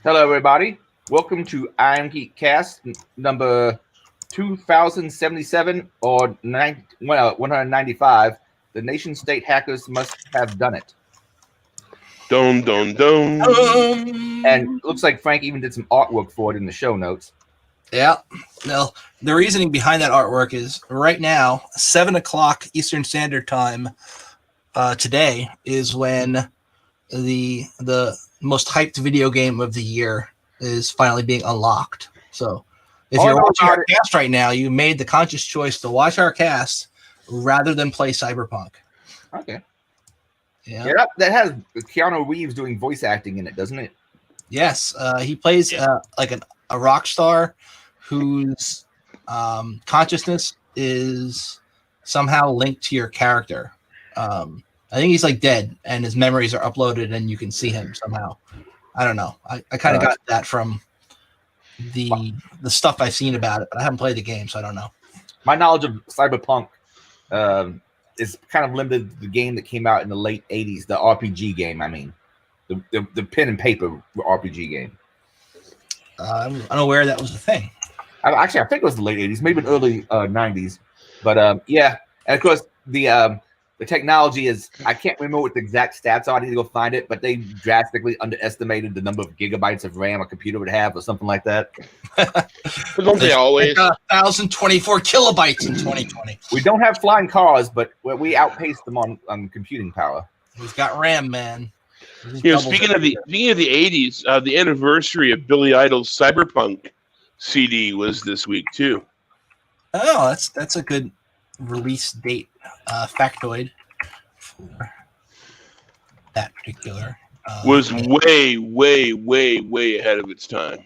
Hello, everybody. Welcome to Irongeek Cast number 2077 or 195. The nation state hackers must have done it. Dun, dun, dun. And it looks like Frank even did some artwork for it in the show notes. Yeah. Well, the reasoning behind that artwork is right now, 7 o'clock Eastern Standard Time today is when the most hyped video game of the year is finally being unlocked. So if you're watching our cast right now, you made the conscious choice to watch our cast rather than play Cyberpunk. Okay. Yeah, that has Keanu Reeves doing voice acting in it, doesn't it? Yes. He plays like a rock star whose consciousness is somehow linked to your character. I think he's like dead and his memories are uploaded and you can see him somehow. I don't know. I kind of got that from the stuff I've seen about it, but I haven't played the game, so I don't know. My knowledge of Cyberpunk is kind of limited to the game that came out in the late 80s, the RPG game, I mean. The pen and paper RPG game. I'm unaware that was a thing. I think it was the late 80s, maybe early 90s. But yeah, and of course the technology is, I can't remember what the exact stats are. I need to go find it, but they drastically underestimated the number of gigabytes of RAM a computer would have or something like that. But don't they always? 1,024 kilobytes in 2020. We don't have flying cars, but we outpace them on computing power. We've got RAM, man. Speaking of the 80s, the anniversary of Billy Idol's Cyberpunk CD was this week too. Oh, that's a good release date factoid for that particular. Was way ahead of its time.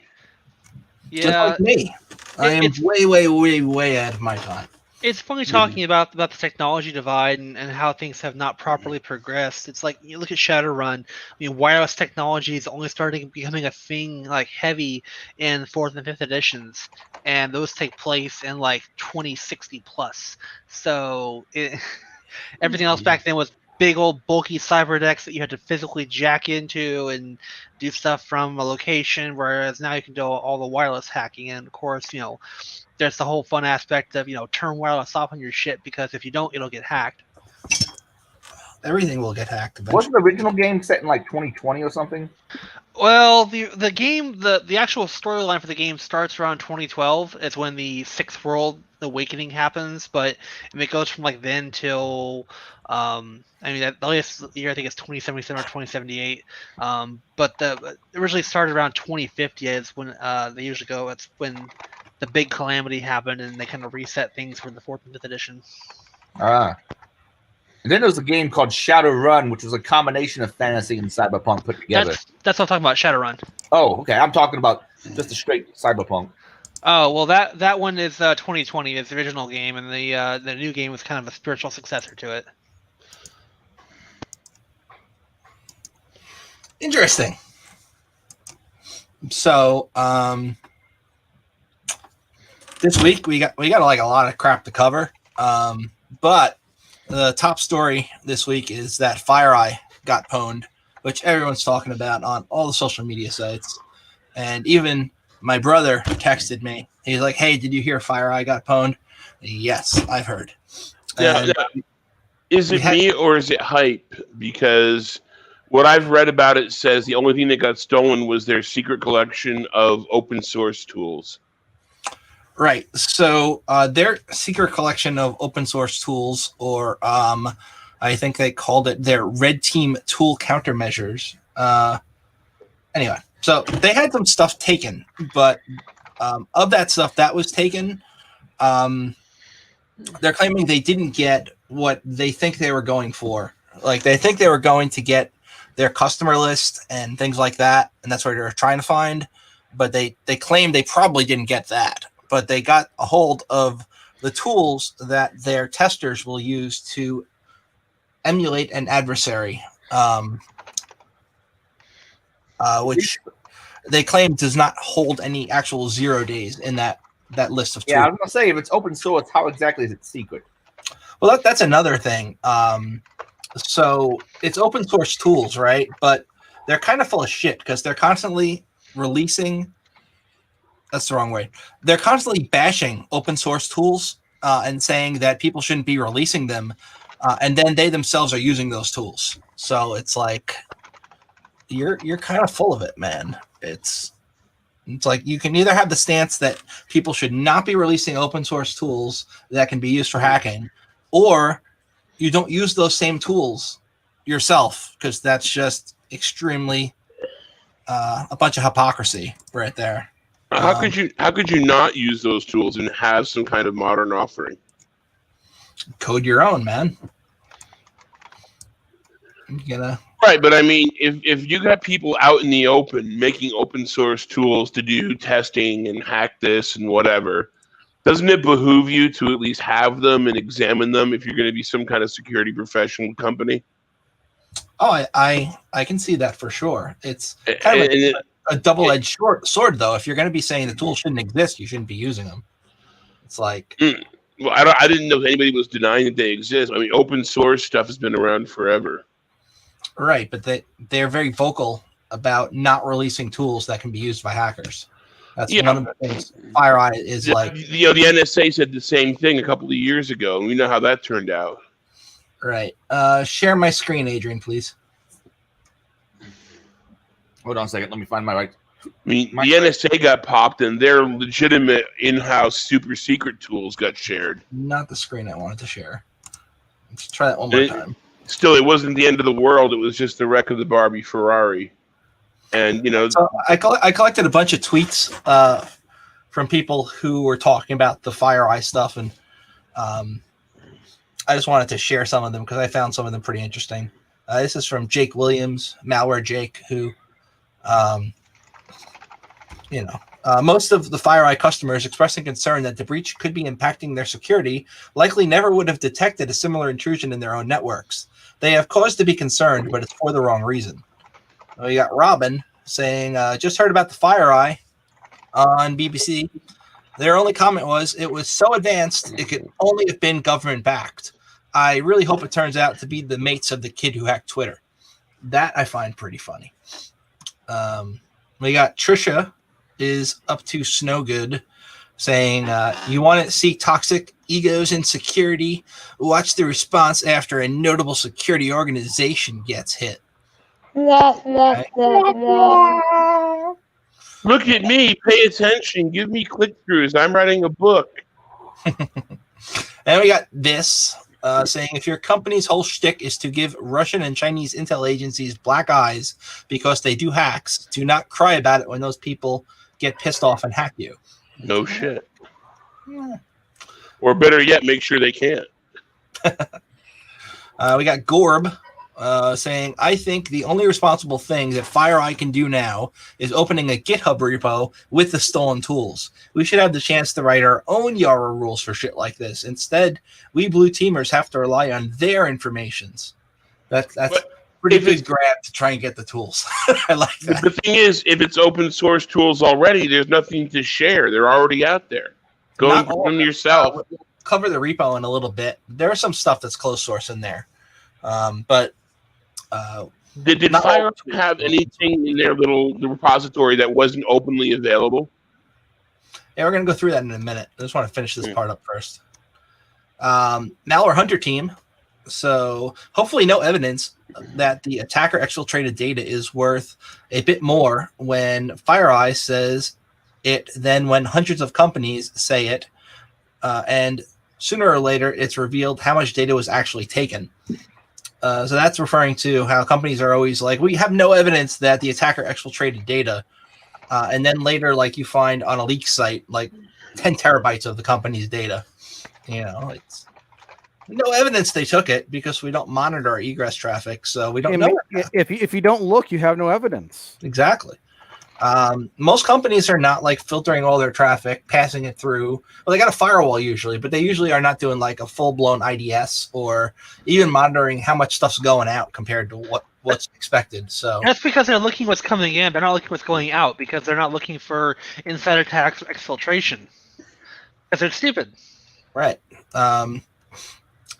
Yeah, just like me. I am way ahead of my time. It's funny talking about the technology divide and how things have not properly progressed. It's like you look at Shadowrun. I mean, wireless technology is only starting becoming a thing like heavy in 4th and 5th editions, and those take place in like 2060 plus. So everything else back then was big old bulky cyber decks that you had to physically jack into and do stuff from a location, whereas now you can do all the wireless hacking. And of course, there's the whole fun aspect of, turn wireless off on your shit, because if you don't, it'll get hacked. Everything will get hacked eventually. Wasn't the original game set in like 2020 or something? Well, the game, the actual storyline for the game starts around 2012. It's when the Sixth World Awakening happens, but it goes from like then till the latest year I think it's 2077 or 2078. But it originally started around 2050 is when they usually go. It's when the big calamity happened and they kind of reset things for the 4th and 5th edition. And then there was a game called Shadowrun, which was a combination of fantasy and cyberpunk put together. That's what I'm talking about, Shadowrun. Oh, okay. I'm talking about just a straight cyberpunk. Oh, well, that one is 2020. It's the original game, and the new game was kind of a spiritual successor to it. Interesting. So, this week we got like a lot of crap to cover, but the top story this week is that FireEye got pwned, which everyone's talking about on all the social media sites, and even my brother texted me. He's like, "Hey, did you hear FireEye got pwned?" Yes, I've heard. Yeah. Is it me or is it hype? Because what I've read about it says the only thing that got stolen was their secret collection of open source tools. Right. So their secret collection of open source tools, or I think they called it their red team tool countermeasures. Anyway, so they had some stuff taken, but of that stuff that was taken, they're claiming they didn't get what they think they were going for. Like, they think they were going to get their customer list and things like that, and that's what they were trying to find. But they claim they probably didn't get that. But they got a hold of the tools that their testers will use to emulate an adversary, which they claim does not hold any actual 0 days in that list of tools. Yeah, I was going to say, if it's open source, how exactly is it secret? Well, that's another thing. So it's open source tools, right? But they're kind of full of shit because they're constantly releasing. That's the wrong way. They're constantly bashing open source tools and saying that people shouldn't be releasing them, and then they themselves are using those tools. So it's like you're kind of full of it, man. It's like you can either have the stance that people should not be releasing open source tools that can be used for hacking, or you don't use those same tools yourself, because that's just extremely a bunch of hypocrisy right there. How could you not use those tools and have some kind of modern offering? Code your own, man. Right, but I mean, if you got people out in the open making open source tools to do testing and hack this and whatever, doesn't it behoove you to at least have them and examine them if you're going to be some kind of security professional company? Oh, I can see that for sure. It's kind of a double-edged sword, though. If you're going to be saying the tools shouldn't exist, you shouldn't be using them. It's like... Well, I didn't know if anybody was denying that they exist. I mean, open source stuff has been around forever. Right, but they're very vocal about not releasing tools that can be used by hackers. That's one of the things FireEye is like. The NSA said the same thing a couple of years ago, and we know how that turned out. Right. Share my screen, Adrian, please. Hold on a second. Let me find my right. I mean, the NSA got popped, and their legitimate in-house super secret tools got shared. Not the screen I wanted to share. Let's try that one more time. Still, it wasn't the end of the world. It was just the wreck of the Barbie Ferrari. And, So I collected a bunch of tweets from people who were talking about the FireEye stuff, and I just wanted to share some of them because I found some of them pretty interesting. This is from Jake Williams, Malware Jake, who, most of the FireEye customers expressing concern that the breach could be impacting their security likely never would have detected a similar intrusion in their own networks. They have cause to be concerned, but it's for the wrong reason. We got Robin saying, just heard about the FireEye on BBC. Their only comment was, it was so advanced, it could only have been government-backed. I really hope it turns out to be the mates of the kid who hacked Twitter. That I find pretty funny. We got Trisha is up to Snowgood saying, you want to see toxic egos in security? Watch the response after a notable security organization gets hit. Look at me. Pay attention. Give me click-throughs. I'm writing a book. And we got this saying, if your company's whole shtick is to give Russian and Chinese intel agencies black eyes because they do hacks, do not cry about it when those people get pissed off and hack you. No shit. Yeah. Or better yet, make sure they can't. We got Gorb saying, I think the only responsible thing that FireEye can do now is opening a GitHub repo with the stolen tools. We should have the chance to write our own Yara rules for shit like this. Instead, we blue teamers have to rely on their informations. That's pretty big grab to try and get the tools. I like that. The thing is, if it's open source tools already, there's nothing to share. They're already out there. Go and put them yourself. We'll cover the repo in a little bit. There's some stuff that's closed source in there. But did FireEye have anything in their the repository that wasn't openly available? Yeah, we're going to go through that in a minute. I just want to finish this part up first. Malware Hunter Team. So hopefully no evidence that the attacker exfiltrated data is worth a bit more when FireEye says it than when hundreds of companies say it. And sooner or later, it's revealed how much data was actually taken. So that's referring to how companies are always like, we have no evidence that the attacker exfiltrated data. And then later, like you find on a leak site, like 10 terabytes of the company's data. It's no evidence they took it because we don't monitor our egress traffic. So we don't know. If you don't look, you have no evidence. Exactly. Most companies are not like filtering all their traffic, passing it through. Well, they got a firewall usually, but they usually are not doing like a full-blown IDS or even monitoring how much stuff's going out compared to what's expected. So that's because they're looking what's coming in. They're not looking what's going out because they're not looking for inside attacks or exfiltration because they're stupid. Right.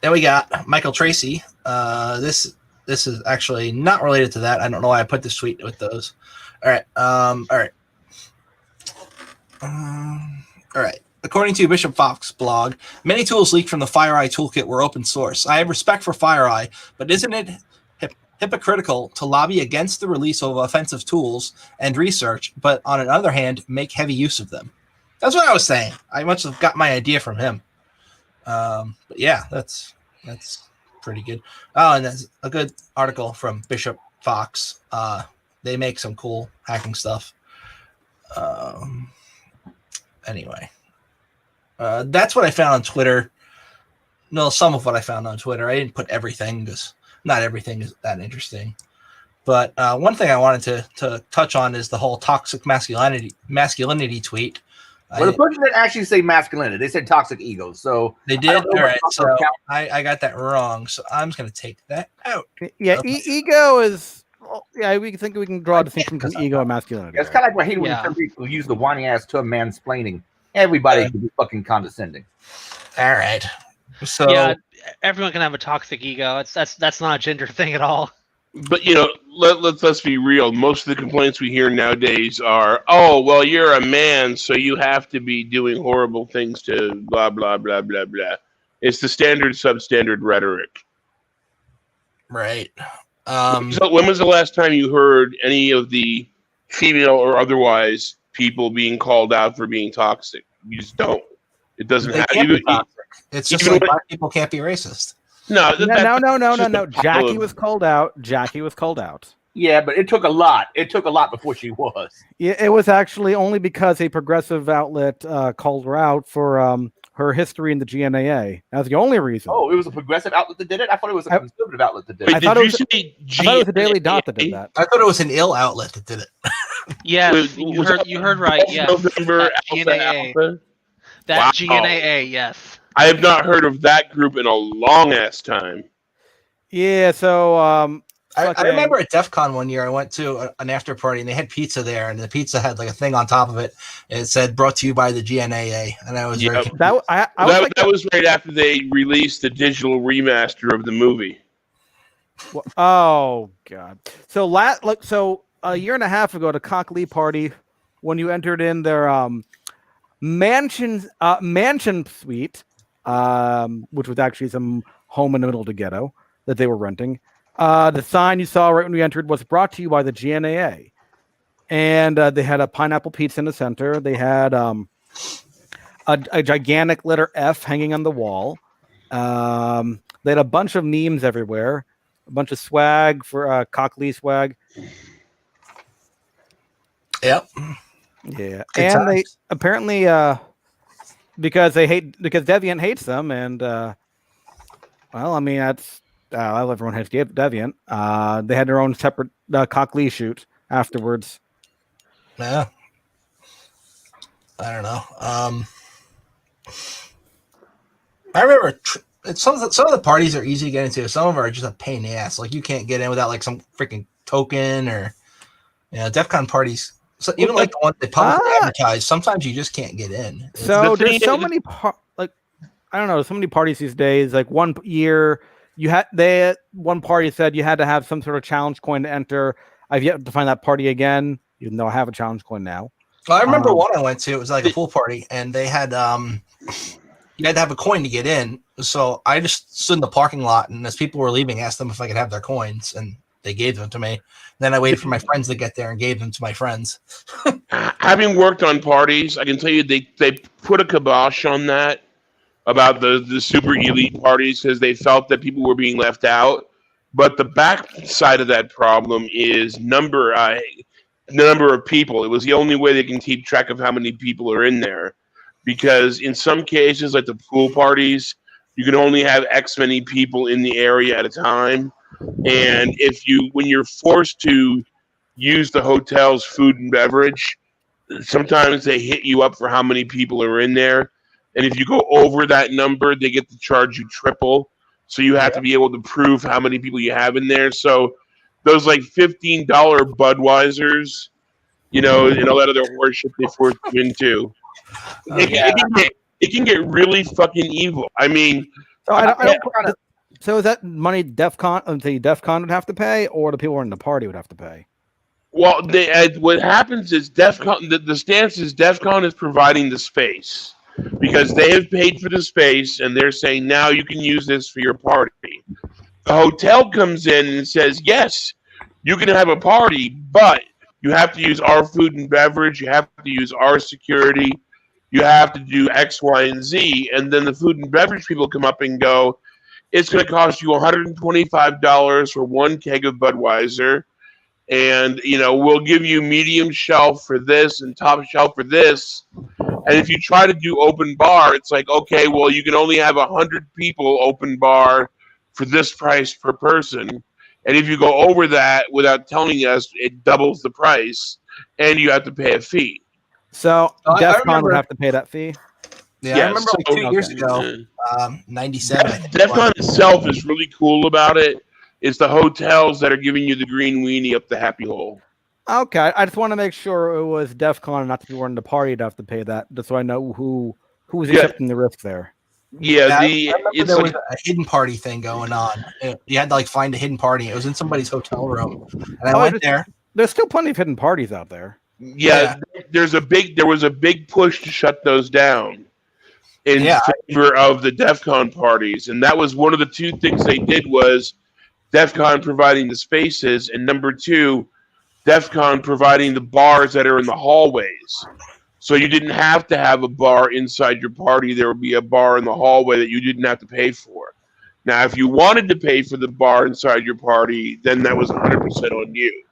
Then we got Michael Tracy. This is actually not related to that. I don't know why I put this tweet with those. All right. All right. According to Bishop Fox blog, many tools leaked from the FireEye toolkit were open source. I have respect for FireEye, but isn't it hypocritical to lobby against the release of offensive tools and research, but on the other hand, make heavy use of them? That's what I was saying. I must have got my idea from him. But yeah, that's pretty good. Oh, and there's a good article from Bishop Fox. They make some cool hacking stuff. Anyway, that's what I found on Twitter. No, some of what I found on Twitter. I didn't put everything because not everything is that interesting. But one thing I wanted to touch on is the whole toxic masculinity tweet. Well, the person didn't actually say masculinity. They said toxic ego. So they did. All right. So I got that wrong. So I'm just going to take that out. Yeah. Okay. Ego is. Well, yeah, we think we can draw a distinction between ego and masculinity. It's kind of like when some people use the whiny ass term mansplaining. Everybody can be fucking condescending. All right. So yeah, everyone can have a toxic ego. That's not a gender thing at all. But let's be real. Most of the complaints we hear nowadays are, "Oh, well, you're a man, so you have to be doing horrible things to blah blah blah blah blah." It's the standard substandard rhetoric. Right. So when was the last time you heard any of the female or otherwise people being called out for being toxic? You just don't. It doesn't happen. It's just like black people can't be racist. No. Jackie was called out. Jackie was called out. Yeah, but it took a lot. It took a lot before she was. Yeah, it was actually only because a progressive outlet called her out for her history in the GNAA. That's the only reason. Oh, it was a progressive outlet that did it? I thought it was a conservative outlet that did it. I thought it was a Daily Dot that did that. I thought it was an ill outlet that did it. Yes, you heard right. Yes. November GNAA. That GNAA, yes. I have not heard of that group in a long ass time. Yeah, so I remember at Defcon one year I went to an after party and they had pizza there, and the pizza had like a thing on top of it, and it said "Brought to you by the GNAA," and I was very that was right after they released the digital remaster of the movie. Oh God! So a year and a half ago, at a Cock Lee party, when you entered in their mansion suite, which was actually some home in the middle of the ghetto that they were renting. The sign you saw right when we entered was "Brought to you by the GNAA," and they had a pineapple pizza in the center. They had a gigantic letter F hanging on the wall. They had a bunch of memes everywhere, a bunch of swag for Cock Lee swag. Yep. Yeah, and times. They apparently because Deviant hates them, and well, I mean that's. Everyone has Deviant. They had their own separate Cock Lee shoot afterwards. Yeah. I don't know. I remember some of the parties are easy to get into. Some of them are just a pain in the ass. Like you can't get in without like some freaking token or DEF CON parties. So even like the ones they publicly advertise, sometimes you just can't get in. So there's so many I don't know, so many parties these days. Like one year one party said you had to have some sort of challenge coin to enter. I've yet to find that party again, even though I have a challenge coin now. Well, I remember one I went to. It was like a pool party, and they had you had to have a coin to get in. So I just stood in the parking lot, and as people were leaving, asked them if I could have their coins, and they gave them to me. Then I waited for my friends to get there and gave them to my friends. Having worked on parties, I can tell you they put a kibosh on that about the super elite parties because they felt that people were being left out. But the back side of that problem is the number of people. It was the only way they can keep track of how many people are in there. Because in some cases, like the pool parties, you can only have X many people in the area at a time. And when you're forced to use the hotel's food and beverage, sometimes they hit you up for how many people are in there. And if you go over that number, they get to charge you triple. So you have to be able to prove how many people you have in there. So those like $15 Budweisers, and a lot of their worship they force you into. It can get really fucking evil. I mean, so is that money DEF CON would have to pay, or the people who are in the party would have to pay? Well, what happens is Defcon. The stance is Defcon is providing the space because they have paid for the space, and they're saying now you can use this for your party. The hotel comes in and says, yes, you can have a party, but you have to use our food and beverage. You have to use our security. You have to do X, Y, and Z. And then the food and beverage people come up and go, it's going to cost you $125 for one keg of Budweiser. And, we'll give you medium shelf for this and top shelf for this. And if you try to do open bar, it's like, okay, well, you can only have 100 people open bar for this price per person. And if you go over that without telling us, it doubles the price, and you have to pay a fee. So Defcon would have to pay that fee? Yeah, I remember 2 years ago, 97. Defcon itself is really cool about it. It's the hotels that are giving you the green weenie up the happy hole. Okay, I just want to make sure it was Defcon and not the people running the party to have to pay that, just so I know who was accepting the risk there. Yeah, I remember there was a hidden party thing going on. You had to find a hidden party. It was in somebody's hotel room, and I went there. There's still plenty of hidden parties out there. Yeah, there was a big push to shut those down in favor of the Defcon parties, and that was one of the two things they did was Defcon providing the spaces, and number two, Defcon providing the bars that are in the hallways. So you didn't have to have a bar inside your party. There would be a bar in the hallway that you didn't have to pay for. Now, if you wanted to pay for the bar inside your party, then that was 100% on you.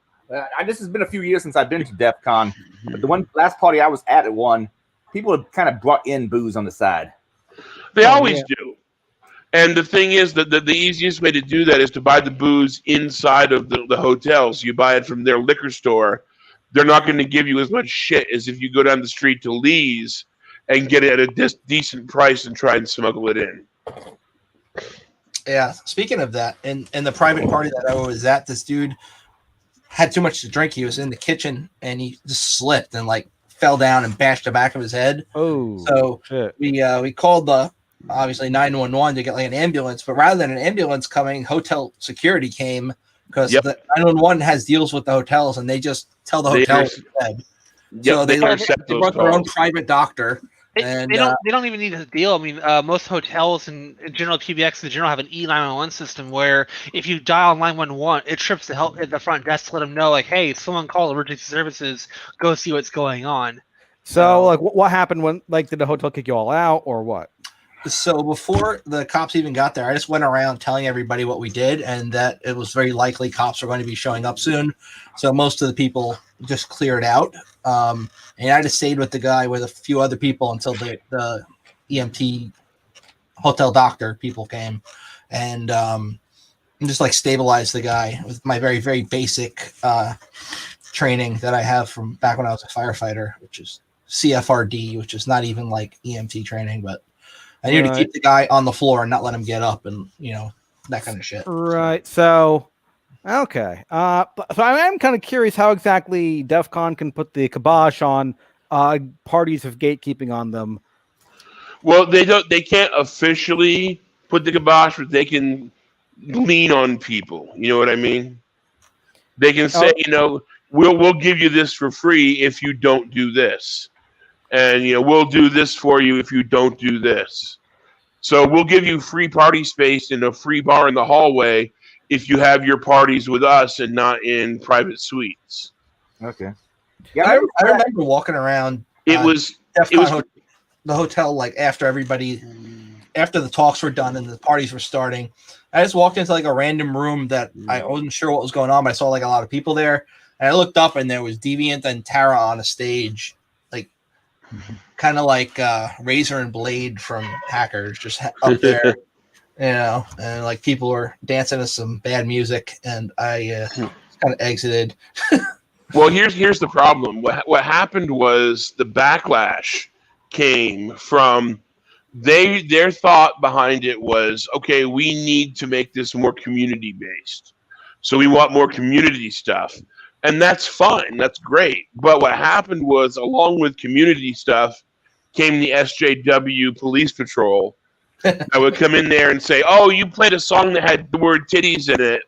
This has been a few years since I've been to Defcon, but the last party I was at one, people had kind of brought in booze on the side. They always do. And the thing is that the easiest way to do that is to buy the booze inside of the hotels. You buy it from their liquor store. They're not going to give you as much shit as if you go down the street to Lee's and get it at a decent price and try and smuggle it in. Yeah, speaking of that, in the private party that I was at, this dude had too much to drink. He was in the kitchen and he just slipped and fell down and bashed the back of his head. Oh, so shit. We called the obviously 911 to get an ambulance, but rather than an ambulance coming, hotel security came because the 911 has deals with the hotels and they just tell the hotel what said. So they brought their own private doctor. They don't even need a deal. I mean, most hotels and general PBX in general have an E911 system where if you dial 911, it trips the help at the front desk to let them know, hey, someone call emergency services, go see what's going on. So, what happened when, did the hotel kick you all out or what? So before the cops even got there, I just went around telling everybody what we did and that it was very likely cops were going to be showing up soon. So most of the people just cleared out. And I just stayed with the guy with a few other people until the EMT hotel doctor people came and just stabilized the guy with my very, very basic training that I have from back when I was a firefighter, which is CFRD, which is not even EMT training, but I need to keep the guy on the floor and not let him get up and, that kind of shit. Right. So, okay. So I am kind of curious how exactly Defcon can put the kibosh on parties of gatekeeping on them. Well, they can't officially put the kibosh, but they can lean on people. You know what I mean? They can say, we'll give you this for free if you don't do this. And, we'll do this for you if you don't do this. So we'll give you free party space in a free bar in the hallway if you have your parties with us and not in private suites. Okay. Yeah, I remember walking around. It was the hotel after the talks were done and the parties were starting. I just walked into a random room that I wasn't sure what was going on, but I saw a lot of people there. And I looked up and there was Deviant and Tara on a stage. Kind of Razor and Blade from Hackers, just up there, and people were dancing to some bad music, and I kind of exited. Well, here's the problem. What happened was the backlash came from their thought behind it was, okay, we need to make this more community based, so we want more community stuff. And that's fine. That's great. But what happened was, along with community stuff, came the SJW police patrol that would come in there and say, oh, you played a song that had the word titties in it,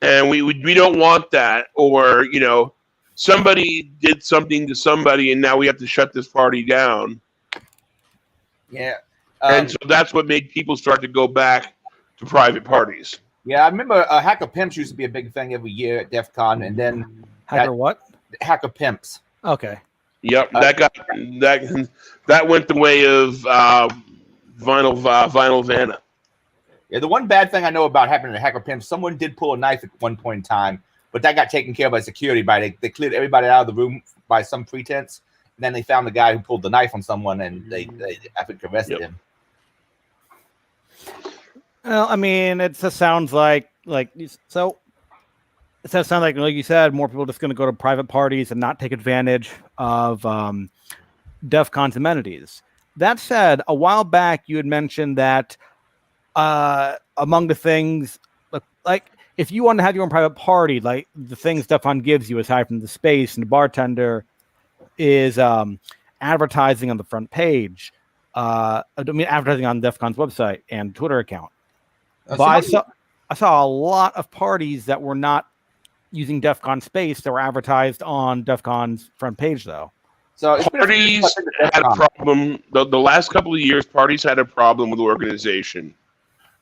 and we don't want that. Or, somebody did something to somebody, and now we have to shut this party down. Yeah. And so that's what made people start to go back to private parties. Yeah, I remember Hacker Pimps used to be a big thing every year at Defcon, and then Hacker what? Hacker Pimps. Okay. Yep, that went the way of Vinyl Vanna. Yeah, the one bad thing I know about happening at Hacker Pimps, someone did pull a knife at one point in time, but that got taken care of by security. They cleared everybody out of the room by some pretense, and then they found the guy who pulled the knife on someone, and they I think arrested him. Well, I mean, it just sounds like so. It sounds like you said, more people are just going to go to private parties and not take advantage of DEF CON's amenities. That said, a while back you had mentioned that among the things, like if you want to have your own private party, like the things DEF CON gives you aside from the space and the bartender is advertising on the front page. Advertising on DEF CON's website and Twitter account. But I saw a lot of parties that were not using DEF CON space that were advertised on DEF CON's front page, though. So parties had a problem. The last couple of years, parties had a problem with organization,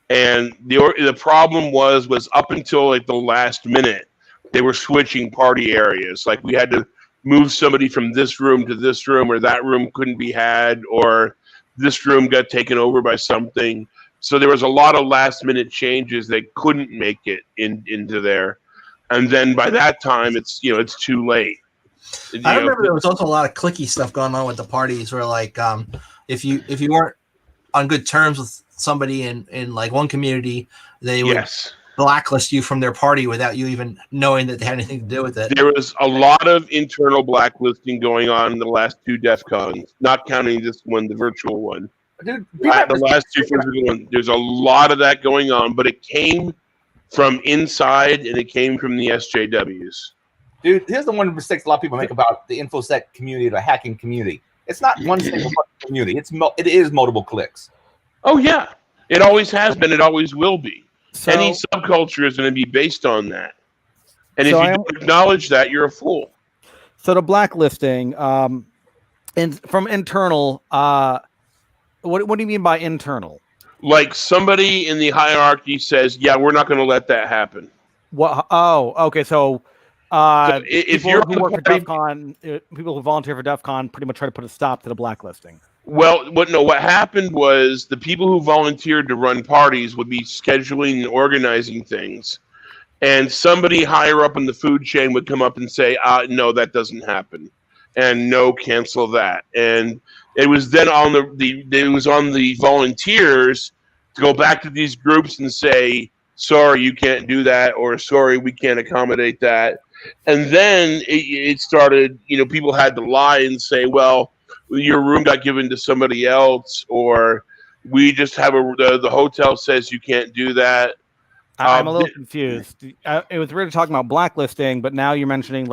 and the problem was up until like the last minute, they were switching party areas. Like we had to move somebody from this room to this room, or that room couldn't be had, or this room got taken over by something. So there was a lot of last minute changes that couldn't make it into there. And then by that time, it's too late. I remember there was also a lot of cliquey stuff going on with the parties where like if you weren't on good terms with somebody in like one community, they would blacklist you from their party without you even knowing that they had anything to do with it. There was a lot of internal blacklisting going on in the last two DEF CONs, not counting this one, the virtual one. Dude, the last two physical ones. There's a lot of that going on, but it came from inside and it came from the SJWs. Dude, here's the one mistake a lot of people make about the InfoSec community, the hacking community. It's not one single community. It is multiple clicks. Oh yeah, it always has been. It always will be. So, any subculture is going to be based on that. And if you don't acknowledge that, you're a fool. So the blacklisting, from internal, what do you mean by internal? Like somebody in the hierarchy says, "Yeah, we're not going to let that happen." What? Oh, okay. So if people you're who work for DEF CON, people who volunteer for DEF CON, pretty much try to put a stop to the blacklisting. Well, what happened was the people who volunteered to run parties would be scheduling and organizing things, and somebody higher up in the food chain would come up and say, "No, that doesn't happen," and "No, cancel that." And it was then on the volunteers to go back to these groups and say, "Sorry, you can't do that," or "Sorry, we can't accommodate that." And then it started. People had to lie and say, "Well, your room got given to somebody else," or "We just have the hotel says you can't do that." I'm a little confused. It was really talking about blacklisting, but now you're mentioning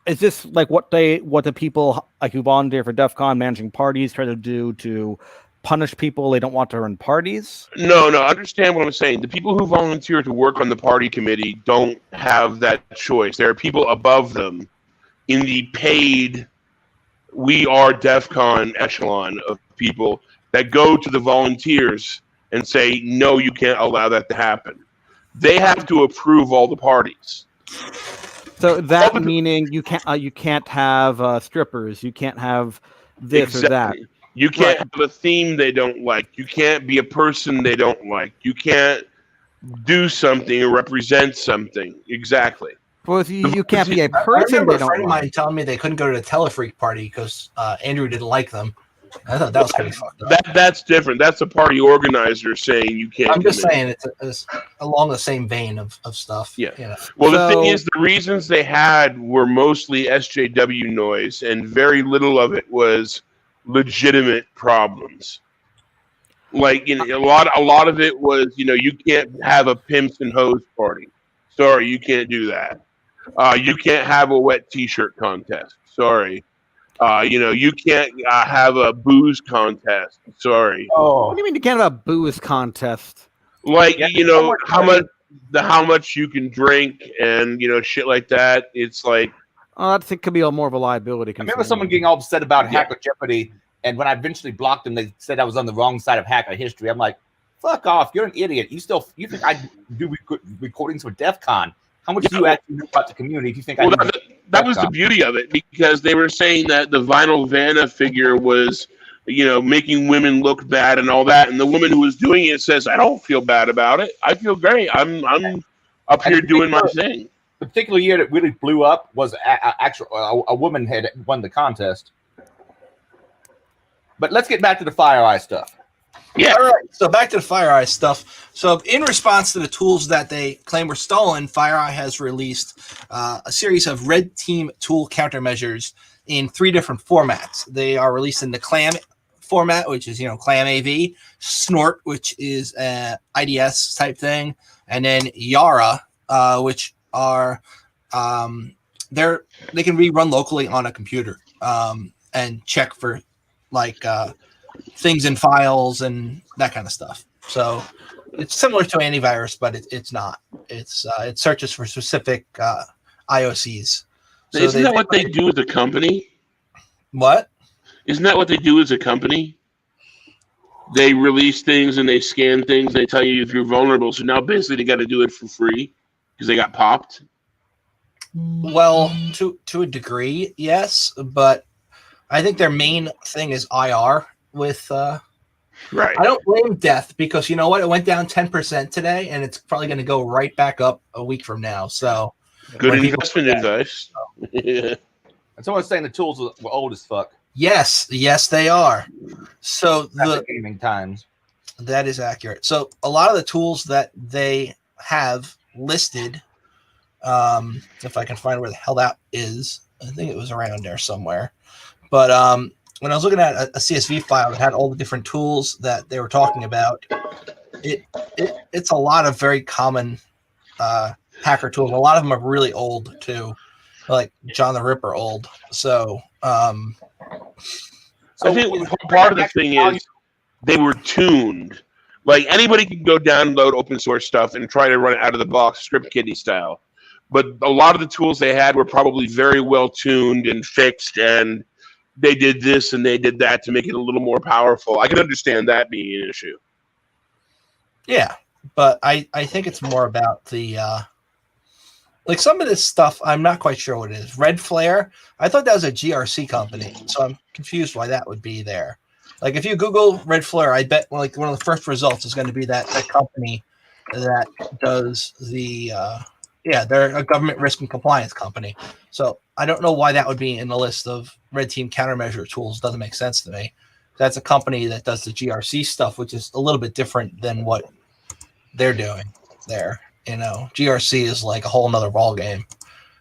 is this like what the people like who volunteer for DEF CON managing parties try to do to punish people they don't want to run parties? No, understand what I'm saying. The people who volunteer to work on the party committee don't have that choice. There are people above them in the paid "We Are DEF CON" echelon of people that go to the volunteers and say, "No, you can't allow that to happen." They have to approve all the parties. So that meaning you can't have strippers, you can't have this or that. You can't have a theme they don't like. You can't be a person they don't like. You can't do something or represent something. Exactly. Well, you can't be a person. I remember they a don't friend of like. mine telling me they couldn't go to the Telefreak party because Andrew didn't like them. I thought that was pretty fucked up. That's different. That's a party organizer saying you can't. I'm just saying it's along the same vein of stuff. Yeah. You know. Well, the thing is, the reasons they had were mostly SJW noise, and very little of it was legitimate problems. Like a lot of it was, you can't have a pimps and hoes party. Sorry, you can't do that. You can't have a wet T-shirt contest. Sorry. You can't have a booze contest. Sorry. Oh, what do you mean you can't have a booze contest? Like, how the how much you can drink and shit like that. It's like, I think could be more of a liability I concern. remember someone getting all upset about Yeah. Hacker Jeopardy, and when I eventually blocked them, they said I was on the wrong side of hacker history. I'm like, fuck off! You're an idiot. You think I do recordings for Defcon? How much do you actually know about the community? If you think that was the beauty of it, because they were saying that the Vinyl Vanna figure was, making women look bad and all that, and the woman who was doing it says, "I don't feel bad about it. I feel great. I'm up here doing my thing." The particular year that really blew up was a woman had won the contest. But let's get back to the FireEye stuff. Yeah. All right. So back to the FireEye stuff. So in response to the tools that they claim were stolen, FireEye has released a series of red team tool countermeasures in 3 different formats. They are released in the CLAM format, which is CLAM AV, Snort, which is an IDS type thing, and then Yara, which are they can be run locally on a computer and check for things in files and that kind of stuff. So it's similar to antivirus, but it's not. It searches for specific IOCs. So isn't that what they do as a company? What? Isn't that what they do as a company? They release things and they scan things. They tell you if you're vulnerable. So now basically they got to do it for free because they got popped. Well, to a degree, yes, but I think their main thing is IR with. Right. I don't blame Death because you know what? It went down 10% today, and it's probably going to go right back up a week from now. So good investment advice. Yeah. And someone's saying the tools were old as fuck. Yes, they are. So the gaming times. That is accurate. So a lot of the tools that they have listed, if I can find where the hell that is, I think it was around there somewhere. But when I was looking at a CSV file that had all the different tools that they were talking about, it's a lot of very common hacker tools. A lot of them are really old too, like John the Ripper old. So I think part of the thing is they were tuned. Like anybody can go download open source stuff and try to run it out of the box, script kiddie style. But a lot of the tools they had were probably very well tuned and fixed, and they did this and they did that to make it a little more powerful. I can understand that being an issue. Yeah, but I think it's more about the like some of this stuff. I'm not quite sure what it is. Red Flare. I thought that was a GRC company, so I'm confused why that would be there. Like if you Google Red Flare, I bet like one of the first results is going to be that company that does the they're a government risk and compliance company. So I don't know why that would be in the list of red team countermeasure tools. Doesn't make sense to me. That's a company that does the GRC stuff, which is a little bit different than what they're doing there. GRC is like a whole nother ball game.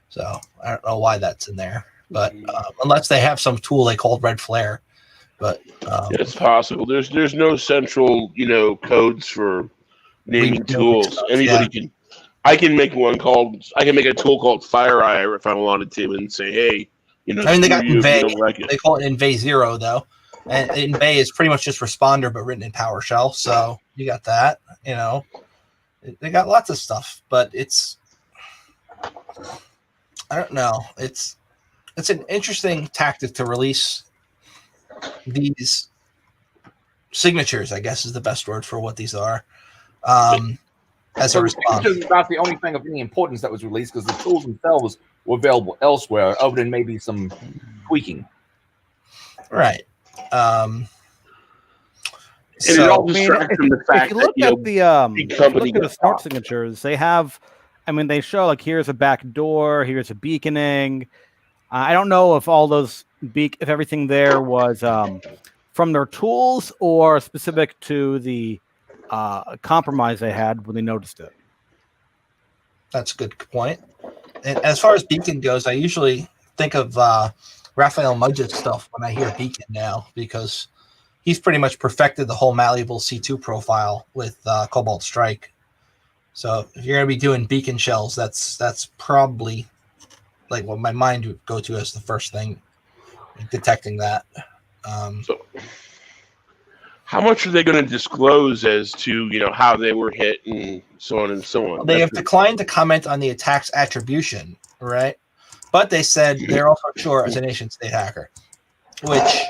So I don't know why that's in there, but unless they have some tool they called Red Flare. But it's possible. There's no central, codes for naming tools. Anybody can. I can make a tool called FireEye if I wanted to, and say, hey, I mean, they got Invey. Like they call it Invey 0 though, and Invey is pretty much just Responder but written in PowerShell. So you got that. They got lots of stuff, but I don't know. It's an interesting tactic to release these signatures, I guess is the best word for what these are. As a response. This is about the only thing of any importance that was released because the tools themselves were available elsewhere other than maybe some tweaking. Right. It all distracts from the fact if you look that, at the Snort signatures, they have, they show like here's a back door, here's a beaconing. I don't know if all those if everything there was from their tools or specific to the compromise they had when they noticed it. That's a good point. And as far as beacon goes, I usually think of Raphael Mudge's stuff when I hear beacon now because he's pretty much perfected the whole malleable C2 profile with Cobalt Strike. So if you're going to be doing beacon shells, that's probably like what my mind would go to as the first thing, detecting that. So How much are they going to disclose as to how they were hit and so on and so on? They have declined to comment on the attack's attribution, right? But they said they're also sure it's a nation-state hacker, which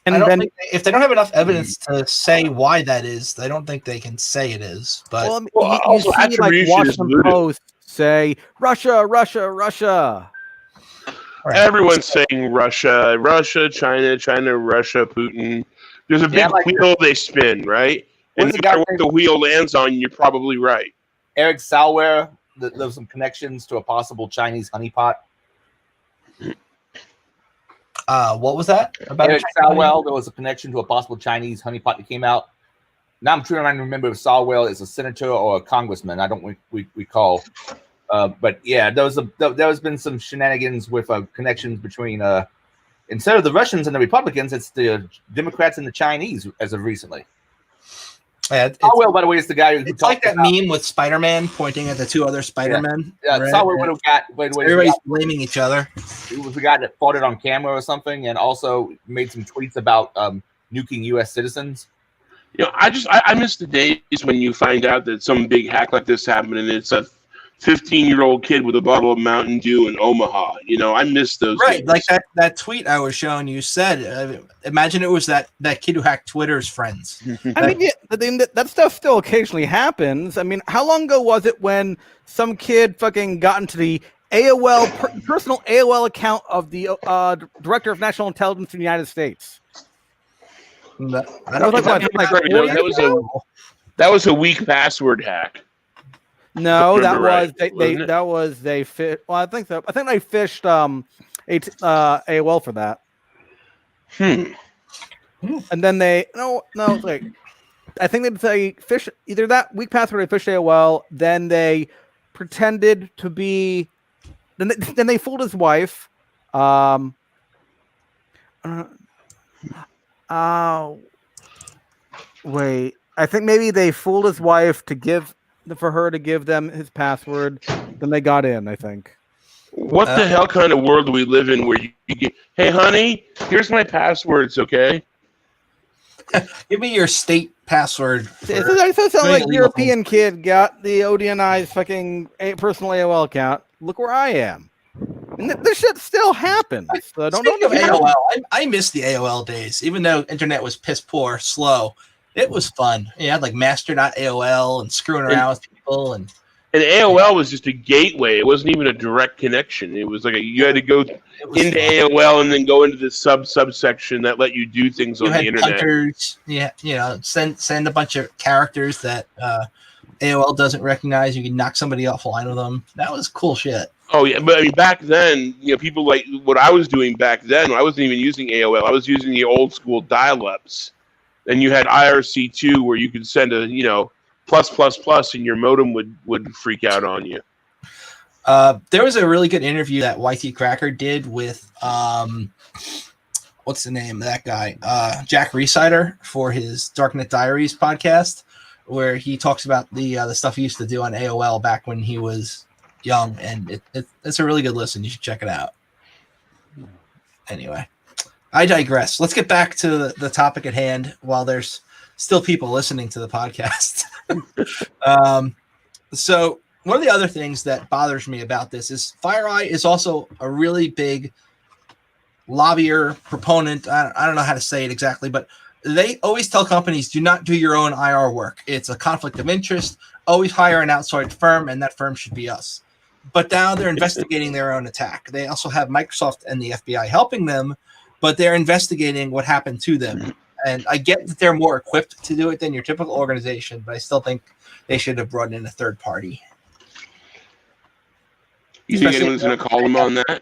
And I don't then, think if they don't have enough evidence to say why that is, I don't think they can say it is. But well, I mean, Well, you also see like attribution is Washington voodoo. Post say Russia, Russia, Russia. right. Everyone's saying Russia, Russia, China, China, Russia, Putin. There's a big Yeah, like- wheel they spin, right? And What's no the guy matter what named- the wheel lands on, you're probably right. Eric Salware, there's some connections to a possible Chinese honeypot. What was that about? Eric Salwell, there was a connection to a possible Chinese honeypot that came out. Now I'm trying to remember if Salwell is a senator or a congressman. I don't recall. But yeah, there's been some shenanigans with connections between instead of the Russians and the Republicans, it's the Democrats and the Chinese as of recently. Yeah, Salwell, by the way, is the guy who it's like that meme with Spider-Man pointing at the two other Spider-Men. right? Salwell would have got. By the way, Everybody's blaming each other. he was the guy that fought it on camera or something, and also made some tweets about nuking U.S. citizens. I miss the days when you find out that some big hack like this happened and it's a 15-year-old kid with a bottle of Mountain Dew in Omaha. I miss those Right, days. like that tweet I was showing you said. Imagine it was that kid who hacked Twitter's friends. I mean, yeah, that stuff still occasionally happens. I mean, how long ago was it when some kid fucking got into the AOL personal AOL account of the Director of National Intelligence in the United States? I That don't was like, think what, that's like right. 4 years ago? That was a weak password hack. No, that Remember was right, wasn't it? that was they fit. Well, I think so. I think they fished AOL for that, and then they it's like I think they fish either that weak password or they fished AOL. Then they pretended to be. Then they fooled his wife. Wait. I think maybe they fooled his wife for her to give them his password. Then they got in, I think. What the hell kind of world do we live in where you get, hey, honey, here's my passwords, okay? Give me your state password. It sounds doing like illegal European kid got the ODNI's fucking personal AOL account. Look where I am. And this shit still happens. So don't Speaking of get me wrong. AOL, I miss the AOL days. Even though internet was piss poor, slow, it was fun. You had like master.aol and screwing around with people and AOL was just a gateway. It wasn't even a direct connection. It was like you had to go it was into fun. AOL and then go into the subsection that let you do things You on the had internet. punters. Yeah, send a bunch of characters that AOL doesn't recognize. You can knock somebody offline with them. That was cool shit. Oh yeah, but I mean back then, people like what I was doing back then. I wasn't even using AOL. I was using the old school dial-ups. And you had IRC2 where you could send a +++ and your modem would freak out on you. There was a really good interview that YT Cracker did with what's the name of that guy? Jack Resider for his Darknet Diaries podcast, where he talks about the stuff he used to do on AOL back when he was young, and it's a really good listen. You should check it out. Anyway, I digress. Let's get back to the topic at hand while there's still people listening to the podcast. So one of the other things that bothers me about this is FireEye is also a really big lobbyer, proponent. I don't know how to say it exactly, but they always tell companies, do not do your own IR work. It's a conflict of interest. Always hire an outside firm, and that firm should be us. But now they're investigating their own attack. They also have Microsoft and the FBI helping them, but they're investigating what happened to them. And I get that they're more equipped to do it than your typical organization, but I still think they should have brought in a third party. You think anyone's going to call them on that?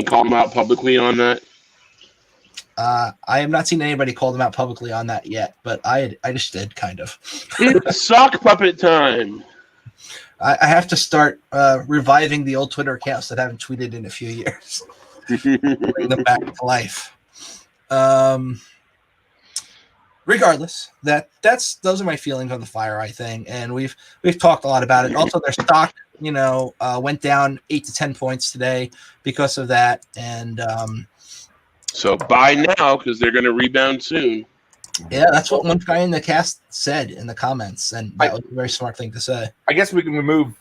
Call them out publicly on that? I have not seen anybody call them out publicly on that yet, but I just did, kind of. It's sock puppet time. I have to start reviving the old Twitter accounts that haven't tweeted in a few years. Bring them back to life. Regardless, those are my feelings on the FireEye thing, and we've talked a lot about it. Also, their stock, went down 8 to 10 points today because of that, and so buy now because they're going to rebound soon. Yeah, that's what one guy in the cast said in the comments, and that was a very smart thing to say. I guess we can remove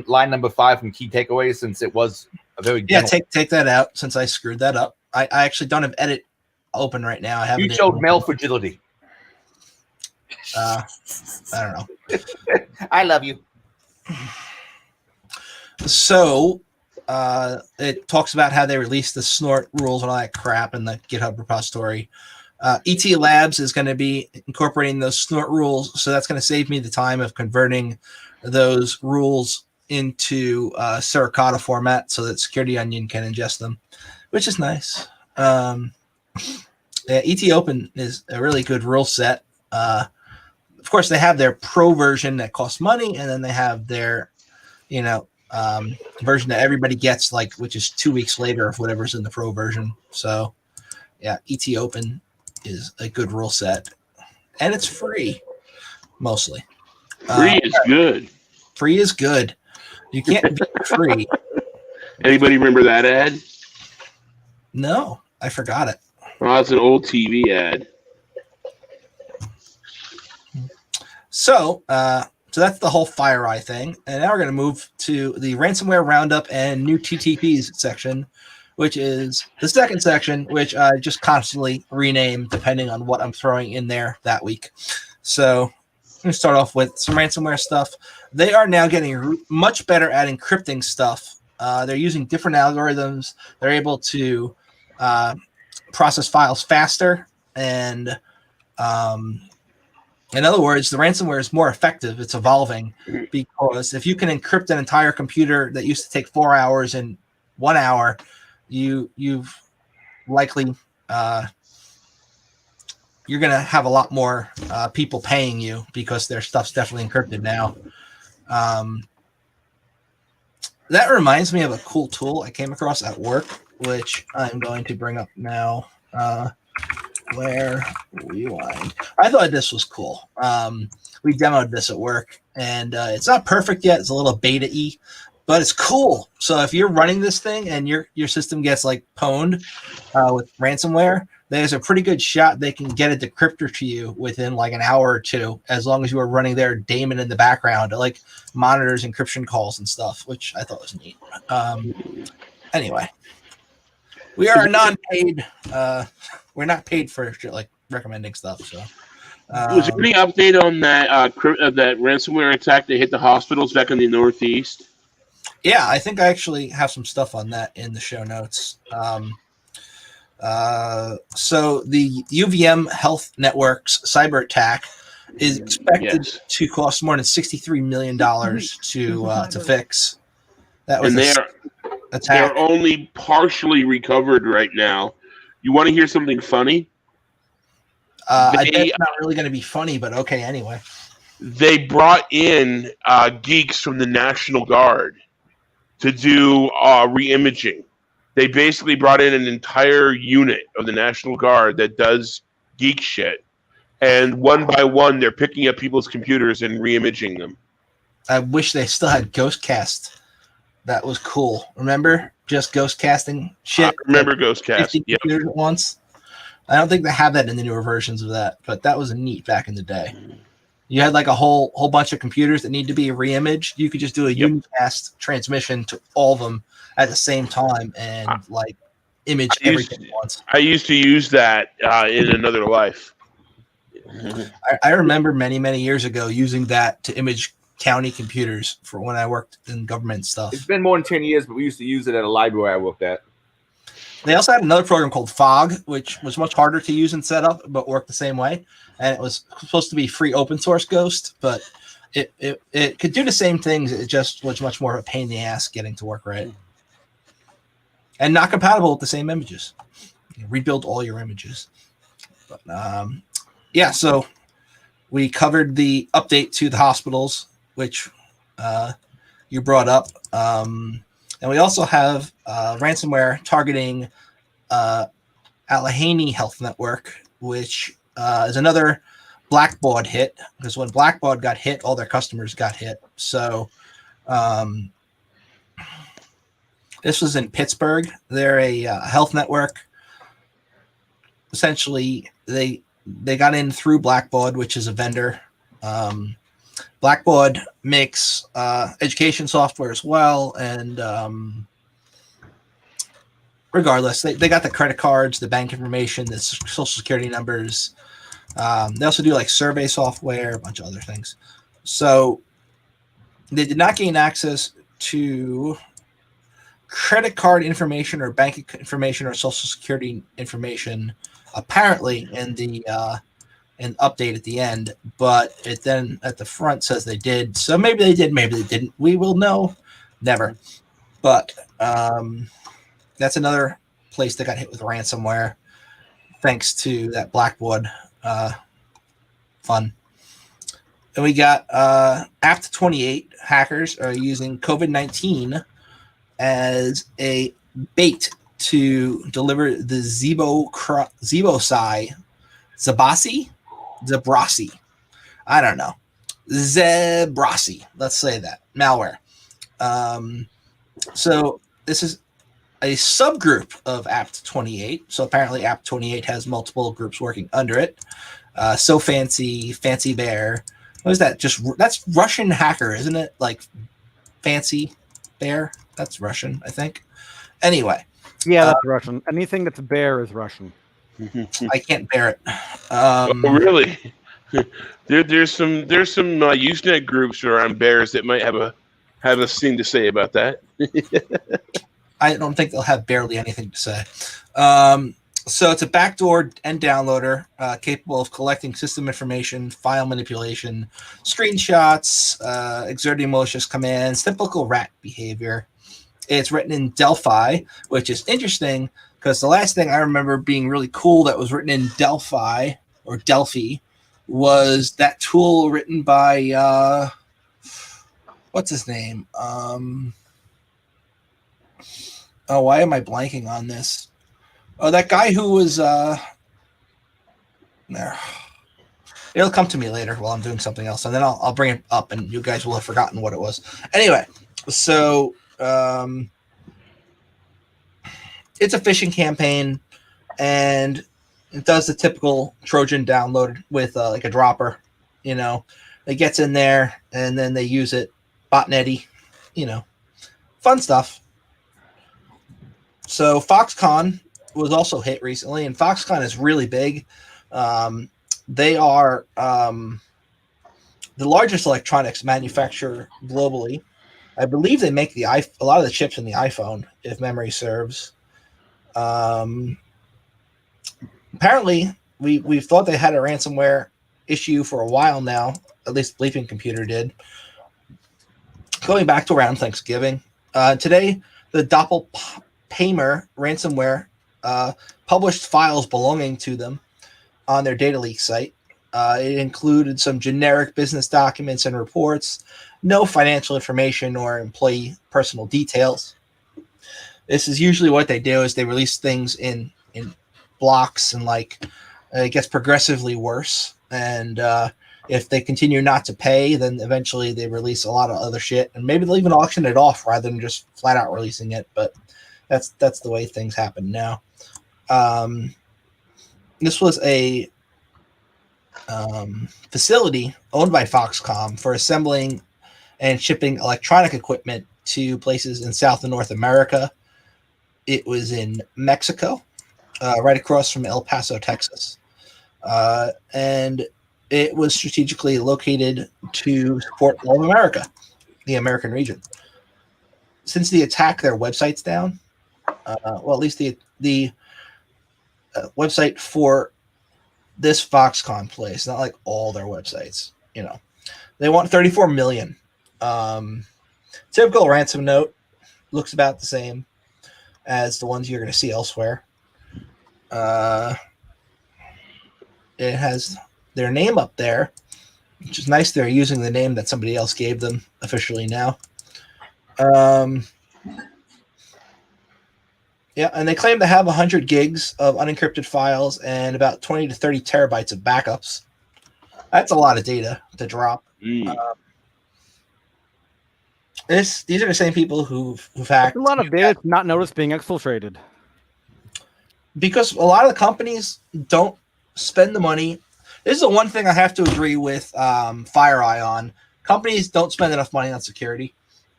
line number 5 from key takeaways since it was a very take that out since I screwed that up. I actually don't have edit open right now. I have you showed male fragility. I don't know. I love you. So it talks about how they released the snort rules and all that crap in the GitHub repository. ET Labs is going to be incorporating those snort rules, so that's going to save me the time of converting those rules into Suricata format so that Security Onion can ingest them, which is nice. ET Open is a really good rule set. Of course, they have their pro version that costs money, and then they have their, version that everybody gets, which is 2 weeks later of whatever's in the pro version. So, yeah, ET Open is a good rule set, and it's free, mostly. Free is good. Free is good. You can't beat free. Anybody remember that ad? No, I forgot it. Well, that's an old TV ad. So that's the whole FireEye thing, and now we're going to move to the ransomware roundup and new TTPs section, which is the second section, which I just constantly rename depending on what I'm throwing in there that week. So I'm going to start off with some ransomware stuff. They are now getting much better at encrypting stuff. They're using different algorithms. They're able to process files faster. And in other words, the ransomware is more effective. It's evolving because if you can encrypt an entire computer that used to take 4 hours in 1 hour, you've likely you're going to have a lot more people paying you because their stuff's definitely encrypted now. That reminds me of a cool tool I came across at work, which I'm going to bring up now. Where rewind. I thought this was cool. We demoed this at work, and it's not perfect yet. It's a little beta-y, but it's cool. So if you're running this thing and your system gets pwned with ransomware, there's a pretty good shot they can get a decryptor to you within an hour or two, as long as you are running their daemon in the background. It monitors encryption calls and stuff, which I thought was neat. Anyway, we are non-paid. We're not paid for recommending stuff. So, was there any update on that that ransomware attack that hit the hospitals back in the Northeast? Yeah, I think I actually have some stuff on that in the show notes. So the UVM Health Network's cyber attack is expected to cost more than $63 million to fix. That was they're only partially recovered right now. You want to hear something funny? I bet it's not really going to be funny, but okay, anyway. They brought in geeks from the National Guard to do re-imaging. They basically brought in an entire unit of the National Guard that does geek shit. And one by one, they're picking up people's computers and re-imaging them. I wish they still had Ghostcast. That was cool. Remember? Just ghost casting shit. I remember Ghostcast. Yep. At once. I don't think they have that in the newer versions of that, but that was neat back in the day. You had a whole bunch of computers that need to be re-imaged. You could just do a unicast transmission to all of them at the same time and image everything at once. I used to use that in another life. I remember many, many years ago using that to image county computers for when I worked in government stuff. It's been more than 10 years, but we used to use it at a library I worked at. They also had another program called Fog, which was much harder to use and set up, but worked the same way. And it was supposed to be free open source Ghost, but it could do the same things. It just was much more of a pain in the ass getting to work right. And not compatible with the same images. You rebuild all your images. But so we covered the update to the hospitals, which you brought up. And we also have ransomware targeting Allegheny Health Network, which is another Blackbaud hit, because when Blackbaud got hit, all their customers got hit. So this was in Pittsburgh. They're a health network. Essentially, they they got in through Blackbaud, which is a vendor. Blackbaud makes education software as well, and regardless, they got the credit cards, the bank information, the social security numbers. They also do like survey software, a bunch of other things. So they did not gain access to credit card information or bank information or social security information, apparently in the an update at the end, but it then at the front says they did. So maybe they did, maybe they didn't. We will know. Never. But that's another place that got hit with ransomware thanks to that Blackbaud fun. And we got Apt28 hackers are using COVID-19 as a bait to deliver the Zebrasi. I don't know. Zebrasi. Let's say that. Malware. So this is a subgroup of Apt28. So apparently Apt28 has multiple groups working under it. So Fancy Bear. What is that? That's Russian hacker, isn't it? Like Fancy Bear? That's Russian, I think. Anyway. Yeah, that's Russian. Anything that's bear is Russian. I can't bear it. Oh, really? There's some Usenet groups around bears that might have a thing to say about that. I don't think they'll have barely anything to say. So it's a backdoor end downloader capable of collecting system information, file manipulation, screenshots, exerting malicious commands, typical rat behavior. It's written in Delphi, which is interesting because the last thing I remember being really cool that was written in Delphi or Delphi was that tool written by what's his name? Why am I blanking on this? Oh, that guy who was there. It'll come to me later while I'm doing something else, and then I'll bring it up, and you guys will have forgotten what it was. Anyway, so it's a phishing campaign, and it does the typical Trojan download with like a dropper. You know, it gets in there, and then they use it botnetty. You know, fun stuff. So Foxconn was also hit recently, and Foxconn is really big. They are the largest electronics manufacturer globally. I believe they make a lot of the chips in the iPhone, if memory serves. Apparently, we've thought they had a ransomware issue for a while now. At least Bleeping Computer did. Going back to around Thanksgiving, today the Doppelpaymer ransomware published files belonging to them on their data leak site. It included some generic business documents and reports, no financial information or employee personal details. This is usually what they do is they release things in blocks, and like it gets progressively worse. And if they continue not to pay, then eventually they release a lot of other shit, and maybe they'll even auction it off rather than just flat out releasing it. But that's the way things happen now. This was a facility owned by Foxconn for assembling and shipping electronic equipment to places in South and North America. It was in Mexico, right across from El Paso, Texas. And it was strategically located to support all of America, the American region. Since the attack, their website's down. Well, at least the website for this Foxconn place, not like all their websites, you know. They want 34 million. Typical ransom note looks about the same as the ones you're going to see elsewhere. It has their name up there, which is nice. They're using the name that somebody else gave them officially now. Yeah, and they claim to have 100 gigs of unencrypted files and about 20 to 30 terabytes of backups. That's a lot of data to drop. These are the same people who've hacked. A lot of data not noticed being exfiltrated. Because a lot of the companies don't spend the money. This is the one thing I have to agree with FireEye on. Companies don't spend enough money on security,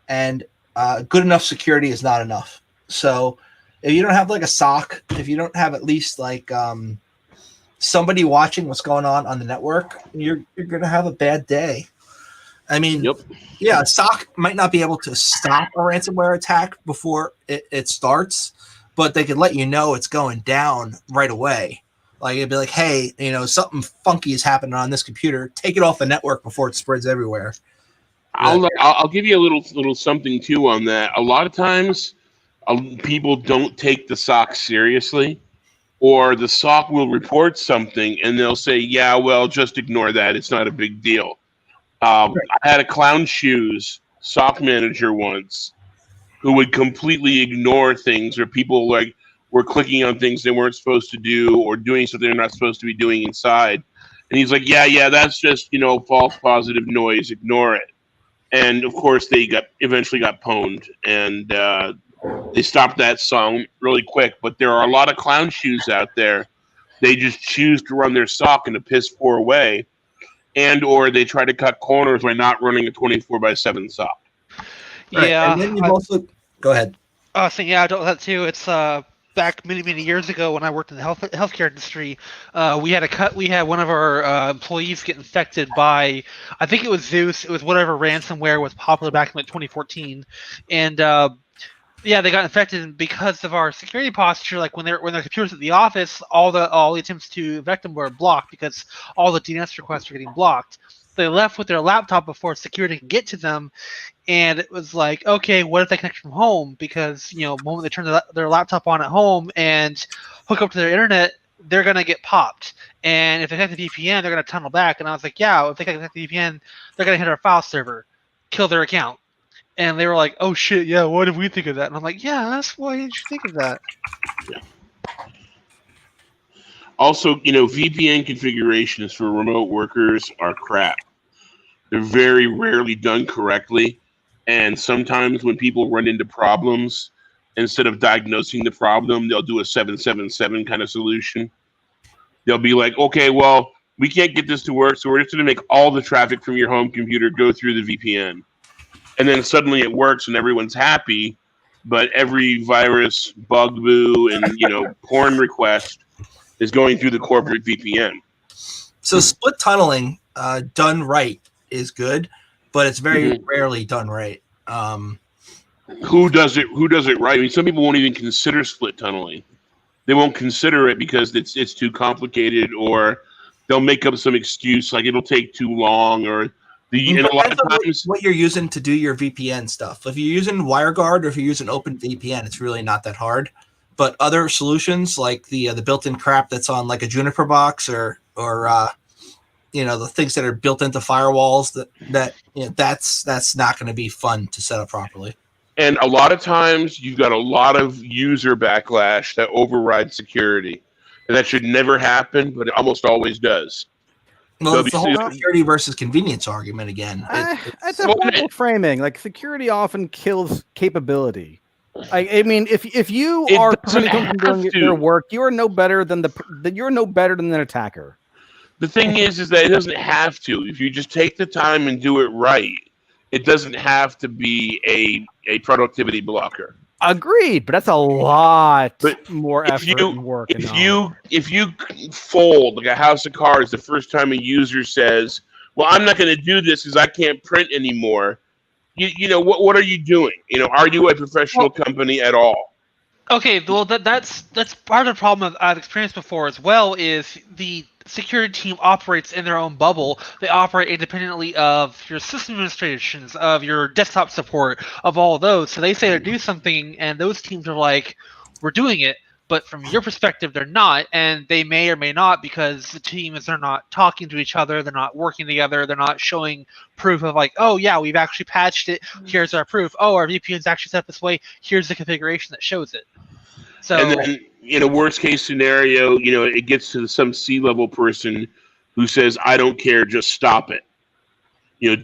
and good enough security is not enough. So if you don't have like a SOC, if you don't have at least like somebody watching what's going on the network, you're going to have a bad day. I mean, yeah, a SOC might not be able to stop a ransomware attack before it starts, but they can let you know it's going down right away. Like it'd be like, hey, something funky is happening on this computer. Take it off the network before it spreads everywhere. I'll give you a little something too on that. A lot of times, people don't take the SOC seriously, or the SOC will report something and they'll say, "Yeah, well, just ignore that. It's not a big deal." I had a clown shoes SOC manager once who would completely ignore things, or people like were clicking on things they weren't supposed to do, or doing something they're not supposed to be doing inside. And he's like, yeah, that's just, false positive noise. Ignore it. And of course, they eventually got pwned, and they stopped that song really quick. But there are a lot of clown shoes out there. They just choose to run their SOC in a piss poor way, or they try to cut corners by not running a 24/7 SOC. Yeah, and then you've also go ahead. I think I dealt with that too. It's back many years ago when I worked in the healthcare industry. We had one of our employees get infected by, I think it was Zeus. It was whatever ransomware was popular back in like 2014, and yeah, they got infected because of our security posture. Like when their computers at the office, all the attempts to infect them were blocked because all the DNS requests were getting blocked. They left with their laptop before security could get to them, and it was like, okay, what if they connect from home? Because the moment they turn their laptop on at home and hook up to their internet, they're gonna get popped. And if they connect the VPN, they're gonna tunnel back. And I was like, yeah, if they connect the VPN, they're gonna hit our file server, kill their account. And they were like, oh shit, yeah, what did we think of that? And I'm like, yeah, that's why did you think of that? Yeah. Also, VPN configurations for remote workers are crap. They're very rarely done correctly. And sometimes when people run into problems, instead of diagnosing the problem, they'll do a 777 kind of solution. They'll be like, okay, well, we can't get this to work, so we're just going to make all the traffic from your home computer go through the VPN. And then suddenly it works and everyone's happy, but every virus, bugaboo, and porn request is going through the corporate VPN. So split tunneling done right is good, but it's very rarely done right. Who does it right? I mean, some people won't even consider split tunneling. They won't consider it because it's too complicated, or they'll make up some excuse like it'll take too long, or and a lot of times what you're using to do your VPN stuff. If you're using WireGuard or if you're using OpenVPN, it's really not that hard. But other solutions like the built-in crap that's on like a Juniper box or the things that are built into firewalls that's not going to be fun to set up properly. And a lot of times you've got a lot of user backlash that overrides security, and that should never happen, but it almost always does. Well, it's the whole security versus convenience argument again. It's a horrible framing. Like security often kills capability. I mean, if you are preventing them from doing their work, you are no better than an attacker. The thing is that it doesn't have to. If you just take the time and do it right, it doesn't have to be a productivity blocker. Agreed, but that's a lot more effort and work. If you fold like a house of cards the first time a user says, "Well, I'm not going to do this because I can't print anymore," what are you doing? Are you a professional company at all? Okay, well that's part of the problem I've experienced before as well. Is the security team operates in their own bubble. They operate independently of your system administrations, of your desktop support, of all those. So they say to do something, and those teams are like, "We're doing it," but from your perspective, they're not, and they may or may not because the team they're not talking to each other, they're not working together, they're not showing proof of like, "Oh yeah, we've actually patched it. Here's our proof. Oh, our VPN's actually set up this way. Here's the configuration that shows it." So, and then, in a worst case scenario, it gets to some C-level person who says, "I don't care, just stop it.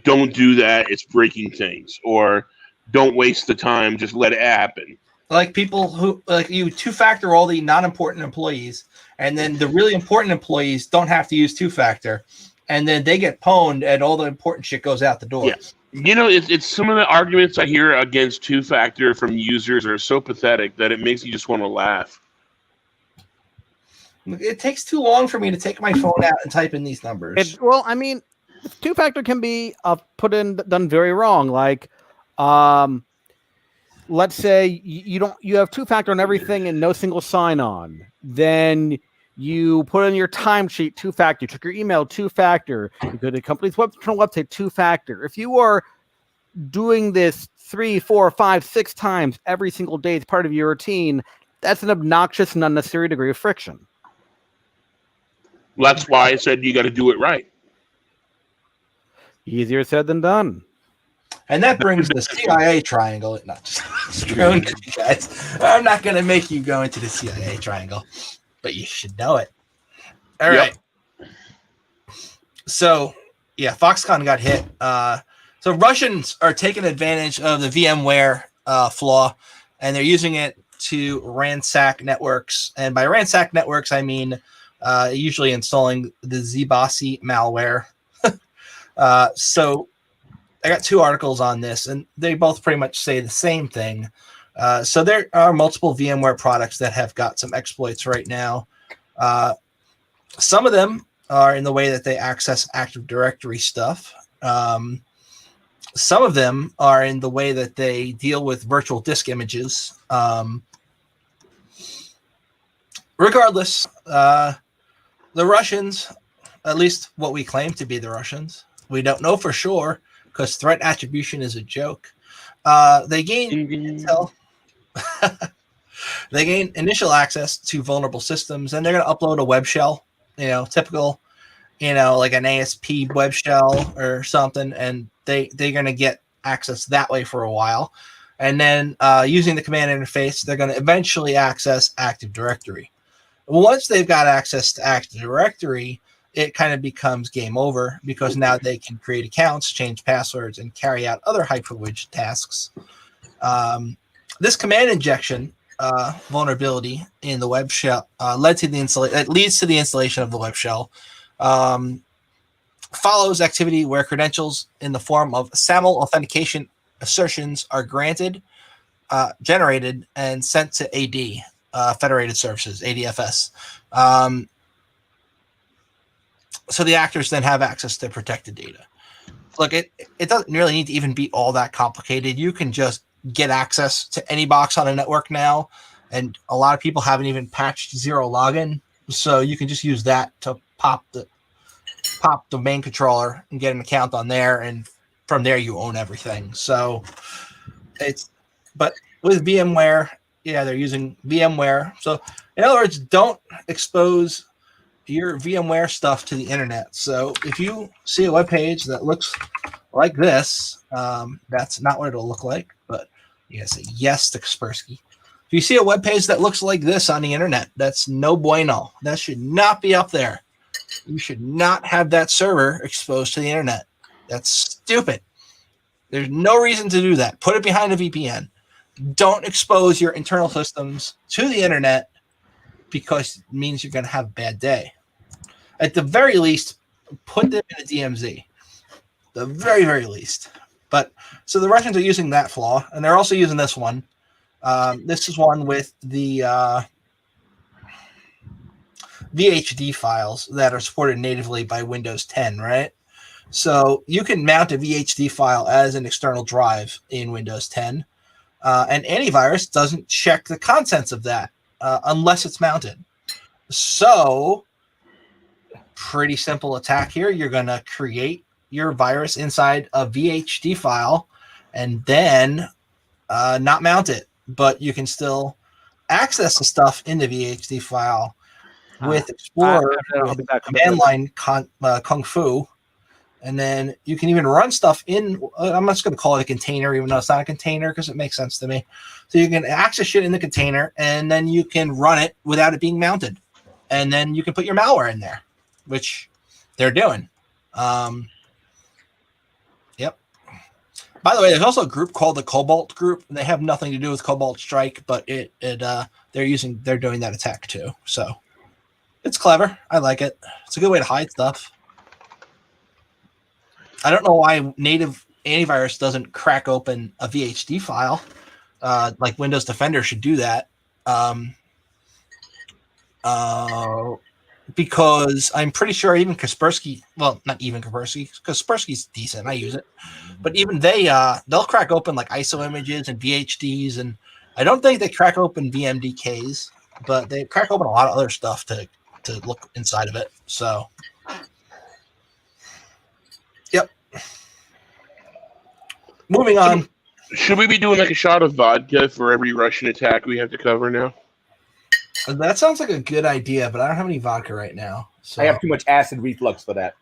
Don't do that. It's breaking things." Or, "Don't waste the time. Just let it happen." like people who like you two-factor all the non-important employees, and then the really important employees don't have to use two-factor, and then they get pwned, and all the important shit goes out the door. Yeah. You know, it's some of the arguments I hear against two-factor from users are so pathetic that it makes you just want to laugh. It takes too long for me to take my phone out and type in these numbers. Well, I mean, two-factor can be done very wrong. Like, let's say you have two-factor on everything and no single sign-on. Then you put in your timesheet two-factor. You check your email two-factor. You go to the company's website two-factor. If you are doing this 3, 4, 5, 6 times every single day as part of your routine, that's an obnoxious and unnecessary degree of friction. Well, that's why I said you got to do it right. Easier said than done. And that brings the CIA triangle. Not just screwing you guys. I'm not going to make you go into the CIA triangle, but you should know it. All right. So, yeah, Foxconn got hit. So Russians are taking advantage of the VMware flaw, and they're using it to ransack networks. And by ransack networks, I mean usually installing the Zbasi malware. So I got 2 articles on this, and they both pretty much say the same thing. So there are multiple VMware products that have got some exploits right now. Some of them are in the way that they access Active Directory stuff. Some of them are in the way that they deal with virtual disk images. Regardless, the Russians, at least what we claim to be the Russians, we don't know for sure because threat attribution is a joke. They gain intel. They gain initial access to vulnerable systems, and they're going to upload a web shell, typical, like an ASP web shell or something, and they're going to get access that way for a while. And then using the command interface, they're going to eventually access Active Directory. Once they've got access to Active Directory, it kind of becomes game over because now they can create accounts, change passwords, and carry out other high-privileged tasks. This command injection vulnerability in the web shell leads to the installation of the web shell. Follows activity where credentials in the form of SAML authentication assertions are generated, and sent to AD, Federated Services, ADFS. So the actors then have access to protected data. Look, it doesn't really need to even be all that complicated. You can just get access to any box on a network now, and a lot of people haven't even patched zero login, so you can just use that to pop the main controller and get an account on there, and from there you own everything. So but with VMware, they're using VMware. So in other words, don't expose your VMware stuff to the internet. So if you see a web page that looks like this, that's not what it'll look like, but you gotta say yes to Kaspersky. If you see a web page that looks like this on the internet, that's no bueno. That should not be up there. You should not have that server exposed to the internet. That's stupid. There's no reason to do that. Put it behind a VPN. Don't expose your internal systems to the internet because it means you're going to have a bad day. At the very least, put them in a DMZ. The very, very least. But so the Russians are using that flaw, and they're also using this one. This is one with the VHD files that are supported natively by Windows 10, right? So you can mount a VHD file as an external drive in Windows 10, and antivirus doesn't check the contents of that unless it's mounted. So pretty simple attack here. You're going to create your virus inside a VHD file and then not mount it, but you can still access the stuff in the VHD file with Explorer, with command line Kung Fu, and then you can even run stuff in. I'm just going to call it a container, even though it's not a container because it makes sense to me. So you can access shit in the container, and then you can run it without it being mounted, and then you can put your malware in there, which they're doing. Yep. By the way, there's also a group called the Cobalt Group, and they have nothing to do with Cobalt Strike, but they're doing that attack too. So it's clever. I like it. It's a good way to hide stuff. I don't know why native antivirus doesn't crack open a VHD file. Like Windows Defender should do that. Because I'm pretty sure even Kaspersky, well, not even Kaspersky's decent. I use it, but even they'll crack open like ISO images and VHDs, and I don't think they crack open VMDKs, but they crack open a lot of other stuff to look inside of it. So, yep. Moving on. Should we be doing like a shot of vodka for every Russian attack we have to cover now? That sounds like a good idea, but I don't have any vodka right now. So I have too much acid reflux for that.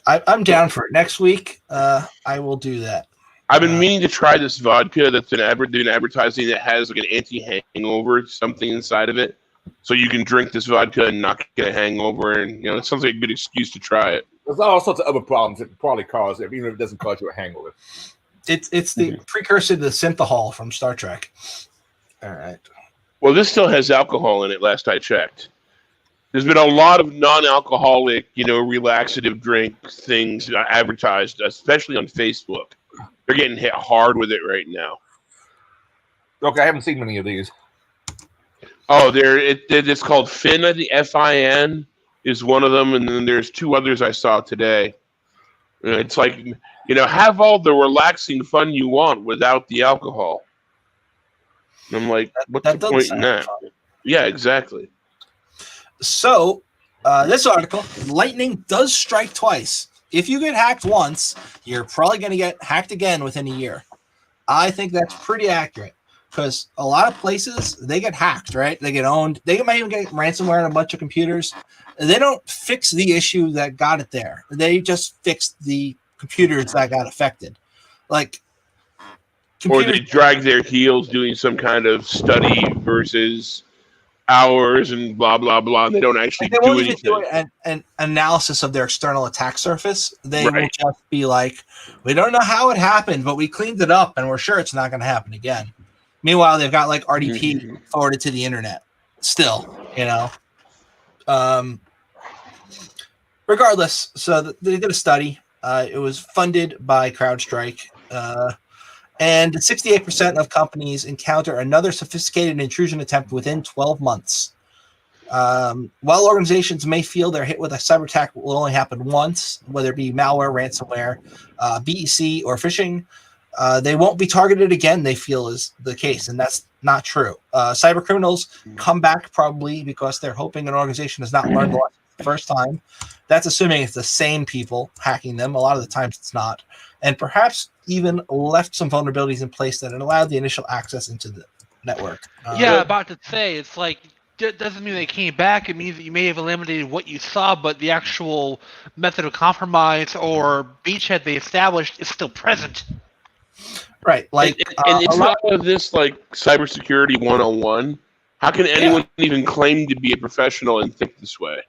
I'm down for it. Next week, I will do that. I've been meaning to try this vodka that's been doing advertising that has like an anti-hangover something inside of it, so you can drink this vodka and not get a hangover. And it sounds like a good excuse to try it. There's all sorts of other problems it probably causes it, even if it doesn't cause you a hangover. It's the precursor to the synthahol from Star Trek. All right. Well, this still has alcohol in it, last I checked. There's been a lot of non-alcoholic, relaxative drink things advertised, especially on Facebook. They're getting hit hard with it right now. Okay, I haven't seen many of these. Oh, it's called Fin. The FIN is one of them, and then there's two others I saw today. It's like, have all the relaxing fun you want without the alcohol. And I'm like, what's the point in that? Fun. Yeah, exactly. So, this article, lightning does strike twice. If you get hacked once, you're probably going to get hacked again within a year. I think that's pretty accurate because a lot of places, they get hacked, right? They get owned. They might even get ransomware on a bunch of computers. They don't fix the issue that got it there. They just fix the computers that got affected. Like, or they drag their heels doing some kind of study versus hours and blah, blah, blah. And they don't actually do anything. They won't even do an analysis of their external attack surface. They will just be like, we don't know how it happened, but we cleaned it up and we're sure it's not going to happen again. Meanwhile, they've got like RDP forwarded to the internet still, Regardless, so they did a study. It was funded by CrowdStrike. And 68% of companies encounter another sophisticated intrusion attempt within 12 months. While organizations may feel they're hit with a cyber attack will only happen once, whether it be malware, ransomware, BEC, or phishing, they won't be targeted again, they feel is the case, and that's not true. Cyber criminals come back probably because they're hoping an organization has not learned the lesson the first time. That's assuming it's the same people hacking them. A lot of the times it's not. And perhaps even left some vulnerabilities in place that allowed the initial access into the network. About to say, it's like, it doesn't mean they came back. It means that you may have eliminated what you saw, but the actual method of compromise or beachhead they established is still present. Right. Like, and it's not of this like cybersecurity 101. How can anyone even claim to be a professional and think this way?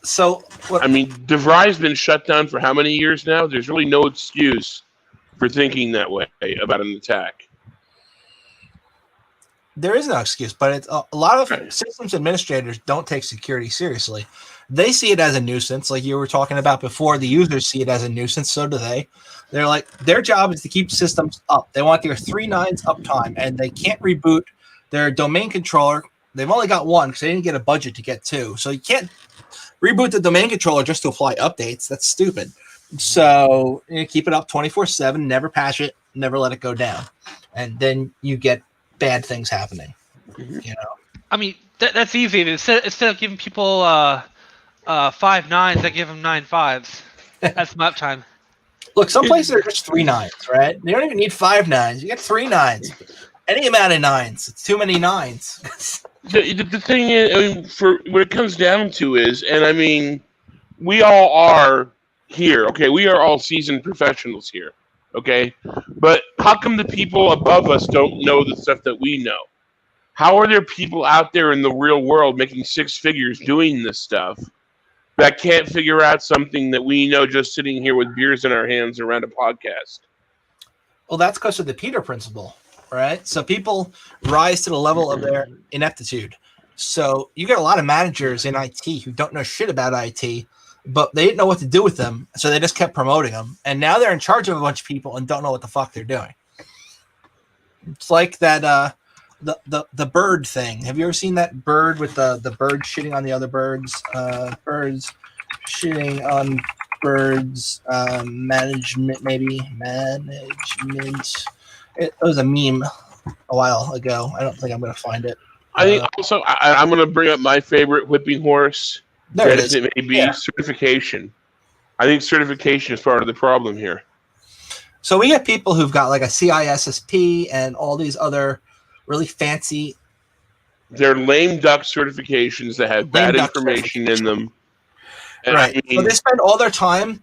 So, DeVry's been shut down for how many years now? There's really no excuse for thinking that way about an attack. There is no excuse, but it's a lot of systems administrators don't take security seriously. They see it as a nuisance, like you were talking about before. The users see it as a nuisance, so do they. They're like, their job is to keep systems up. They want their 3 nines uptime, and they can't reboot their domain controller. They've only got one because they didn't get a budget to get 2. So you can't reboot the domain controller just to apply updates. That's stupid. So keep it up 24/7, never patch it, never let it go down. And then you get bad things happening. That's easy. Instead of giving people 5 nines, I give them 9 5s. That's my uptime. Look, some places are just 3 nines, right? They don't even need 5 nines. You get 3 nines. Any amount of 9s. It's too many 9s. The thing is, for what it comes down to is, we all are here, okay? We are all seasoned professionals here, okay? But how come the people above us don't know the stuff that we know? How are there people out there in the real world making 6 figures doing this stuff that can't figure out something that we know just sitting here with beers in our hands around a podcast. Well, that's because of the Peter principle, right? So people rise to the level of their ineptitude. So you get a lot of managers in IT who don't know shit about IT, but they didn't know what to do with them, so they just kept promoting them. And now they're in charge of a bunch of people and don't know what the fuck they're doing. It's like that the bird thing. Have you ever seen that bird with the bird shitting on the other birds? Birds shitting on birds. Management, maybe management. It was a meme a while ago. I don't think I'm going to find it. I think also I'm going to bring up my favorite whipping horse. There it is. It may be certification. I think certification is part of the problem here. So we get people who've got like a CISSP and all these other really fancy. They're lame duck certifications that have bad information in them. And Right. I mean, So they spend all their time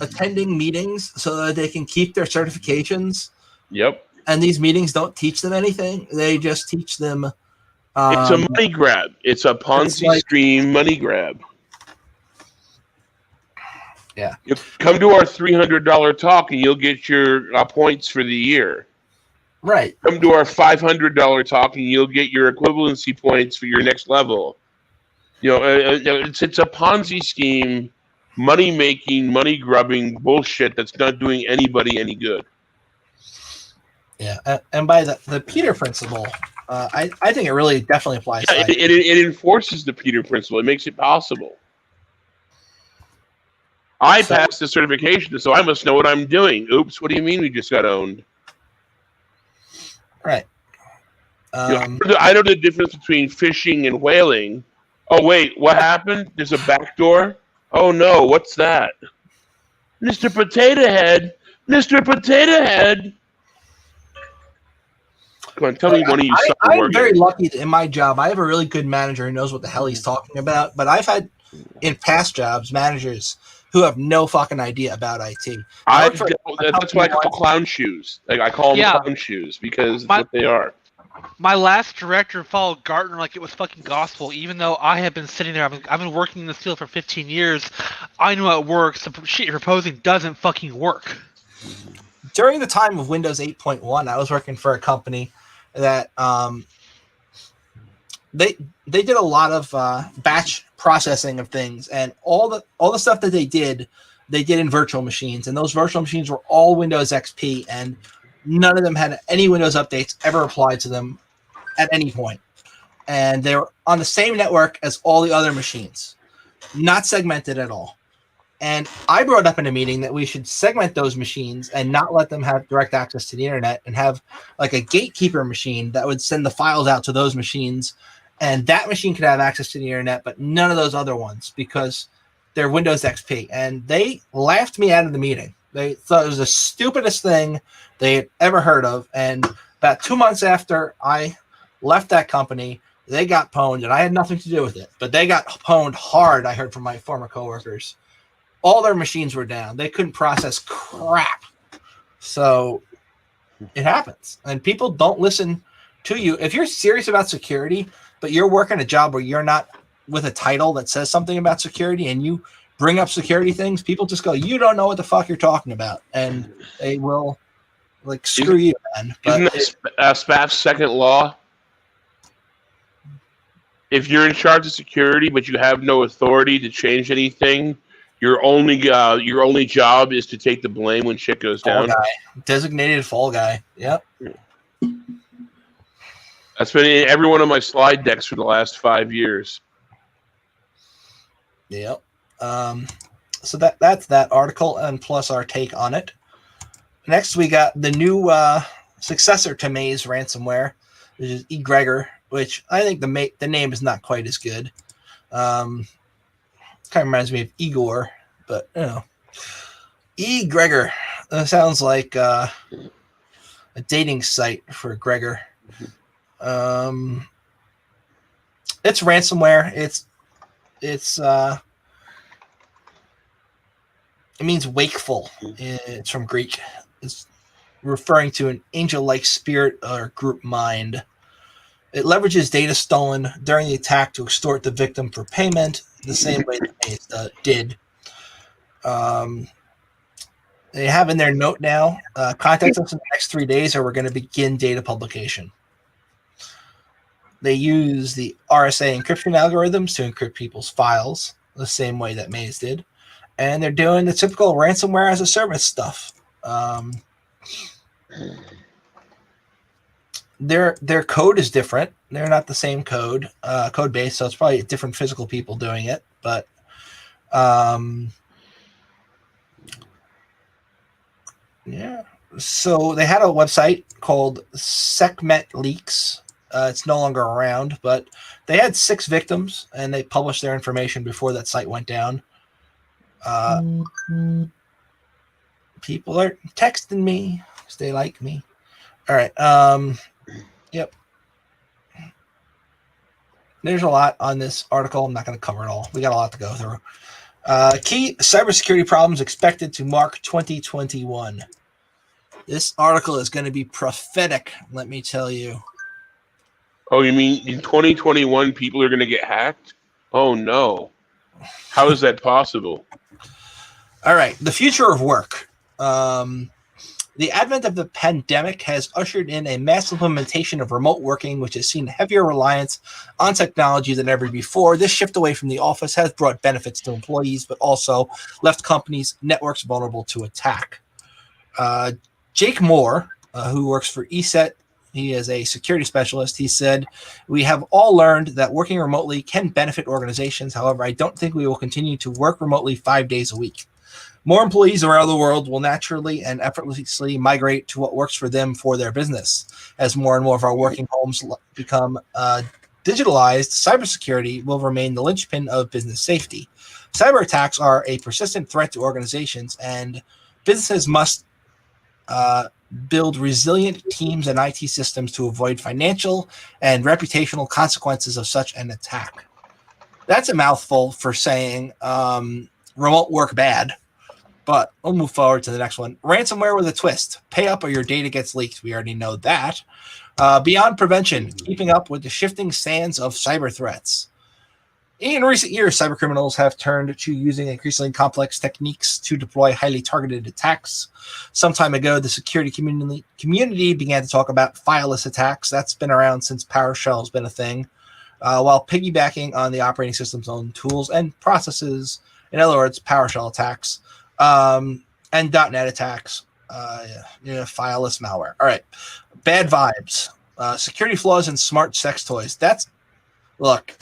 attending meetings so that they can keep their certifications. Yep. And these meetings don't teach them anything. They just teach them. It's a money grab. It's a Ponzi scheme money grab. Yeah. You come to our $300 talk and you'll get your points for the year. Right. Come to our $500 talk and you'll get your equivalency points for your next level. You know, it's a Ponzi scheme, money making, money grubbing bullshit that's not doing anybody any good. Yeah, and by the Peter principle, I think it really definitely applies. Yeah, it enforces the Peter principle. It makes it possible. I passed the certification, so I must know what I'm doing. Oops, what do you mean we just got owned? Right. I know the difference between fishing and whaling. Oh, wait, what happened? There's a back door? Oh, no, what's that? Mr. Potato Head! Mr. Potato Head! Come on, tell me one of you I'm very lucky that in my job. I have a really good manager who knows what the hell he's talking about, but I've had, in past jobs, managers who have no fucking idea about IT. That's why I call clown shoes. Like I call them clown shoes because it's what they are. My last director followed Gartner like it was fucking gospel, even though I have been sitting there. I've been working in this field for 15 years. I know how it works. The shit you're proposing doesn't fucking work. During the time of Windows 8.1, I was working for a company that they did a lot of batch processing of things, and all the stuff that they did in virtual machines, and those virtual machines were all Windows XP, and none of them had any Windows updates ever applied to them at any point. And they were on the same network as all the other machines, not segmented at all. And I brought up in a meeting that we should segment those machines and not let them have direct access to the internet, and have like a gatekeeper machine that would send the files out to those machines, and that machine could have access to the internet, but none of those other ones because they're Windows XP. And they laughed me out of the meeting. They thought it was the stupidest thing they had ever heard of. And about 2 months after I left that company, they got pwned, and I had nothing to do with it. But they got pwned hard, I heard from my former coworkers. All their machines were down. They couldn't process crap. So it happens. And people don't listen to you. If you're serious about security, but you're working a job where you're not with a title that says something about security, and you bring up security things, people just go, you don't know what the fuck you're talking about. And they will, like, screw you, man. But isn't that SPAF's second law? If you're in charge of security, but you have no authority to change anything, your only job is to take the blame when shit goes down. Designated fall guy. Yep. That's been in every one of my slide decks for the last 5 years. Yep. So that's that article, and plus our take on it. Next, we got the new successor to Maze ransomware, which is eGregor, which I think the name is not quite as good. Kind of reminds me of Igor, but you know, eGregor. That sounds like a dating site for Gregor. It's ransomware. It means wakeful. It's from Greek. It's referring to an angel-like spirit or group mind. It leverages data stolen during the attack to extort the victim for payment, the same way that Maze did. They have in their note now, contact us in the next 3 days or we're going to begin data publication. They use the RSA encryption algorithms to encrypt people's files, the same way that Maze did. And they're doing the typical ransomware as a service stuff. Their code is different. They're not the same code base, so it's probably different physical people doing it. But yeah. So they had a website called Sekhmet Leaks. It's no longer around, but they had 6 victims, and they published their information before that site went down. People are texting me because they like me. All right. Yep. There's a lot on this article. I'm not going to cover it all. We got a lot to go through. Key cybersecurity problems expected to mark 2021. This article is going to be prophetic, let me tell you. Oh, you mean in 2021 people are going to get hacked? Oh, no. How is that possible? All right. The future of work. The advent of the pandemic has ushered in a mass implementation of remote working, which has seen heavier reliance on technology than ever before. This shift away from the office has brought benefits to employees, but also left companies' networks vulnerable to attack. Jake Moore, who works for ESET, he is a security specialist. He said, "We have all learned that working remotely can benefit organizations. However, I don't think we will continue to work remotely 5 days a week. More employees around the world will naturally and effortlessly migrate to what works for them for their business. As more and more of our working homes become digitalized, cybersecurity will remain the linchpin of business safety. Cyber attacks are a persistent threat to organizations, and businesses must build resilient teams and IT systems to avoid financial and reputational consequences of such an attack." That's a mouthful for saying remote work bad. But we'll move forward to the next one. Ransomware with a twist. Pay up or your data gets leaked. We already know that. Beyond prevention, keeping up with the shifting sands of cyber threats. In recent years, cybercriminals have turned to using increasingly complex techniques to deploy highly targeted attacks. Some time ago, the security community began to talk about fileless attacks. That's been around since PowerShell has been a thing, while piggybacking on the operating system's own tools and processes. In other words, PowerShell attacks. And .NET attacks, fileless malware. All right. Bad vibes. Security flaws in smart sex toys. Look.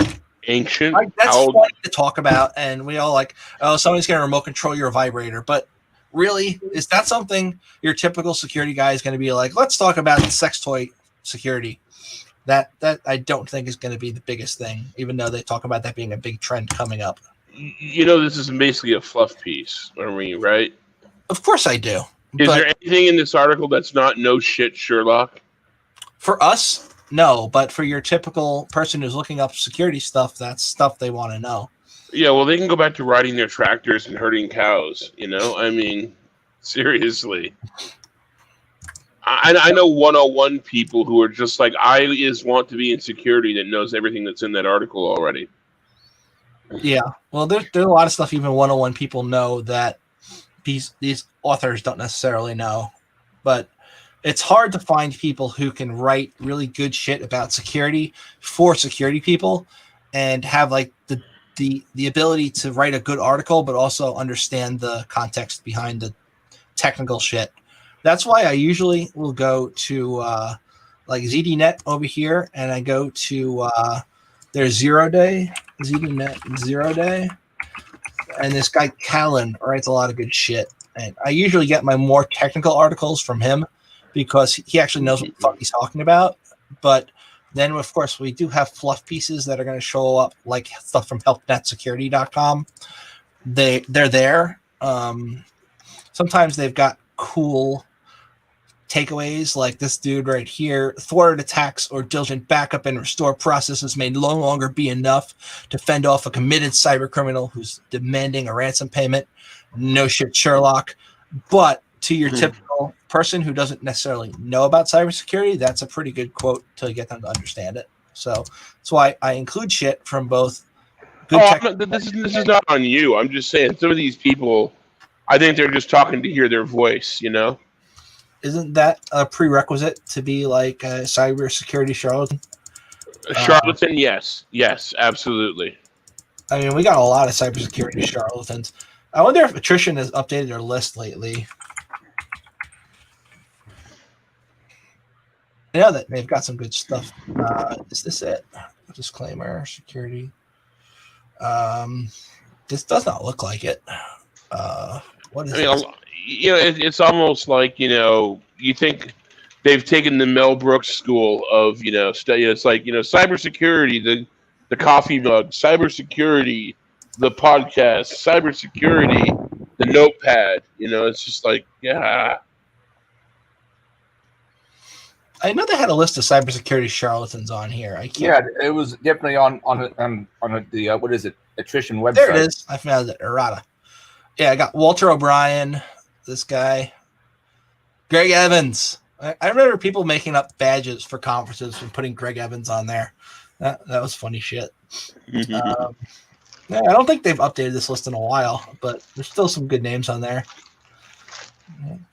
Ancient. That's funny to talk about, and we all like, oh, somebody's going to remote control your vibrator. But really, is that something your typical security guy is going to be like, let's talk about sex toy security? That I don't think is going to be the biggest thing, even though they talk about that being a big trend coming up. You know, this is basically a fluff piece, are we, right? Of course I do. Is there anything in this article that's not no shit Sherlock? For us, no. But for your typical person who's looking up security stuff, that's stuff they want to know. Yeah, well, they can go back to riding their tractors and herding cows, you know? I mean, seriously. I know 101 people who are just like, I just want to be in security that knows everything that's in that article already. Yeah, well, there's a lot of stuff even 101 people know that these authors don't necessarily know. But it's hard to find people who can write really good shit about security for security people and have like the ability to write a good article, but also understand the context behind the technical shit. That's why I usually will go to like ZDNet over here, and I go to their ZDNet 0 Day, and this guy Callan writes a lot of good shit. And I usually get my more technical articles from him because he actually knows what the fuck he's talking about. But then, of course, we do have fluff pieces that are going to show up, like stuff from helpnetsecurity.com. They're there. Sometimes they've got cool takeaways like this dude right here. Thwarted attacks or diligent backup and restore processes may no longer be enough to fend off a committed cyber criminal who's demanding a ransom payment. No shit, Sherlock. But to your typical person who doesn't necessarily know about cybersecurity, that's a pretty good quote to get them to understand it. So that's why I include shit from both good Oh, tech. this is not on you. I'm just saying some of these people, I think they're just talking to hear their voice, you know? Isn't that a prerequisite to be like a cybersecurity charlatan? Charlatan, yes. Yes, absolutely. I mean, we got a lot of cybersecurity charlatans. I wonder if attrition has updated their list lately. I know that they've got some good stuff. Is this it? Disclaimer, security. This does not look like it. What is this? You know, it's almost like, you know, you think they've taken the Mel Brooks school of, you know, it's like, you know, cybersecurity, the coffee mug, cybersecurity, the podcast, cybersecurity, the notepad. You know, it's just like, yeah. I know they had a list of cybersecurity charlatans on here. I can't. Yeah, it was definitely on the what is it, attrition website. There it is. I found it. Errata. Yeah, I got Walter O'Brien, this guy, Greg Evans. I remember people making up badges for conferences and putting Greg Evans on there. That was funny shit. Yeah, I don't think they've updated this list in a while, but there's still some good names on there.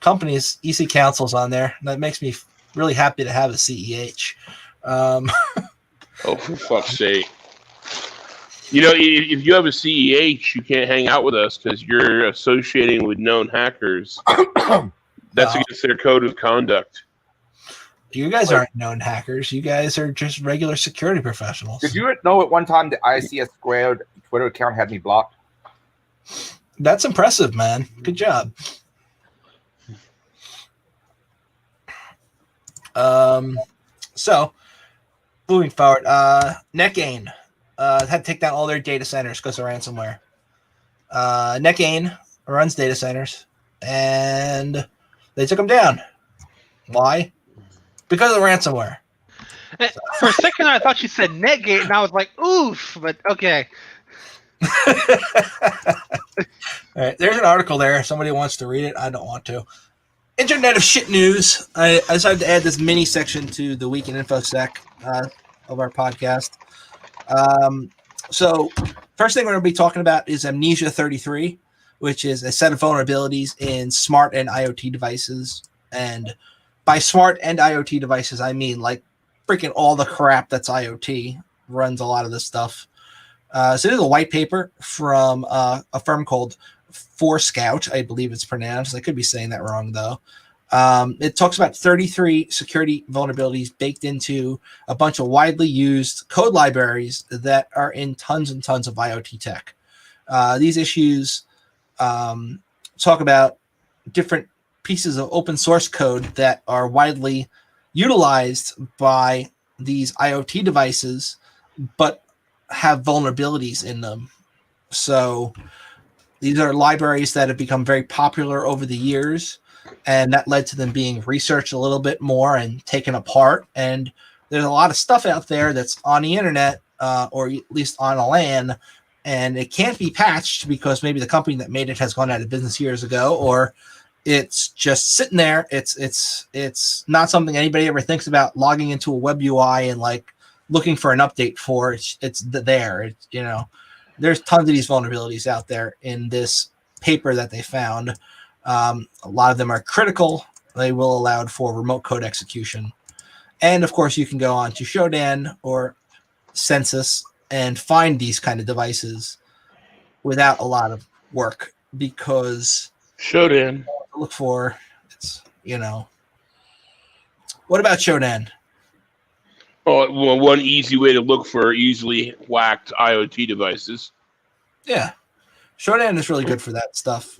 Companies, EC Council's on there. That makes me really happy to have a CEH. Oh, for fuck's sake. You know, if you have a CEH, you can't hang out with us because you're associating with known hackers. That's against their code of conduct. You guys aren't known hackers. You guys are just regular security professionals. Did you know at one time the ICS Squared Twitter account had me blocked? That's impressive, man. Good job. So, moving forward, NetGain had to take down all their data centers because of ransomware. NetGain runs data centers, and they took them down. Why? Because of ransomware. For a second, I thought you said NetGate, and I was like, oof, but okay. All right, there's an article there. If somebody wants to read it, I don't want to. Internet of Shit News. I decided to add this mini section to the Week in InfoSec of our podcast. So, first thing we're going to be talking about is Amnesia 33, which is a set of vulnerabilities in smart and IoT devices. And by smart and IoT devices, I mean like freaking all the crap that's IoT runs a lot of this stuff. So there's a white paper from a firm called Forescout, I believe it's pronounced. I could be saying that wrong, though. It talks about 33 security vulnerabilities baked into a bunch of widely used code libraries that are in tons and tons of IoT tech. These issues talk about different pieces of open source code that are widely utilized by these IoT devices, but have vulnerabilities in them. So these are libraries that have become very popular over the years, and that led to them being researched a little bit more and taken apart. And there's a lot of stuff out there that's on the internet, or at least on a LAN, and it can't be patched because maybe the company that made it has gone out of business years ago, or it's just sitting there. It's not something anybody ever thinks about logging into a web UI and like looking for an update for. It's there. It's, you know, there's tons of these vulnerabilities out there in this paper that they found. A lot of them are critical. They will allow for remote code execution. And of course, you can go on to Shodan or Census and find these kind of devices without a lot of work, because Shodan. look for it's, you know, what about Shodan? Oh, well, one easy way to look for easily whacked IoT devices. Yeah, Shodan is really good for that stuff.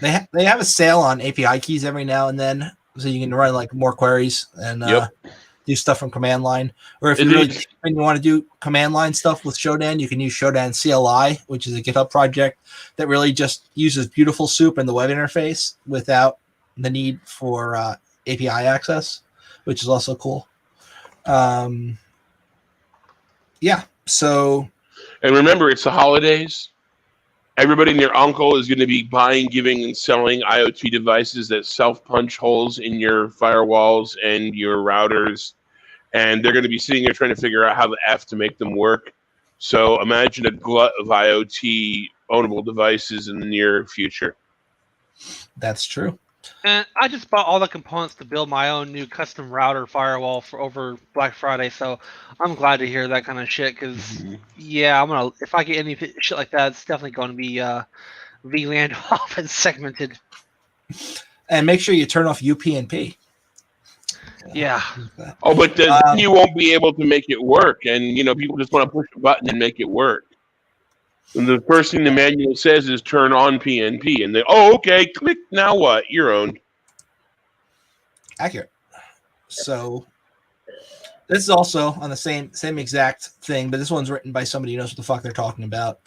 They have a sale on API keys every now and then, so you can run like more queries and do stuff from command line. Or if you really want to do command line stuff with Shodan, you can use Shodan CLI, which is a GitHub project that really just uses beautiful soup in the web interface without the need for API access, which is also cool. Yeah, so. And remember, it's the holidays. Everybody and their uncle is going to be buying, giving, and selling IoT devices that self-punch holes in your firewalls and your routers and they're going to be sitting there trying to figure out how the F to make them work. So imagine a glut of IoT ownable devices in the near future. That's true. And I just bought all the components to build my own new custom router firewall for over Black Friday, so I'm glad to hear that kind of shit. Because yeah, if I get any shit like that, it's definitely going to be VLAN off and segmented. And make sure you turn off UPnP. Yeah. Oh, but then you won't be able to make it work, and people just want to push a button and make it work. And the first thing the manual says is turn on PNP, and they okay, click. Now what? You're owned. Accurate. So this is also on the same exact thing, but this one's written by somebody who knows what the fuck they're talking about.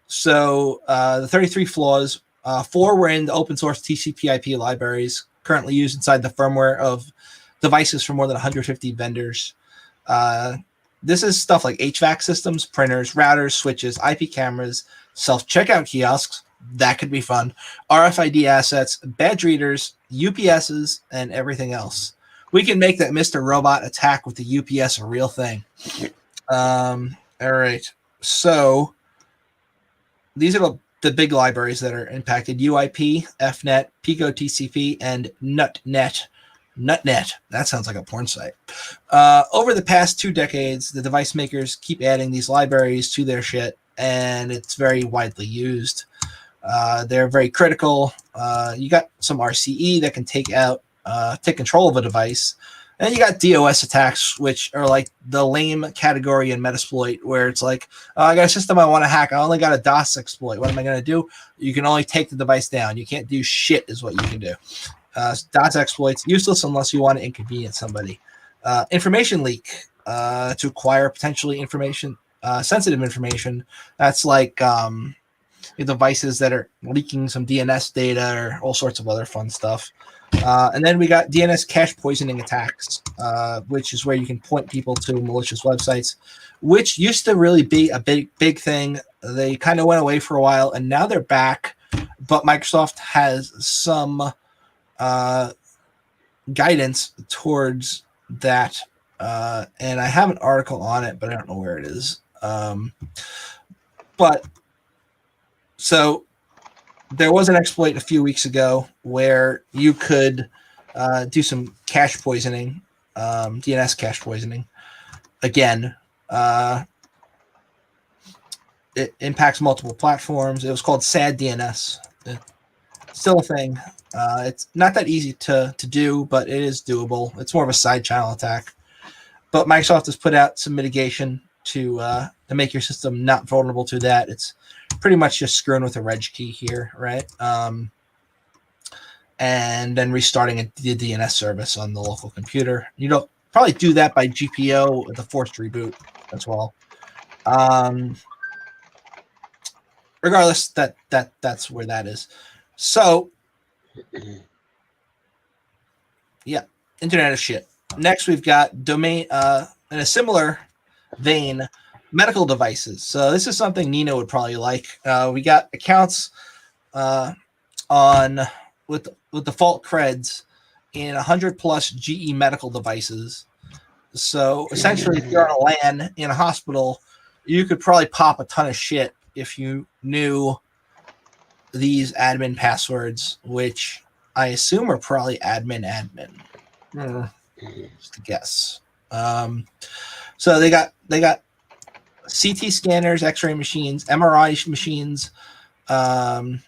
So the 33 flaws, 4 were in the open source TCP/IP libraries currently used inside the firmware of devices from more than 150 vendors. This is stuff like HVAC systems, printers, routers, switches, IP cameras, self-checkout kiosks. That could be fun. RFID assets, badge readers, UPSs, and everything else. We can make that Mr. Robot attack with the UPS a real thing. All right. So these are the big libraries that are impacted: UIP, FNet, Pico TCP, and NutNet. NutNet. That sounds like a porn site. Over the past 2 decades, the device makers keep adding these libraries to their shit, and it's very widely used. They're very critical. You got some RCE that can take control of a device. And you got DOS attacks, which are like the lame category in Metasploit, where it's like, I got a system I want to hack. I only got a DOS exploit. What am I going to do? You can only take the device down. You can't do shit is what you can do. DOS exploits, useless unless you want to inconvenience somebody. Information leak to acquire potentially sensitive information. That's like the devices that are leaking some DNS data or all sorts of other fun stuff. And then we got DNS cache poisoning attacks, which is where you can point people to malicious websites, which used to really be a big thing. They kind of went away for a while, and now they're back. But Microsoft has some guidance towards that, and I have an article on it, but I don't know where it is. But so there was an exploit a few weeks ago where you could do some cache poisoning, DNS cache poisoning. Again, it impacts multiple platforms. It was called SAD DNS. Still a thing. It's not that easy to do, but it is doable. It's more of a side channel attack. But Microsoft has put out some mitigation to make your system not vulnerable to that. It's pretty much just screwing with a reg key here, right? And then restarting the DNS service on the local computer. You don't probably do that by GPO with a forced reboot as well. Regardless, that's where that is. So, yeah, Internet of Shit. Next, we've got domain in a similar vein, medical devices. So this is something Nina would probably like. We got accounts on with default creds in 100+ GE medical devices. So essentially, if you're on a LAN in a hospital, you could probably pop a ton of shit if you knew these admin passwords, which I assume are probably admin. Just a guess. So they got CT scanners, X-ray machines, MRI machines. There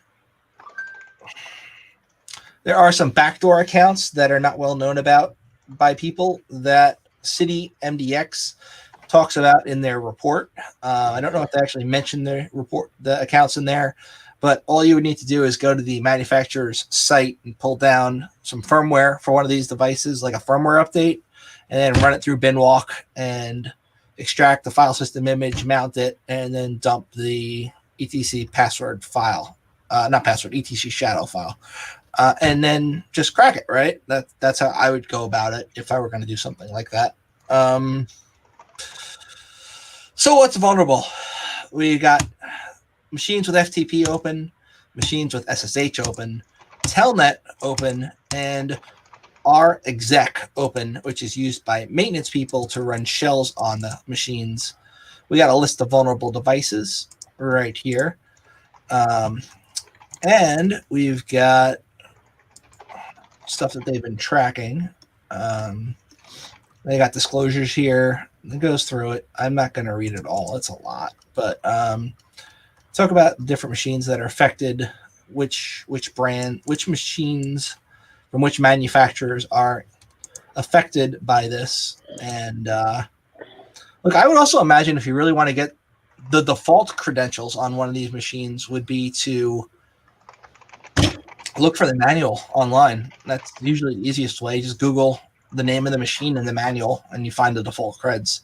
are some backdoor accounts that are not well known about by people that City MDX talks about in their report. I don't know if they actually mentioned the accounts in there, but all you would need to do is go to the manufacturer's site and pull down some firmware for one of these devices, like a firmware update, and then run it through Binwalk and extract the file system image, mount it, and then dump the etc password file, etc shadow file, and then just crack it. Right? That's how I would go about it if I were going to do something like that. So what's vulnerable? We got machines with FTP open, machines with SSH open, Telnet open, and RSexec open, which is used by maintenance people to run shells on the machines. We got a list of vulnerable devices right here. And we've got stuff that they've been tracking. They got disclosures here. It goes through it. I'm not going to read it all. It's a lot. But talk about different machines that are affected, which machines from which manufacturers are affected by this. And look, I would also imagine if you really want to get the default credentials on one of these machines would be to look for the manual online. That's usually the easiest way. Just Google the name of the machine and the manual, and you find the default creds.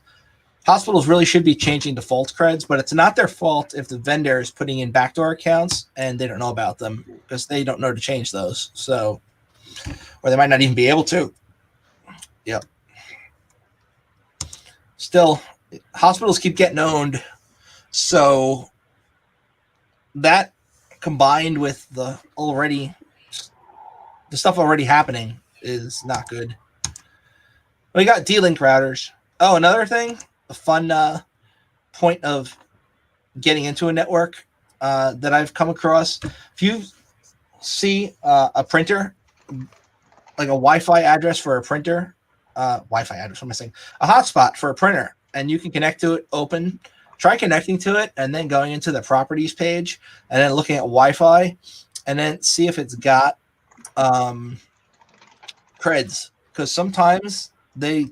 Hospitals really should be changing default creds, but it's not their fault if the vendor is putting in backdoor accounts and they don't know about them because they don't know to change those. So, or they might not even be able to. Yep. Still, hospitals keep getting owned. So that combined with the stuff already happening is not good. We got D-Link routers. Oh, another thing, a fun point of getting into a network that I've come across. If you see a printer, like a Wi-Fi address for a printer, Wi-Fi address, what am I saying? A hotspot for a printer, and you can connect to it open. Try connecting to it and then going into the properties page and then looking at Wi-Fi and then see if it's got creds, because sometimes they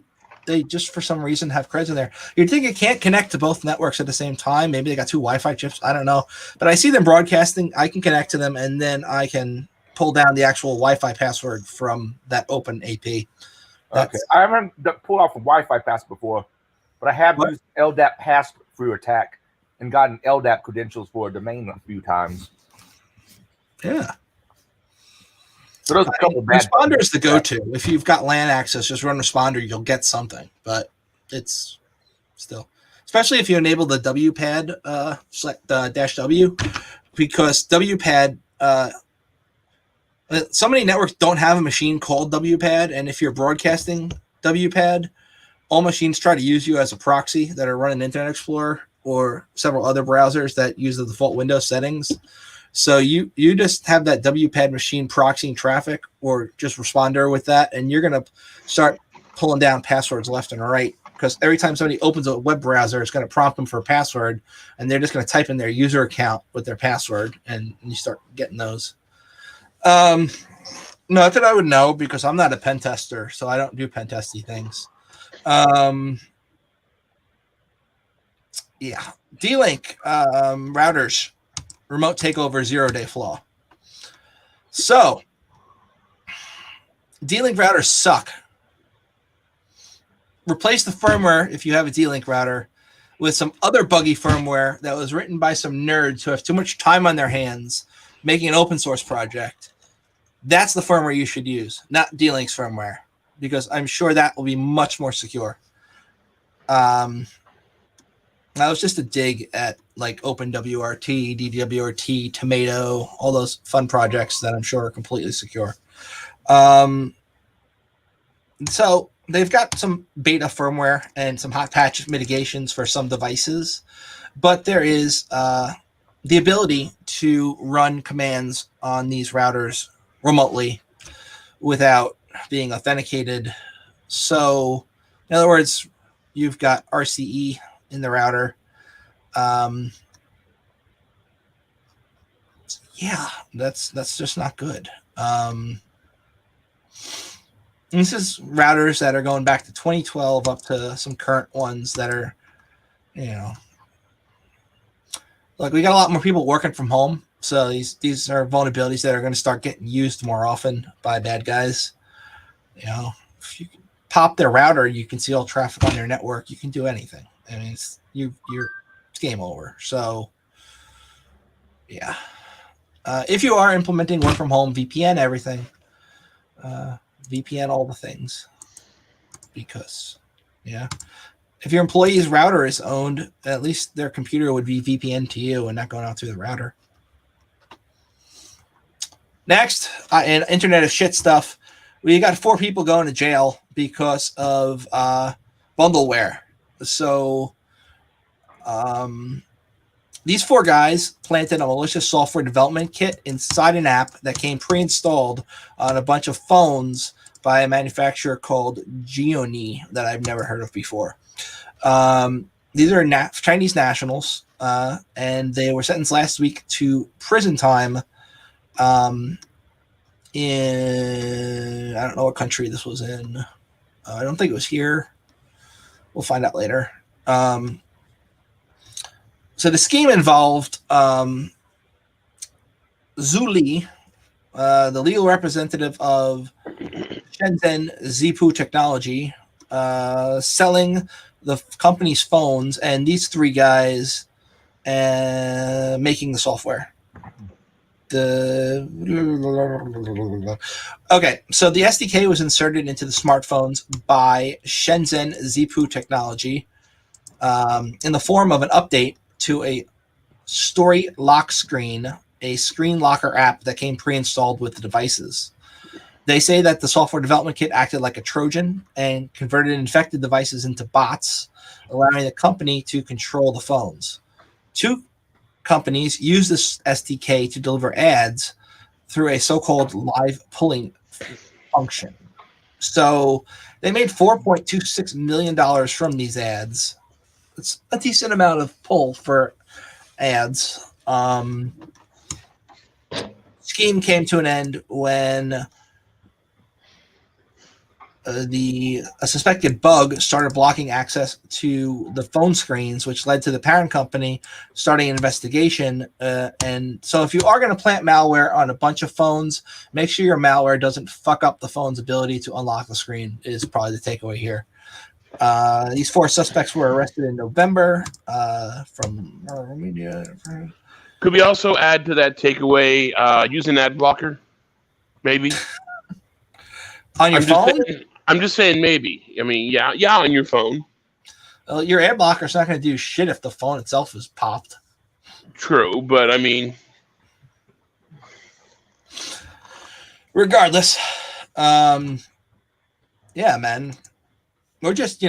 just for some reason have creds in there. You'd think it can't connect to both networks at the same time. Maybe they got two Wi-Fi chips. I don't know. But I see them broadcasting. I can connect to them and then I can pull down the actual Wi-Fi password from that open AP. Okay. I haven't pulled off a Wi-Fi pass before, but I have used LDAP pass-through attack and gotten LDAP credentials for a domain a few times. Yeah. So those are a couple bad Responder is the go-to. If you've got LAN access, just run Responder. You'll get something, but it's still, especially if you enable the WPAD, select the -W, because WPAD. So many networks don't have a machine called WPAD, and if you're broadcasting WPAD, all machines try to use you as a proxy that are running Internet Explorer or several other browsers that use the default Windows settings. So you just have that WPAD machine proxying traffic or just Responder with that, and you're going to start pulling down passwords left and right, because every time somebody opens a web browser, it's going to prompt them for a password, and they're just going to type in their user account with their password, and you start getting those. Not that I would know, because I'm not a pen tester, so I don't do pen testy things. Yeah. D-Link routers, remote takeover, 0-day flaw. So D-Link routers suck. Replace the firmware if you have a D-Link router with some other buggy firmware that was written by some nerds who have too much time on their hands making an open source project. That's the firmware you should use, not D-Link's firmware, because I'm sure that will be much more secure. That was just a dig at like OpenWRT, DWRT, Tomato, all those fun projects that I'm sure are completely secure. So they've got some beta firmware and some hot patch mitigations for some devices, but there is the ability to run commands on these routers remotely without being authenticated. So in other words, you've got RCE in the router. Yeah, that's just not good. This is routers that are going back to 2012 up to some current ones that are, like, we got a lot more people working from home. So these are vulnerabilities that are going to start getting used more often by bad guys. If you pop their router, you can see all traffic on their network. You can do anything. I mean, it's game over. So, yeah. If you are implementing work from home, VPN everything. VPN all the things. Because, if your employee's router is owned, at least their computer would be VPN to you and not going out through the router. Next, and Internet of Shit stuff. We got 4 people going to jail because of bundleware. So these 4 guys planted a malicious software development kit inside an app that came pre-installed on a bunch of phones by a manufacturer called Gioni that I've never heard of before. These are Chinese nationals, and they were sentenced last week to prison time in, I don't know what country this was in. I don't think it was here. We'll find out later. So the scheme involved Zhu Li, the legal representative of Shenzhen Zipu Technology, selling the company's phones, and these 3 guys making the software. Okay, so the SDK was inserted into the smartphones by Shenzhen Zipu Technology in the form of an update to a story lock screen, a screen locker app that came pre-installed with the devices. They say that the software development kit acted like a Trojan and converted infected devices into bots, allowing the company to control the phones. 2 companies use this SDK to deliver ads through a so-called live pulling function. So they made $4.26 million from these ads. It's a decent amount of pull for ads. Scheme came to an end when a suspected bug started blocking access to the phone screens, which led to the parent company starting an investigation. And so if you are going to plant malware on a bunch of phones, make sure your malware doesn't fuck up the phone's ability to unlock the screen is probably the takeaway here. These 4 suspects were arrested in November from media. Could we also add to that takeaway use an ad blocker? Maybe. On your phone? I'm just saying maybe. I mean, yeah, on your phone. Well, your ad blocker's not going to do shit if the phone itself is popped. True, but I mean... Regardless, yeah, man. We're just,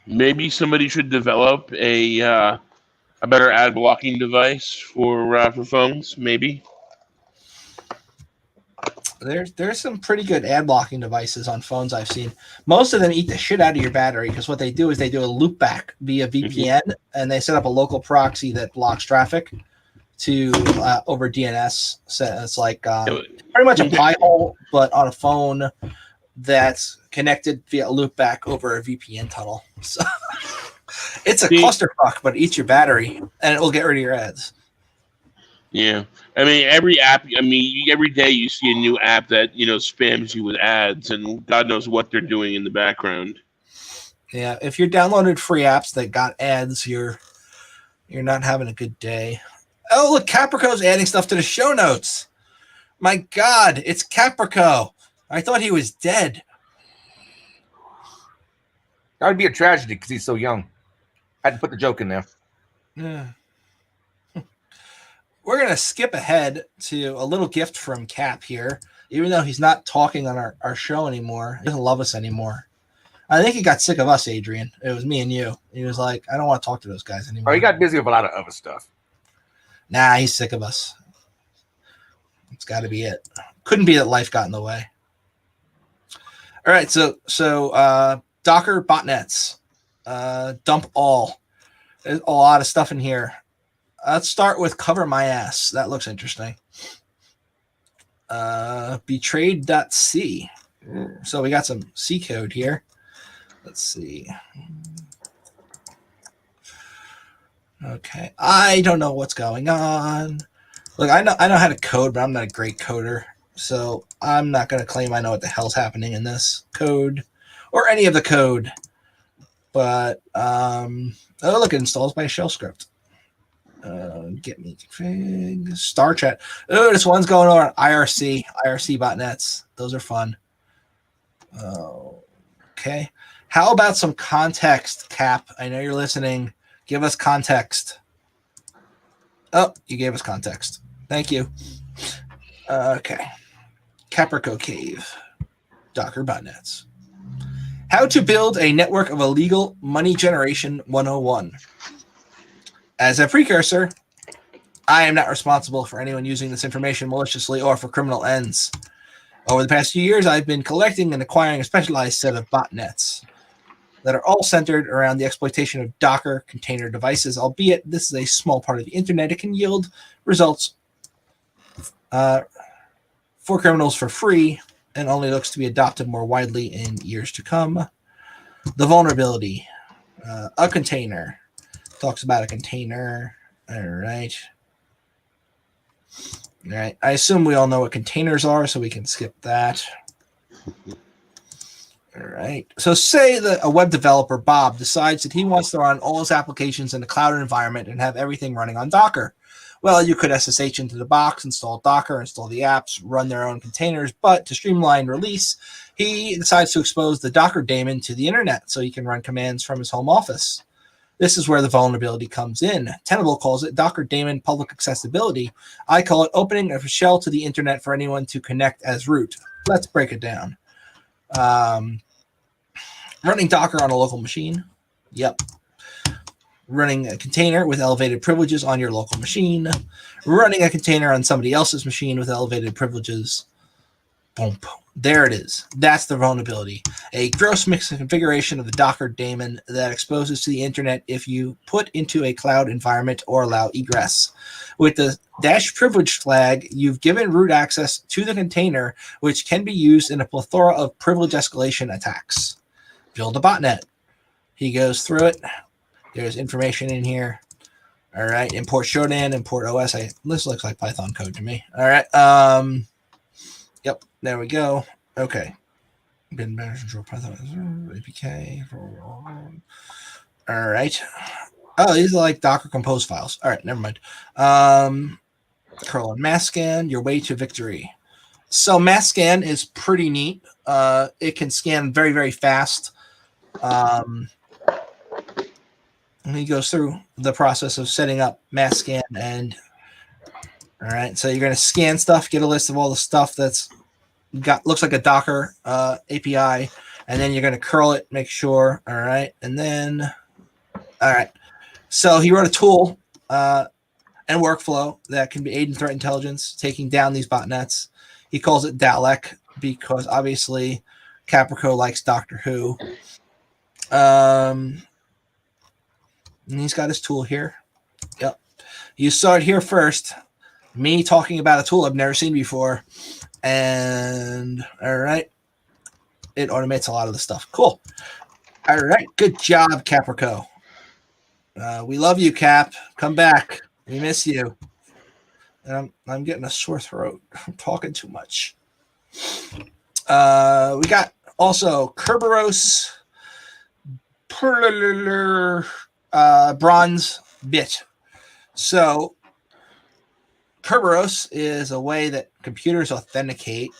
Maybe somebody should develop a better ad blocking device for phones, maybe. There's some pretty good ad blocking devices on phones I've seen. Most of them eat the shit out of your battery because what they do is they do a loop back via VPN and they set up a local proxy that blocks traffic to over DNS. So it's like pretty much a pie hole, but on a phone that's connected via a loop back over a VPN tunnel. So it's a clusterfuck, but it eats your battery and it will get rid of your ads. Yeah, I mean every day you see a new app that spams you with ads, and God knows what they're doing in the background. Yeah, if you're downloaded free apps that got ads, you're not having a good day. Oh, look, Caprico's adding stuff to the show notes. My God, it's Caprico. I thought he was dead. That would be a tragedy because he's so young. I had to put the joke in there. Yeah. We're going to skip ahead to a little gift from Cap here, even though he's not talking on our show anymore. He doesn't love us anymore. I think he got sick of us, Adrian. It was me and you. He was like, I don't want to talk to those guys anymore. Oh, he got busy with a lot of other stuff. Nah, he's sick of us. It's got to be it. Couldn't be that life got in the way. All right, so Docker botnets. Dump all. There's a lot of stuff in here. Let's start with cover my ass. That looks interesting. Betrayed.c. So we got some C code here. Let's see. Okay. I don't know what's going on. Look, I know how to code, but I'm not a great coder. So I'm not going to claim I know what the hell's happening in this code or any of the code. But, look, it installs my shell script. Get me config, star chat. Oh, this one's going on IRC botnets. Those are fun. Okay. How about some context, Cap? I know you're listening. Give us context. Oh, you gave us context. Thank you. Okay. Caprico Cave. Docker botnets. How to build a network of illegal money generation 101. As a precursor, I am not responsible for anyone using this information maliciously or for criminal ends. Over the past few years, I've been collecting and acquiring a specialized set of botnets that are all centered around the exploitation of Docker container devices, albeit this is a small part of the internet. It can yield results for criminals for free and only looks to be adopted more widely in years to come. The vulnerability. A container. Talks about a container. All right. All right. I assume we all know what containers are, so we can skip that. All right. So say that a web developer, Bob, decides that he wants to run all his applications in a cloud environment and have everything running on Docker. Well, you could SSH into the box, install Docker, install the apps, run their own containers, but to streamline release, he decides to expose the Docker daemon to the internet so he can run commands from his home office. This is where the vulnerability comes in. Tenable calls it Docker daemon public accessibility. I call it opening a shell to the internet for anyone to connect as root. Let's break it down. Running Docker on a local machine. Yep. Running a container with elevated privileges on your local machine. Running a container on somebody else's machine with elevated privileges. Boom. There it is. That's the vulnerability. A gross misconfiguration of the Docker daemon that exposes to the internet if you put into a cloud environment or allow egress. With the -privilege flag, you've given root access to the container, which can be used in a plethora of privilege escalation attacks. Build a botnet. He goes through it. There's information in here. All right. Import Shodan, import OS. This looks like Python code to me. All right. Yep. There we go. Okay. Bin manager control Python APK. All right. Oh, these are like Docker Compose files. All right. Never mind. Curl and mass scan. Your way to victory. So mass scan is pretty neat. It can scan very, very fast. And he goes through the process of setting up mass scan and all right. So you're going to scan stuff, get a list of all the stuff that's looks like a Docker API, and then you're going to curl it, make sure. All right. And then, all right. So he wrote a tool and workflow that can be aid in threat intelligence, taking down these botnets. He calls it Dalek because obviously Caprico likes Doctor Who. And he's got his tool here. Yep. You saw it here first. Me talking about a tool I've never seen before. And all right. It automates a lot of the stuff. Cool. All right. Good job, Caprico. We love you, Cap. Come back. We miss you. And I'm getting a sore throat. I'm talking too much. We got also Kerberos bronze bit. So Kerberos is a way that computers authenticate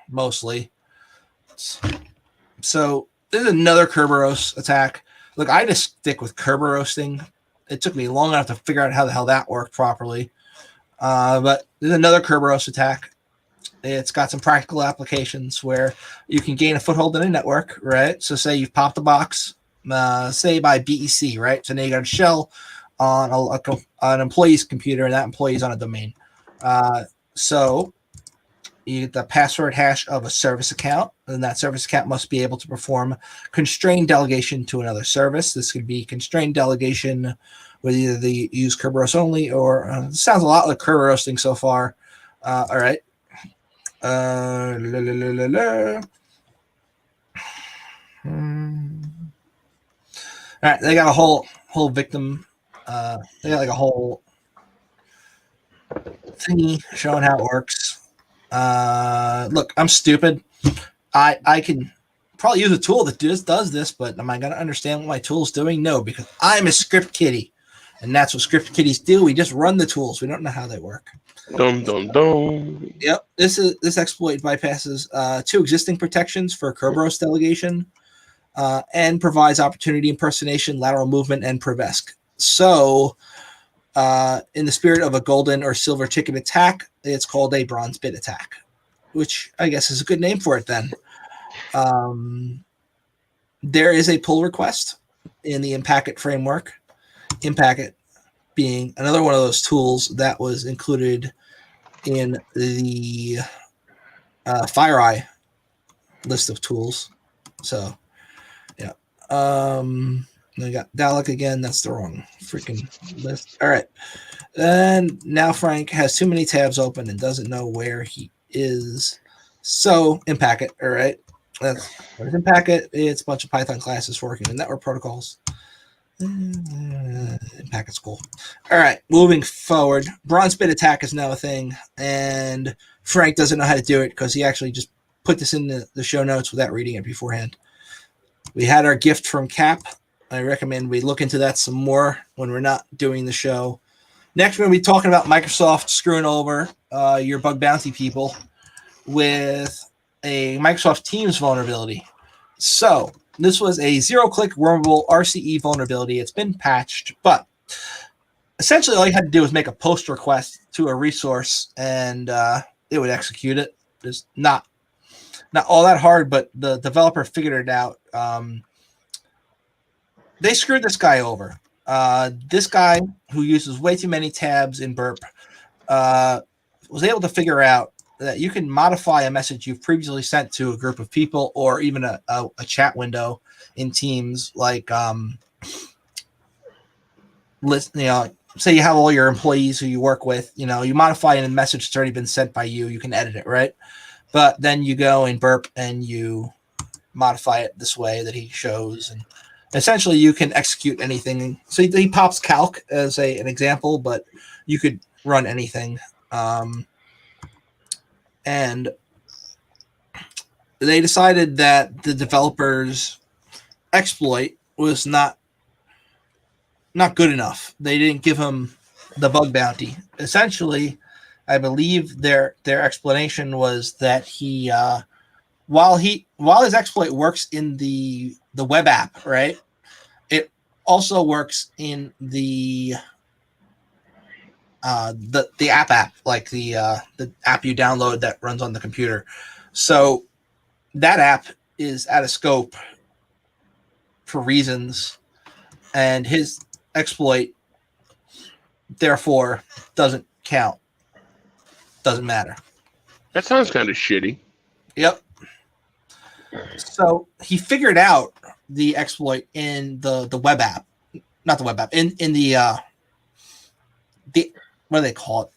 mostly. So there's another Kerberos attack. Look, I just stick with Kerberosing. It took me long enough to figure out how the hell that worked properly. But there's another Kerberos attack. It's got some practical applications where you can gain a foothold in a network, right? So say you've popped a box, say by BEC, right? So now you got a shell on an employee's computer, and that employee is on a domain. So you get the password hash of a service account, and that service account must be able to perform constrained delegation to another service. This could be constrained delegation with either the use Kerberos only or sounds a lot like Kerberosing so far. All right. All right, they got a whole victim. They got like a whole thingy showing how it works. Look, I'm stupid. I can probably use a tool that does this, but am I going to understand what my tool's doing? No, because I'm a script kiddie, and that's what script kiddies do. We just run the tools. We don't know how they work. Dum dum dum. Yep, this exploit bypasses two existing protections for Kerberos delegation, and provides opportunity impersonation, lateral movement, and Prevesc. So, in the spirit of a golden or silver ticket attack, it's called a bronze bit attack. which I guess is a good name for it then. There is a pull request in the Impacket framework. Impacket being another one of those tools that was included in the FireEye list of tools. So, yeah. I got Dalek again. That's the wrong freaking list. All right. And now Frank has too many tabs open and doesn't know where he is. So, Impacket. All right. That's Impacket. It's a bunch of Python classes working in network protocols. Impacket's cool. All right, moving forward. Bronze bit attack is now a thing, and Frank doesn't know how to do it because he actually just put this in the show notes without reading it beforehand. We had our gift from Cap. I recommend we look into that some more when we're not doing the show. Next, we're going to be talking about Microsoft screwing over your bug bounty people with a Microsoft Teams vulnerability. So, this was a zero-click wormable RCE vulnerability. It's been patched, but essentially all you had to do was make a post request to a resource, and it would execute it. It's not all that hard, but the developer figured it out. They screwed this guy over. This guy, who uses way too many tabs in Burp, was able to figure out that you can modify a message you've previously sent to a group of people or even a chat window in Teams, like say you have all your employees who you work with, you modify a message that's already been sent by you, you can edit it, right? But then you go in Burp and you modify it this way that he shows, and essentially you can execute anything. So he pops calc as an example, but you could run anything. And they decided that the developer's exploit was not good enough. They didn't give him the bug bounty. Essentially, I believe their explanation was that he while his exploit works in the web app, right? It also works in the app, like the app you download that runs on the computer. So that app is out of scope for reasons, and his exploit therefore doesn't count. Doesn't matter. That sounds kind of shitty. Yep. So he figured out the exploit in the web app, not the web app, in the what do they call it?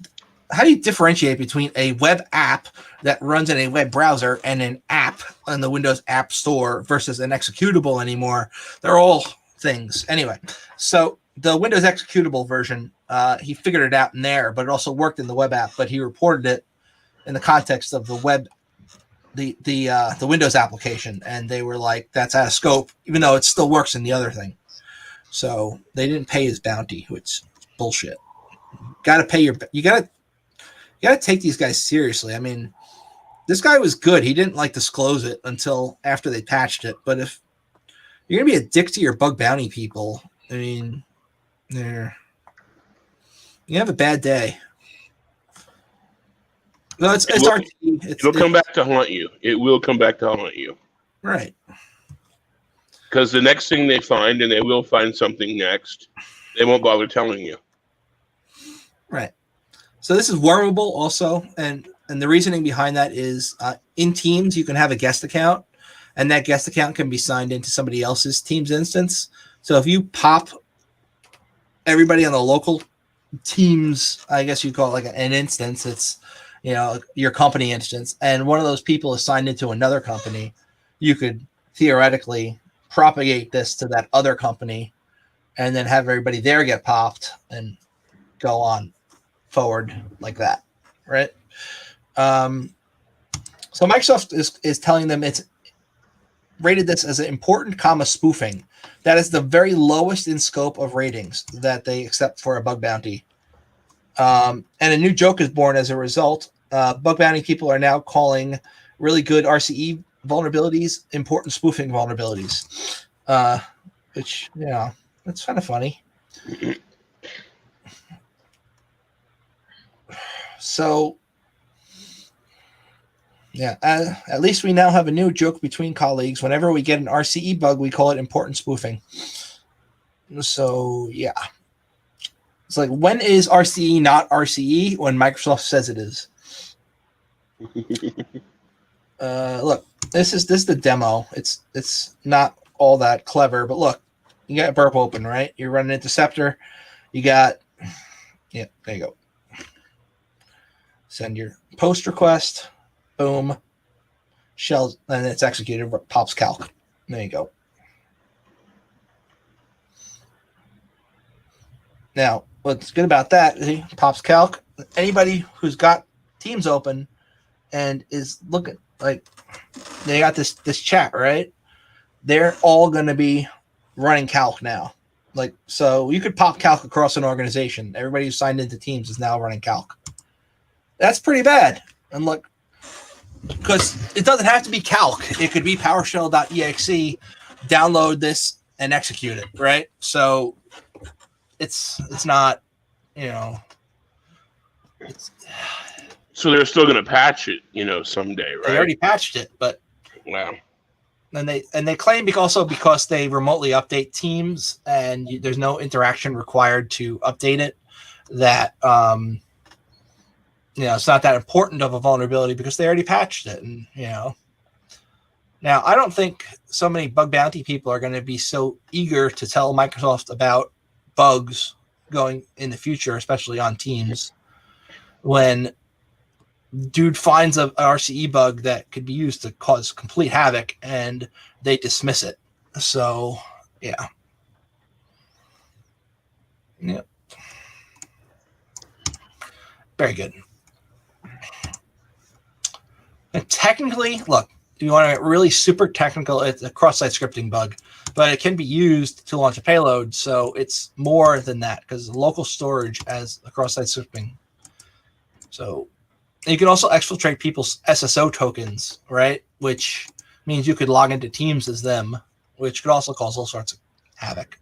How do you differentiate between a web app that runs in a web browser and an app on the Windows App Store versus an executable anymore? They're all things. Anyway, so the Windows executable version, he figured it out in there, but it also worked in the web app, but he reported it in the context of the web, the Windows application, and they were like, that's out of scope, even though it still works in the other thing. So they didn't pay his bounty, which is bullshit. You gotta take these guys seriously. I mean, this guy was good. He didn't disclose it until after they patched it. But if you're gonna be a dick to your bug bounty people, I mean, you have a bad day. No, it'll come back to haunt you. It will come back to haunt you. Right. Because the next thing they find, and they will find something next, they won't bother telling you. Right. So this is wormable also, and the reasoning behind that is in Teams you can have a guest account, and that guest account can be signed into somebody else's Teams instance. So if you pop everybody on the local Teams, I guess you call it an instance, it's your company instance, and one of those people is signed into another company, you could theoretically propagate this to that other company and then have everybody there get popped and go on forward like that, right? So Microsoft is telling them it's rated this as an important spoofing. That is the very lowest in scope of ratings that they accept for a bug bounty. And a new joke is born as a result. Bug bounty people are now calling really good RCE vulnerabilities important spoofing vulnerabilities, which, that's kind of funny. So Yeah, at least we now have a new joke between colleagues. Whenever we get an RCE bug, we call it important spoofing. So, yeah. It's like, when is RCE not RCE? When Microsoft says it is. Look, this is the demo. It's not all that clever, but look, you got burp open, right? You're running Interceptor. You got, yeah, there you go. Send your post request. Boom. Shells, and it's executed. Pops calc. There you go. Now, what's good about that is pops calc. Anybody who's got Teams open and is looking like they got this chat, right? They're all going to be running calc now. Like, so you could pop calc across an organization. Everybody who's signed into Teams is now running calc. That's pretty bad. And look, because it doesn't have to be calc. It could be PowerShell.exe, download this and execute it, right? So it's not, you know, it's. So they're still going to patch it, someday, right? They already patched it, but wow. And they claim because they remotely update Teams and there's no interaction required to update it, that it's not that important of a vulnerability because they already patched it. And now I don't think so many bug bounty people are going to be so eager to tell Microsoft about bugs going in the future, especially on Teams, when dude finds an RCE bug that could be used to cause complete havoc and they dismiss it. So, yeah. Yep. Very good. And technically, look, if you want to get really super technical, it's a cross-site scripting bug, but it can be used to launch a payload. So it's more than that because local storage as a cross-site scripting. So you can also exfiltrate people's SSO tokens, right? Which means you could log into Teams as them, which could also cause all sorts of havoc.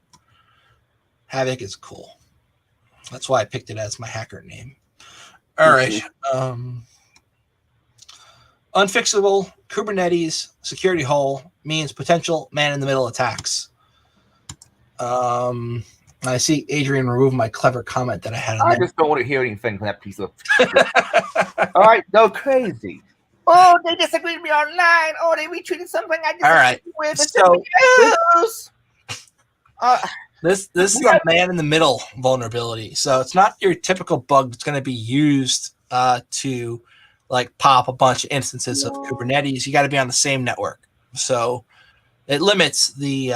Havoc is cool. That's why I picked it as my hacker name. All right. Unfixable Kubernetes security hole means potential man-in-the-middle attacks. I see Adrian remove my clever comment that I had on I there. just don't want to hear anything from that piece of. All right, go crazy. Oh, they disagreed with me online. Oh, they retweeted something I disagreed with. This is a man-in-the-middle vulnerability. So it's not your typical bug that's going to be used to like pop a bunch of instances of Kubernetes. You got to be on the same network. So it limits the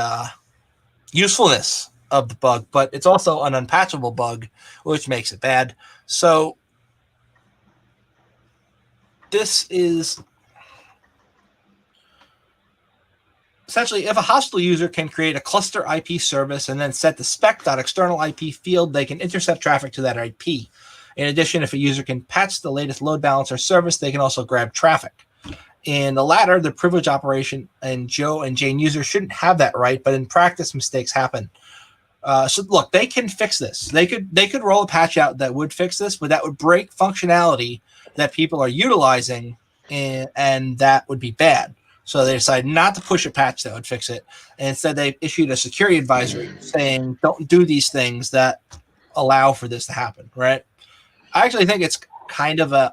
usefulness of the bug, but it's also an unpatchable bug, which makes it bad. So this is essentially if a hostile user can create a cluster IP service and then set the spec.external IP field, they can intercept traffic to that IP. In addition, if a user can patch the latest load balancer service, they can also grab traffic. In the latter, the privilege operation and Joe and Jane users shouldn't have that right, but in practice, mistakes happen. So look, they can fix this. They could roll a patch out that would fix this, but that would break functionality that people are utilizing, and that would be bad. So they decided not to push a patch that would fix it. And instead, they issued a security advisory saying, don't do these things that allow for this to happen, right? I actually think it's kind of a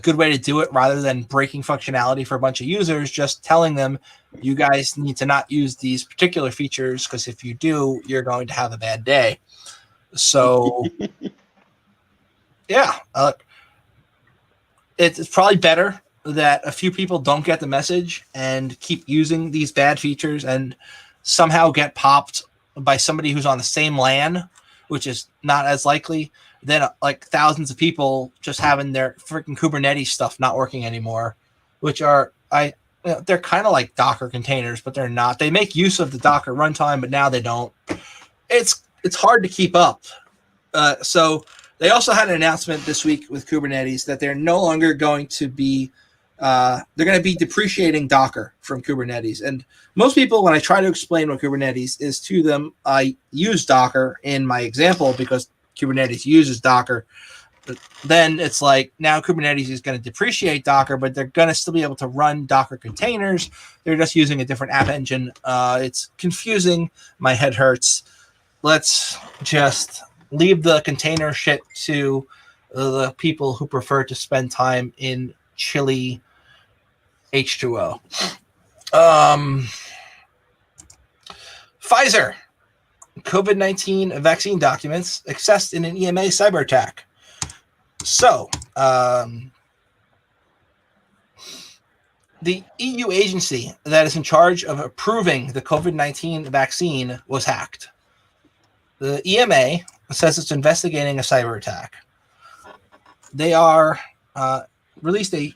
good way to do it rather than breaking functionality for a bunch of users, just telling them you guys need to not use these particular features because if you do, you're going to have a bad day. So, yeah, it's probably better that a few people don't get the message and keep using these bad features and somehow get popped by somebody who's on the same LAN, which is not as likely than like thousands of people just having their freaking Kubernetes stuff not working anymore, which are they're kind of like Docker containers, but they're not. They make use of the Docker runtime, but now they don't. It's hard to keep up. So they also had an announcement this week with Kubernetes that they're no longer going to be they're going to be depreciating Docker from Kubernetes. And most people, when I try to explain what Kubernetes is to them, I use Docker in my example because Kubernetes uses Docker. then it's like now Kubernetes is going to depreciate Docker, but they're going to still be able to run Docker containers. They're just using a different app engine. It's confusing. My head hurts. Let's just leave the container shit to the people who prefer to spend time in chilly H2O. Pfizer. COVID-19 vaccine documents accessed in an EMA cyber attack. So, the EU agency that is in charge of approving the COVID-19 vaccine was hacked. The EMA says it's investigating a cyber attack. They are released a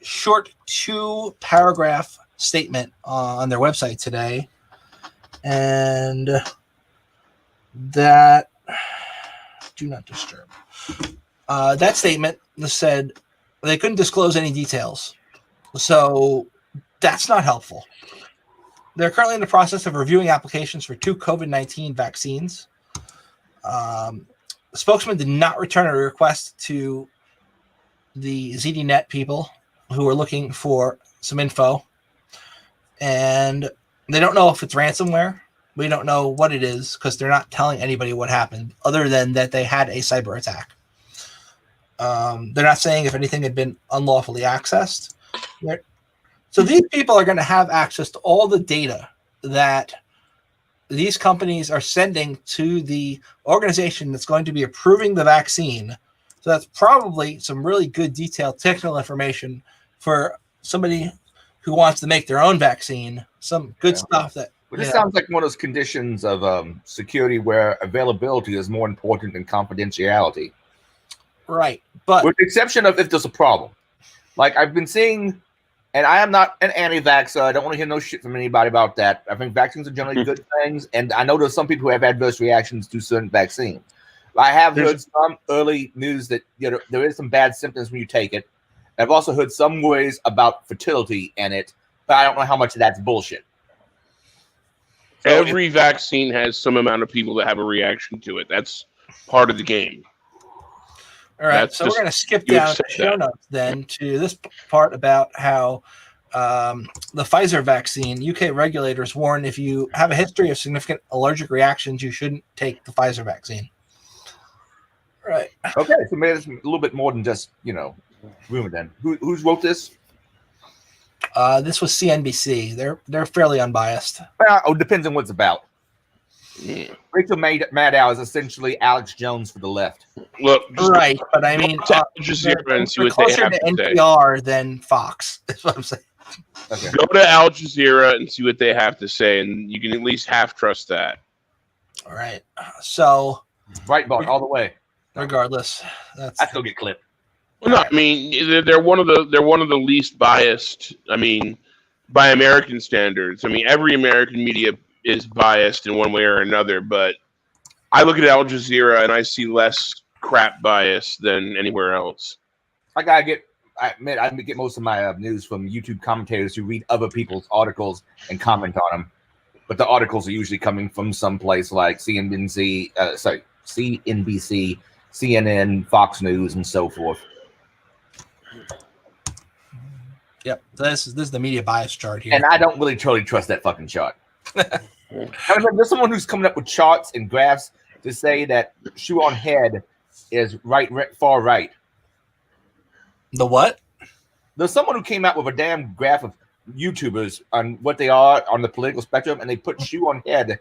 short 2-paragraph statement on their website today, and that do not disturb. That statement said they couldn't disclose any details. So that's not helpful. They're currently in the process of reviewing applications for 2 COVID-19 vaccines. The spokesman did not return a request to the ZDNet people who are looking for some info. And they don't know if it's ransomware. We don't know what it is because they're not telling anybody what happened other than that they had a cyber attack. They're not saying if anything had been unlawfully accessed. So these people are going to have access to all the data that these companies are sending to the organization that's going to be approving the vaccine. So that's probably some really good detailed technical information for somebody who wants to make their own vaccine. Some good stuff that. Well, this sounds like one of those conditions of security where availability is more important than confidentiality. Right. But with the exception of if there's a problem. Like I've been seeing, and I am not an anti-vaxxer. I don't want to hear no shit from anybody about that. I think vaccines are generally good things. And I know there's some people who have adverse reactions to certain vaccines. I have heard some early news that there is some bad symptoms when you take it. I've also heard some worries about fertility in it, but I don't know how much of that's bullshit. So every vaccine has some amount of people that have a reaction to it. That's part of the game. All right, so we're going to skip down the show notes then to this part about how the Pfizer vaccine, UK regulators warn if you have a history of significant allergic reactions, you shouldn't take the Pfizer vaccine. Right. Okay, so maybe it's a little bit more than just, rumor then. Who's wrote this? This was CNBC. They're fairly unbiased. It depends on what it's about. Yeah. Rachel Maddow is essentially Alex Jones for the left. Look, right, but I mean, they're closer to NPR than Fox. That's what I'm saying. Okay. Go to Al Jazeera and see what they have to say, and you can at least half trust that. All right. So, Breitbart all the way. Regardless, I still get clipped. Well, no, I mean they're one of the least biased. I mean, by American standards. I mean, every American media is biased in one way or another, but I look at Al Jazeera and I see less crap bias than anywhere else. I get most of my news from YouTube commentators who read other people's articles and comment on them, but the articles are usually coming from someplace like CNBC, CNN, Fox News, and so forth. Yep, this is the media bias chart here, and I don't really totally trust that fucking chart. I mean, there's someone who's coming up with charts and graphs to say that shoe on head is far right. The what? There's someone who came out with a damn graph of YouTubers on what they are on the political spectrum, and they put shoe on head.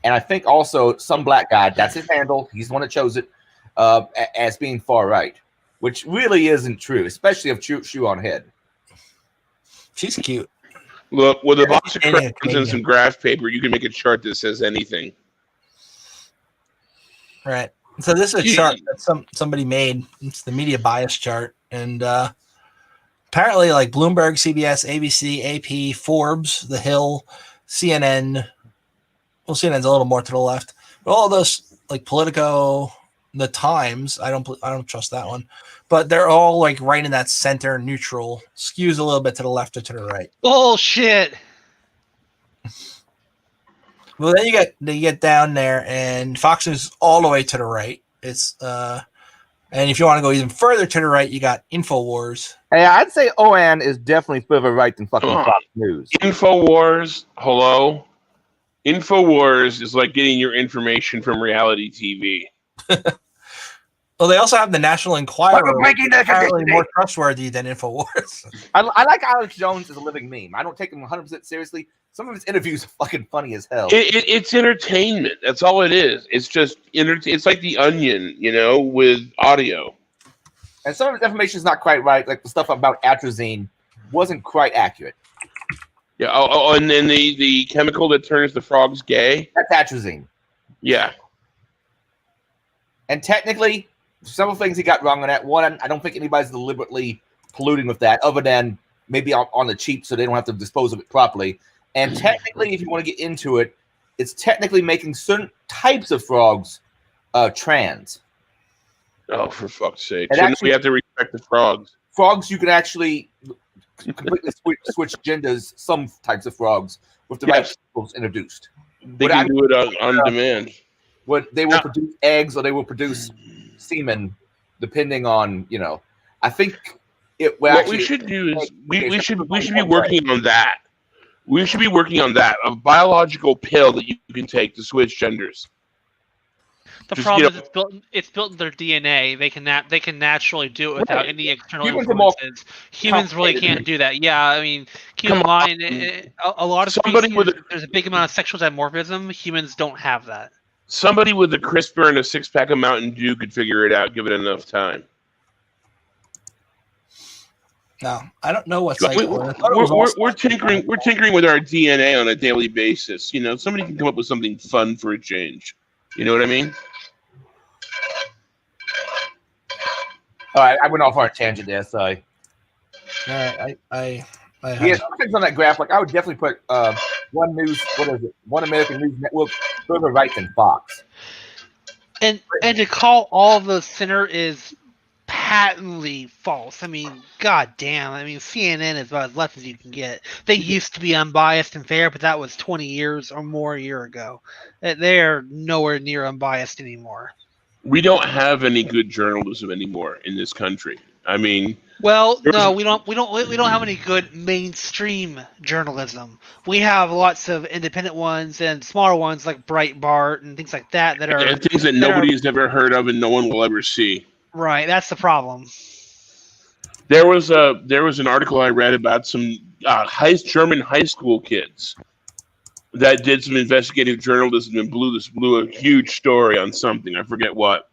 And I think also some black guy, that's his handle, he's the one that chose it, as being far right, which really isn't true, especially of shoe on head. She's cute. Look, with a box of crayons and some graph paper, you can make a chart that says anything. Right. So this is a chart that somebody made. It's the media bias chart. And apparently like Bloomberg, CBS, ABC, AP, Forbes, The Hill, CNN. Well, CNN's a little more to the left. But all those like Politico, The Times, I don't trust that one. But they're all like right in that center neutral, skews a little bit to the left or to the right. Bullshit. Well, then you get down there, and Fox is all the way to the right. It's And if you want to go even further to the right, you got InfoWars. Hey, I'd say OAN is definitely further right than fucking Come on. Fox News. InfoWars, hello? InfoWars is like getting your information from reality TV. Well, they also have the National Enquirer, Fucking breaking which is news. apparently more trustworthy than InfoWars. I like Alex Jones as a living meme. I don't take him 100% seriously. Some of his interviews are fucking funny as hell. It's entertainment. That's all it is. It's just it's like The Onion, with audio. And some of his information is not quite right. Like the stuff about atrazine wasn't quite accurate. Yeah. Oh, and then the chemical that turns the frogs gay. That's atrazine. Yeah. And technically, several things he got wrong on that. One, I don't think anybody's deliberately polluting with that, other than maybe on the cheap, so they don't have to dispose of it properly. And technically, if you want to get into it, it's technically making certain types of frogs trans. Oh, for fuck's sake! And Shouldn't actually, we have to respect the frogs? Frogs, you can actually completely switch genders. Some types of frogs with the right chemicals introduced. They can do it on demand. What they will produce eggs or they will produce semen, depending on I think it. What we should do is we should be working on that. We should be working on that, a biological pill that you can take to switch genders. The problem is it's built in their DNA. They can naturally do it without any external influences. Humans really can't do that. Yeah, I mean, keep in mind, a lot of species, there's a big amount of sexual dimorphism. Humans don't have that. Somebody with a CRISPR and a six-pack of Mountain Dew could figure it out, give it enough time. No, I don't know what's like. We're tinkering with our DNA on a daily basis. Somebody can come up with something fun for a change. You know what I mean? All right, I went off on a tangent there. Sorry. I some things on that graph. Like I would definitely put One News. What is it? One American News Network further right than Fox. And to call all of those center is patently false. I mean, goddamn. I mean, CNN is about as left as you can get. They used to be unbiased and fair, but that was 20 years or more a year ago. They're nowhere near unbiased anymore. We don't have any good journalism anymore in this country. I mean, well, no, we don't have any good mainstream journalism. We have lots of independent ones and smaller ones like Breitbart and things like that that are things that nobody has ever heard of and no one will ever see. Right, that's the problem. There was an article I read about some German high school kids that did some investigative journalism and blew a huge story on something. I forget what.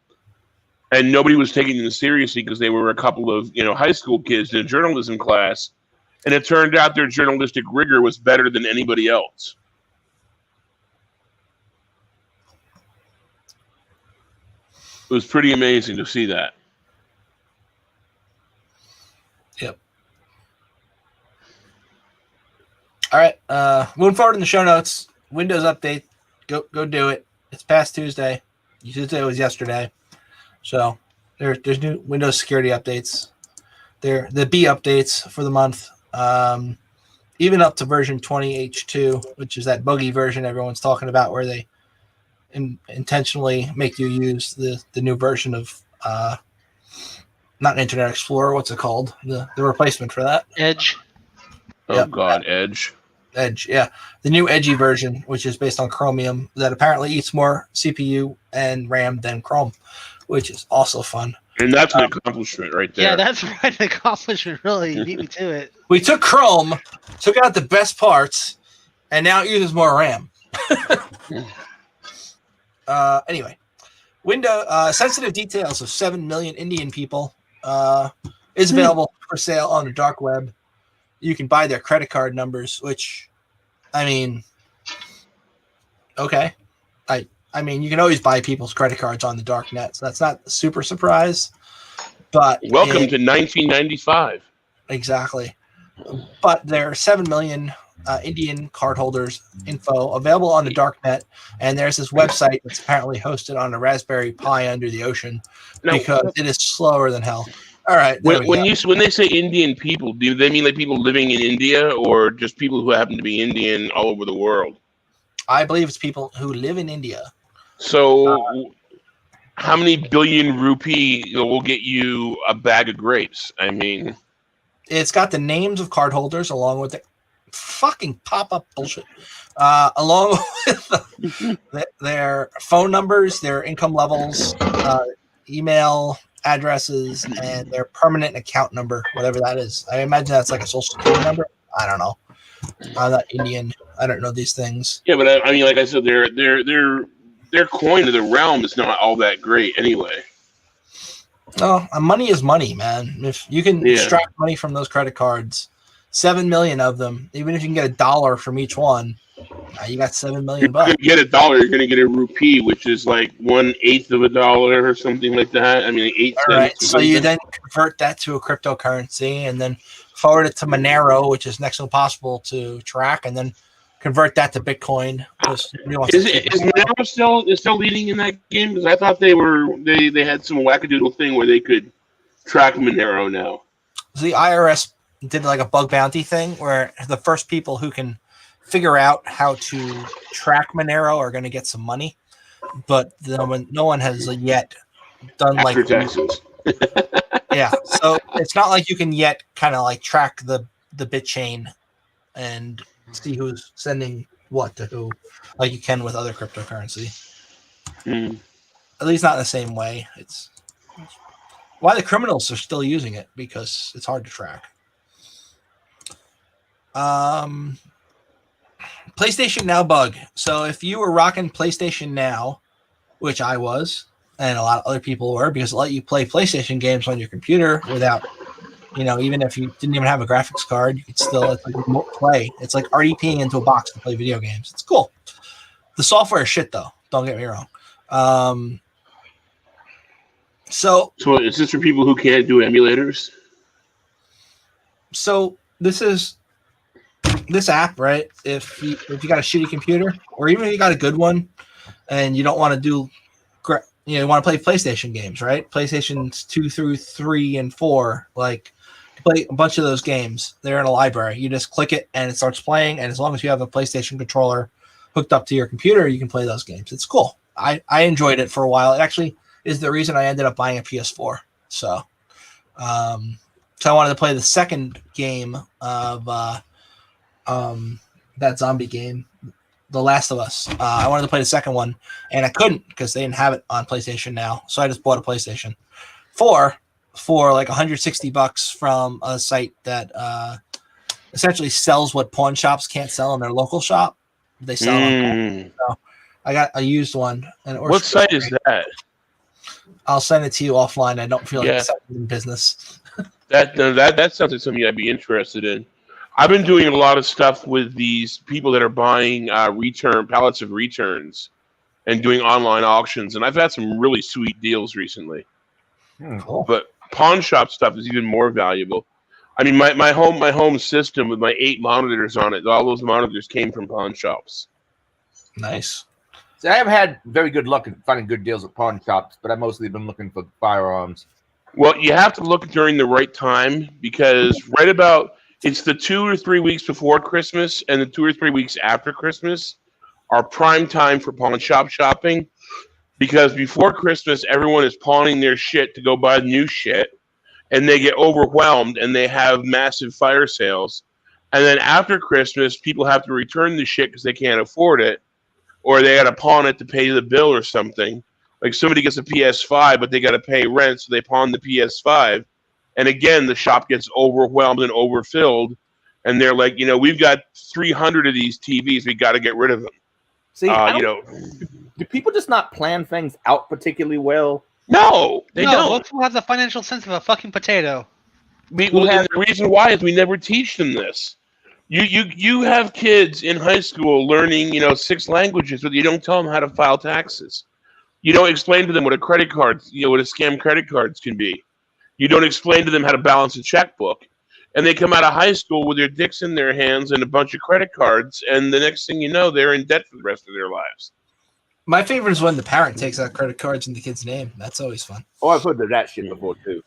And nobody was taking them seriously because they were a couple of high school kids in a journalism class, and it turned out their journalistic rigor was better than anybody else. It was pretty amazing to see that. Yep. All right. Moving forward in the show notes, Windows update. Go do it. It's past Tuesday. Tuesday was yesterday. So there's new Windows security updates. The B updates for the month. Even up to version 20H2, which is that buggy version everyone's talking about, where they intentionally make you use the new version of not Internet Explorer. What's it called? The replacement for that? Edge. Oh God, Edge. Edge, yeah. The new Edgy version, which is based on Chromium, that apparently eats more CPU and RAM than Chrome, which is also fun. And that's an accomplishment right there. Yeah, that's right. An accomplishment, really. You beat me to it. We took Chrome, took out the best parts, and now it uses more RAM. Anyway, sensitive details of 7 million Indian people is available for sale on the dark web. You can buy their credit card numbers, which, I mean, okay. I mean, you can always buy people's credit cards on the dark net, so that's not a super surprise. But welcome to 1995. Exactly. But there are 7 million Indian cardholders info available on the dark net, and there's this website that's apparently hosted on a Raspberry Pi under the ocean because it is slower than hell. All right. When they say Indian people, do they mean like people living in India or just people who happen to be Indian all over the world? I believe it's people who live in India. So how many billion rupee will get you a bag of grapes? I mean, it's got the names of cardholders along with the fucking pop-up bullshit, along with their phone numbers, their income levels, email addresses, and their permanent account number, whatever that is. I imagine that's like a social security number. I don't know. I'm not Indian. I don't know these things. yeah, but I mean, like I said, their coin of the realm is not all that great anyway. No, money is money, man. If you can extract money from those credit cards, 7 million of them, even if you can get $1 from each one, you got 7 million bucks. You're going to get $1, you're going to get a rupee, which is like 1/8 of $1 or something like that. I mean, 8 cents. All right, so you then convert that to a cryptocurrency and then forward it to Monero, which is next to impossible to track, and then convert that to Bitcoin. Is Monero still leading in that game? Because I thought they had some wackadoodle thing where they could track Monero now. The IRS did like a bug bounty thing where the first people who can figure out how to track Monero are going to get some money, but no one has yet done after taxes. Yeah, so it's not like you can yet kind of like track the bit chain and see who's sending what to who, like you can with other cryptocurrency. At least not in the same way. It's why the criminals are still using it, because it's hard to track. PlayStation Now bug. So if you were rocking PlayStation Now, which I was, and a lot of other people were, because it let you play PlayStation games on your computer without, even if you didn't even have a graphics card, you could still remote play. It's like RDPing into a box to play video games. It's cool. The software is shit, though. Don't get me wrong. So is this for people who can't do emulators? So this app, right? If you got a shitty computer, or even if you got a good one, and you don't want to do, you want to play PlayStation games, right? PlayStations 2 through 3 and 4, like play a bunch of those games. They're in a library. You just click it and it starts playing. And as long as you have a PlayStation controller hooked up to your computer, you can play those games. It's cool. I enjoyed it for a while. It actually is the reason I ended up buying a PS4. So I wanted to play the second game of that zombie game, The Last of Us. I wanted to play the second one, and I couldn't because they didn't have it on PlayStation Now. So I just bought a PlayStation 4 for like $160 from a site that essentially sells what pawn shops can't sell in their local shop. They sell them. So I got a used one. And what site is that? I'll send it to you offline. I don't feel like it's in business. That sounds like something I'd be interested in. I've been doing a lot of stuff with these people that are buying pallets of returns and doing online auctions, and I've had some really sweet deals recently. Cool. But pawn shop stuff is even more valuable. I mean, my home system with my 8 monitors on it, all those monitors came from pawn shops. Nice. So I have had very good luck in finding good deals at pawn shops, but I've mostly been looking for firearms. Well, you have to look during the right time, because right about it's the 2 or 3 weeks before Christmas and the 2 or 3 weeks after Christmas are prime time for pawn shop shopping, because before Christmas, everyone is pawning their shit to go buy new shit, and they get overwhelmed and they have massive fire sales. And then after Christmas, people have to return the shit because they can't afford it, or they got to pawn it to pay the bill or something. Like somebody gets a PS5, but they got to pay rent, so they pawn the PS5. And again, the shop gets overwhelmed and overfilled, and they're like, we've got 300 of these TVs, we got to get rid of them. See, do people just not plan things out particularly well? No, they don't. Most people have the financial sense of a fucking potato. The reason why is we never teach them this. You have kids in high school learning, 6 languages, but you don't tell them how to file taxes. You don't explain to them what a credit card, what a scam credit cards can be. You don't explain to them how to balance a checkbook. And they come out of high school with their dicks in their hands and a bunch of credit cards, and the next thing you know, they're in debt for the rest of their lives. My favorite is when the parent takes out credit cards in the kid's name. That's always fun. Oh, I've heard of that shit before, too.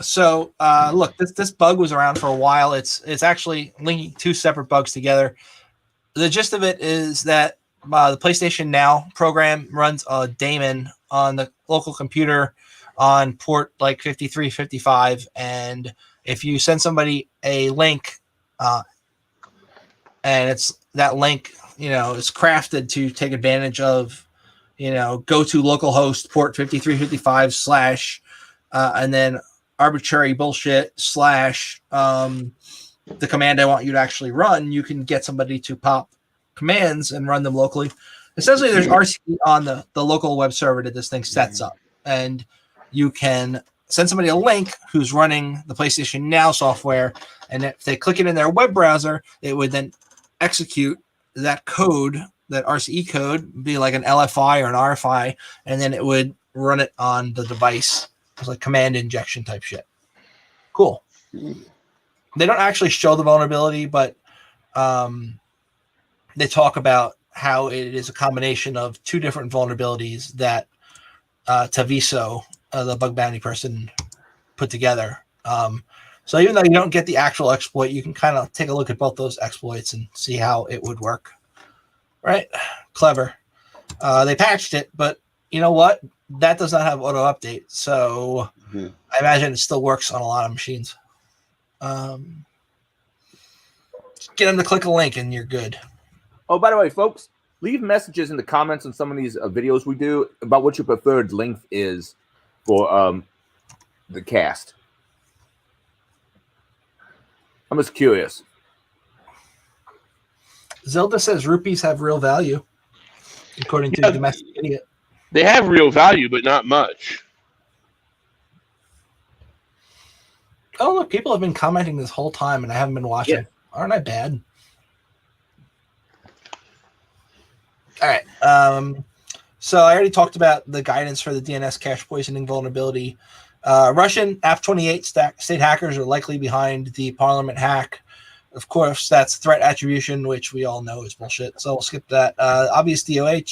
So, look, this bug was around for a while. It's actually linking 2 separate bugs together. The gist of it is that the PlayStation Now program runs a daemon on the local computer on port like 5355, and if you send somebody a link, and it's that link, is crafted to take advantage of, go to localhost port 5355 slash, and then arbitrary bullshit slash the command I want you to actually run, you can get somebody to pop commands and run them locally. Essentially, there's RC on the local web server that this thing sets up, and you can send somebody a link who's running the PlayStation Now software, and if they click it in their web browser, it would then execute that code, that RCE code, be like an LFI or an RFI, and then it would run it on the device. It's like command injection type shit. Cool. They don't actually show the vulnerability, but they talk about how it is a combination of two different vulnerabilities that Taviso, the bug bounty person, put together. So even though you don't get the actual exploit, you can kind of take a look at both those exploits and see how it would work. Right? Clever. They patched it, but you know what? That does not have auto update. So I imagine it still works on a lot of machines. Just get them to click a link and you're good. Oh, by the way, folks, leave messages in the comments on some of these videos we do about what your preferred length is for the cast. I'm just curious. Zelda says rupees have real value, according to Domestic Idiot. They have real value, but not much. Oh, look, people have been commenting this whole time, and I haven't been watching. Yeah. Aren't I bad? All right. So I already talked about the guidance for the DNS cache poisoning vulnerability. Russian AF28 state hackers are likely behind the Parliament hack. Of course, that's threat attribution, which we all know is bullshit. So we'll skip that. Oblivious DOH.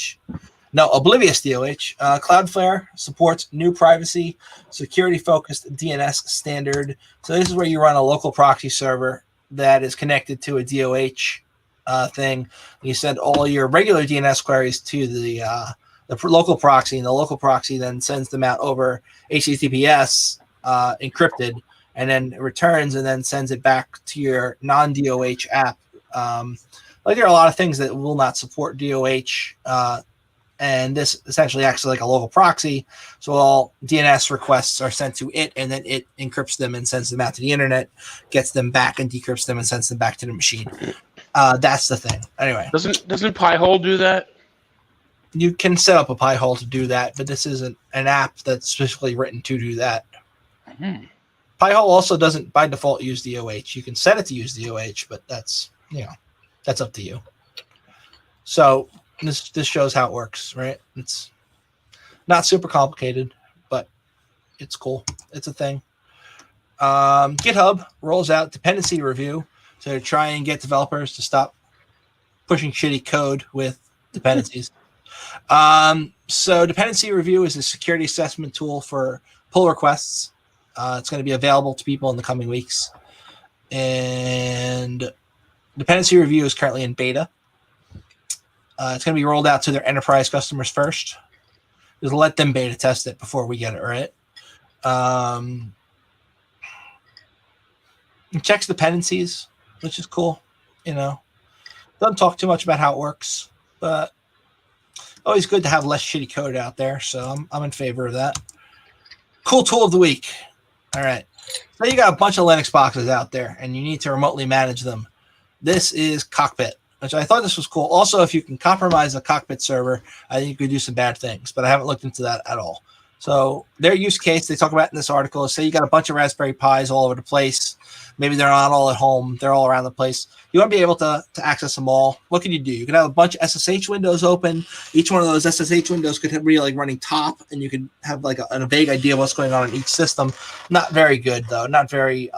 Cloudflare supports new privacy, security-focused DNS standard. So this is where you run a local proxy server that is connected to a DOH thing. You send all your regular DNS queries to the local proxy, and the local proxy then sends them out over HTTPS encrypted, and then returns and then sends it back to your non-DOH app. There are a lot of things that will not support DOH, and this essentially acts like a local proxy. So all DNS requests are sent to it, and then it encrypts them and sends them out to the internet, gets them back and decrypts them and sends them back to the machine. That's the thing. Anyway, doesn't Pi-hole do that? You can set up a Pi-hole to do that, but this isn't an app that's specifically written to do that. Pi-hole also doesn't by default use DOH. You can set it to use DOH, but that's up to you. So this shows how it works, right? It's not super complicated, but it's cool. It's a thing. GitHub rolls out dependency review to try and get developers to stop pushing shitty code with dependencies. So dependency review is a security assessment tool for pull requests. It's going to be available to people in the coming weeks. And dependency review is currently in beta. It's going to be rolled out to their enterprise customers first. Just let them beta test it before we get it right. It checks dependencies, which is cool. Doesn't talk too much about how it works, but always good to have less shitty code out there. So I'm in favor of that. Cool tool of the week. All right. So you got a bunch of Linux boxes out there, and you need to remotely manage them. This is Cockpit, which I thought this was cool. Also, if you can compromise a Cockpit server, I think you could do some bad things, but I haven't looked into that at all. So their use case they talk about in this article is, say you got a bunch of Raspberry Pis all over the place. Maybe they're not all at home. They're all around the place. You want to be able to access them all. What can you do? You can have a bunch of SSH windows open. Each one of those SSH windows could be like running top, and you can have like a vague idea of what's going on in each system. Not very good, though. Not very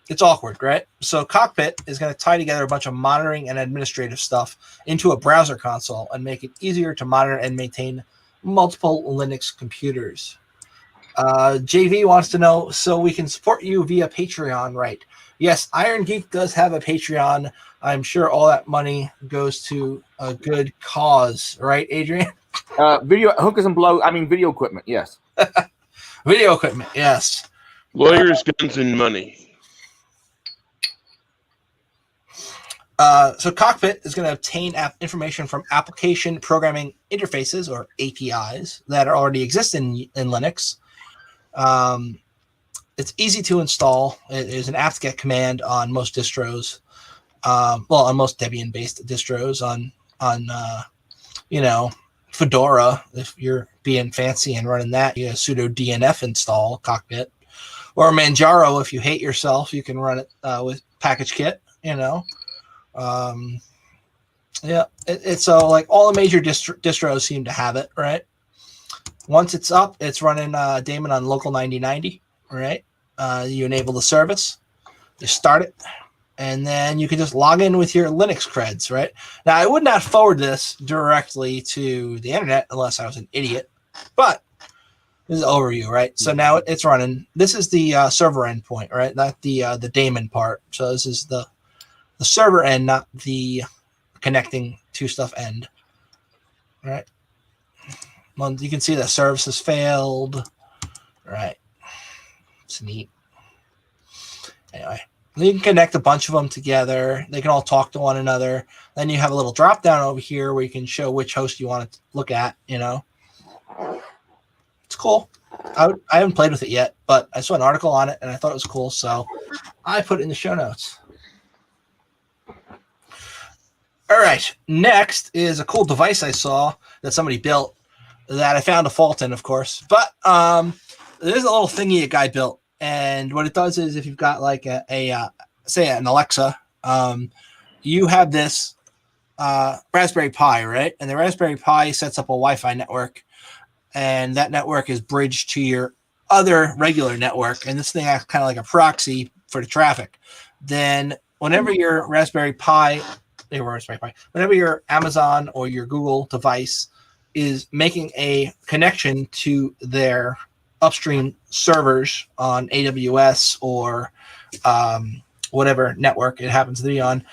it's awkward, right? So Cockpit is going to tie together a bunch of monitoring and administrative stuff into a browser console and make it easier to monitor and maintain multiple Linux computers. JV wants to know, so we can support you via Patreon, right? Yes, Irongeek does have a Patreon. I'm sure all that money goes to a good cause, right, Adrian? Video hookers and blow. I mean, video equipment. Yes. Video equipment. Yes. Lawyers, guns, and money. So Cockpit is going to obtain information from application programming interfaces, or APIs, that are already exist in Linux. It's easy to install. It is an apt-get command on most distros. On most Debian-based distros. On Fedora, if you're being fancy and running that, you have sudo dnf install Cockpit. Or Manjaro, if you hate yourself, you can run it with PackageKit. It's so like all the major distros seem to have it, right? Once it's up, it's running daemon on local 9090, right? You enable the service, you start it, and then you can just log in with your Linux creds, right? Now, I would not forward this directly to the internet unless I was an idiot, but this is an overview, right? So now it's running. This is the server endpoint, right? Not the daemon part. So this is the server end, not the connecting to stuff end. All right. Well, you can see that service has failed. All right. It's neat. Anyway, you can connect a bunch of them together. They can all talk to one another. Then you have a little drop down over here where you can show which host you want to look at. It's cool. I haven't played with it yet, but I saw an article on it and I thought it was cool, so I put it in the show notes. All right, next is a cool device I saw that somebody built that I found a fault in, of course. But there's a little thingy a guy built, and what it does is if you've got like say an Alexa, you have this Raspberry Pi, right? And the Raspberry Pi sets up a Wi-Fi network, and that network is bridged to your other regular network, and this thing acts kind of like a proxy for the traffic. Then whenever your whenever your Amazon or your Google device is making a connection to their upstream servers on AWS or whatever network it happens to be on,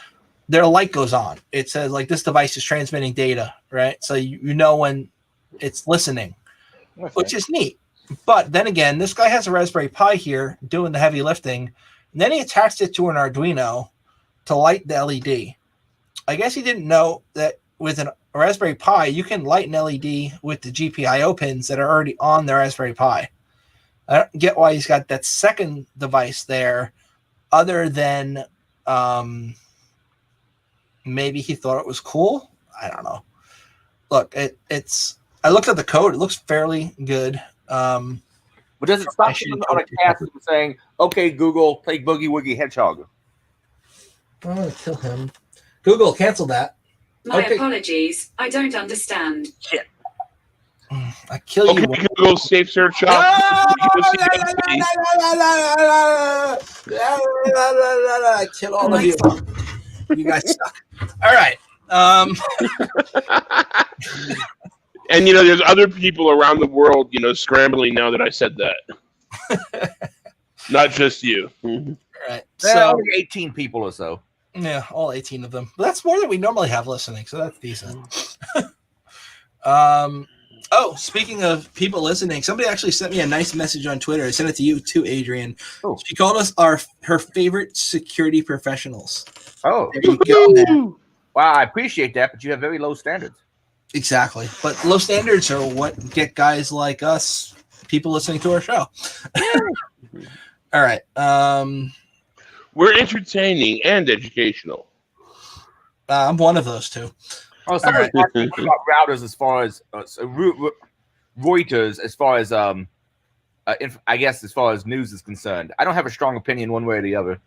their light goes on. It says like this device is transmitting data, right? So you know when it's listening, which is neat. But then again, this guy has a Raspberry Pi here doing the heavy lifting, and then he attached it to an Arduino to light the LED. I guess he didn't know that with a Raspberry Pi, you can light an LED with the GPIO pins that are already on the Raspberry Pi. I don't get why he's got that second device there, other than maybe he thought it was cool. I don't know. Look, it's. I looked at the code. It looks fairly good. But does it stop you on a cast from saying, "Okay, Google, play Boogie Woogie Hedgehog"? I'm gonna kill him. Google, cancel that. My apologies. I don't understand. Shit. I kill you. Okay, Google, safe search up. I kill all of you. You guys suck. All right. And there's other people around the world, scrambling now that I said that. Not just you. All right. So only 18 people or so. Yeah, all 18 of them. But that's more than we normally have listening, so that's decent. Speaking of people listening, somebody actually sent me a nice message on Twitter. I sent it to you too, Adrian. Oh. She called us her favorite security professionals. Oh, there you go, man. Wow, I appreciate that, but you have very low standards. Exactly. But low standards are what get guys like us, people listening to our show. All right. We're entertaining and educational. I'm one of those two. Oh, somebody talked about routers as far as Reuters, as far as I guess as far as news is concerned. I don't have a strong opinion one way or the other.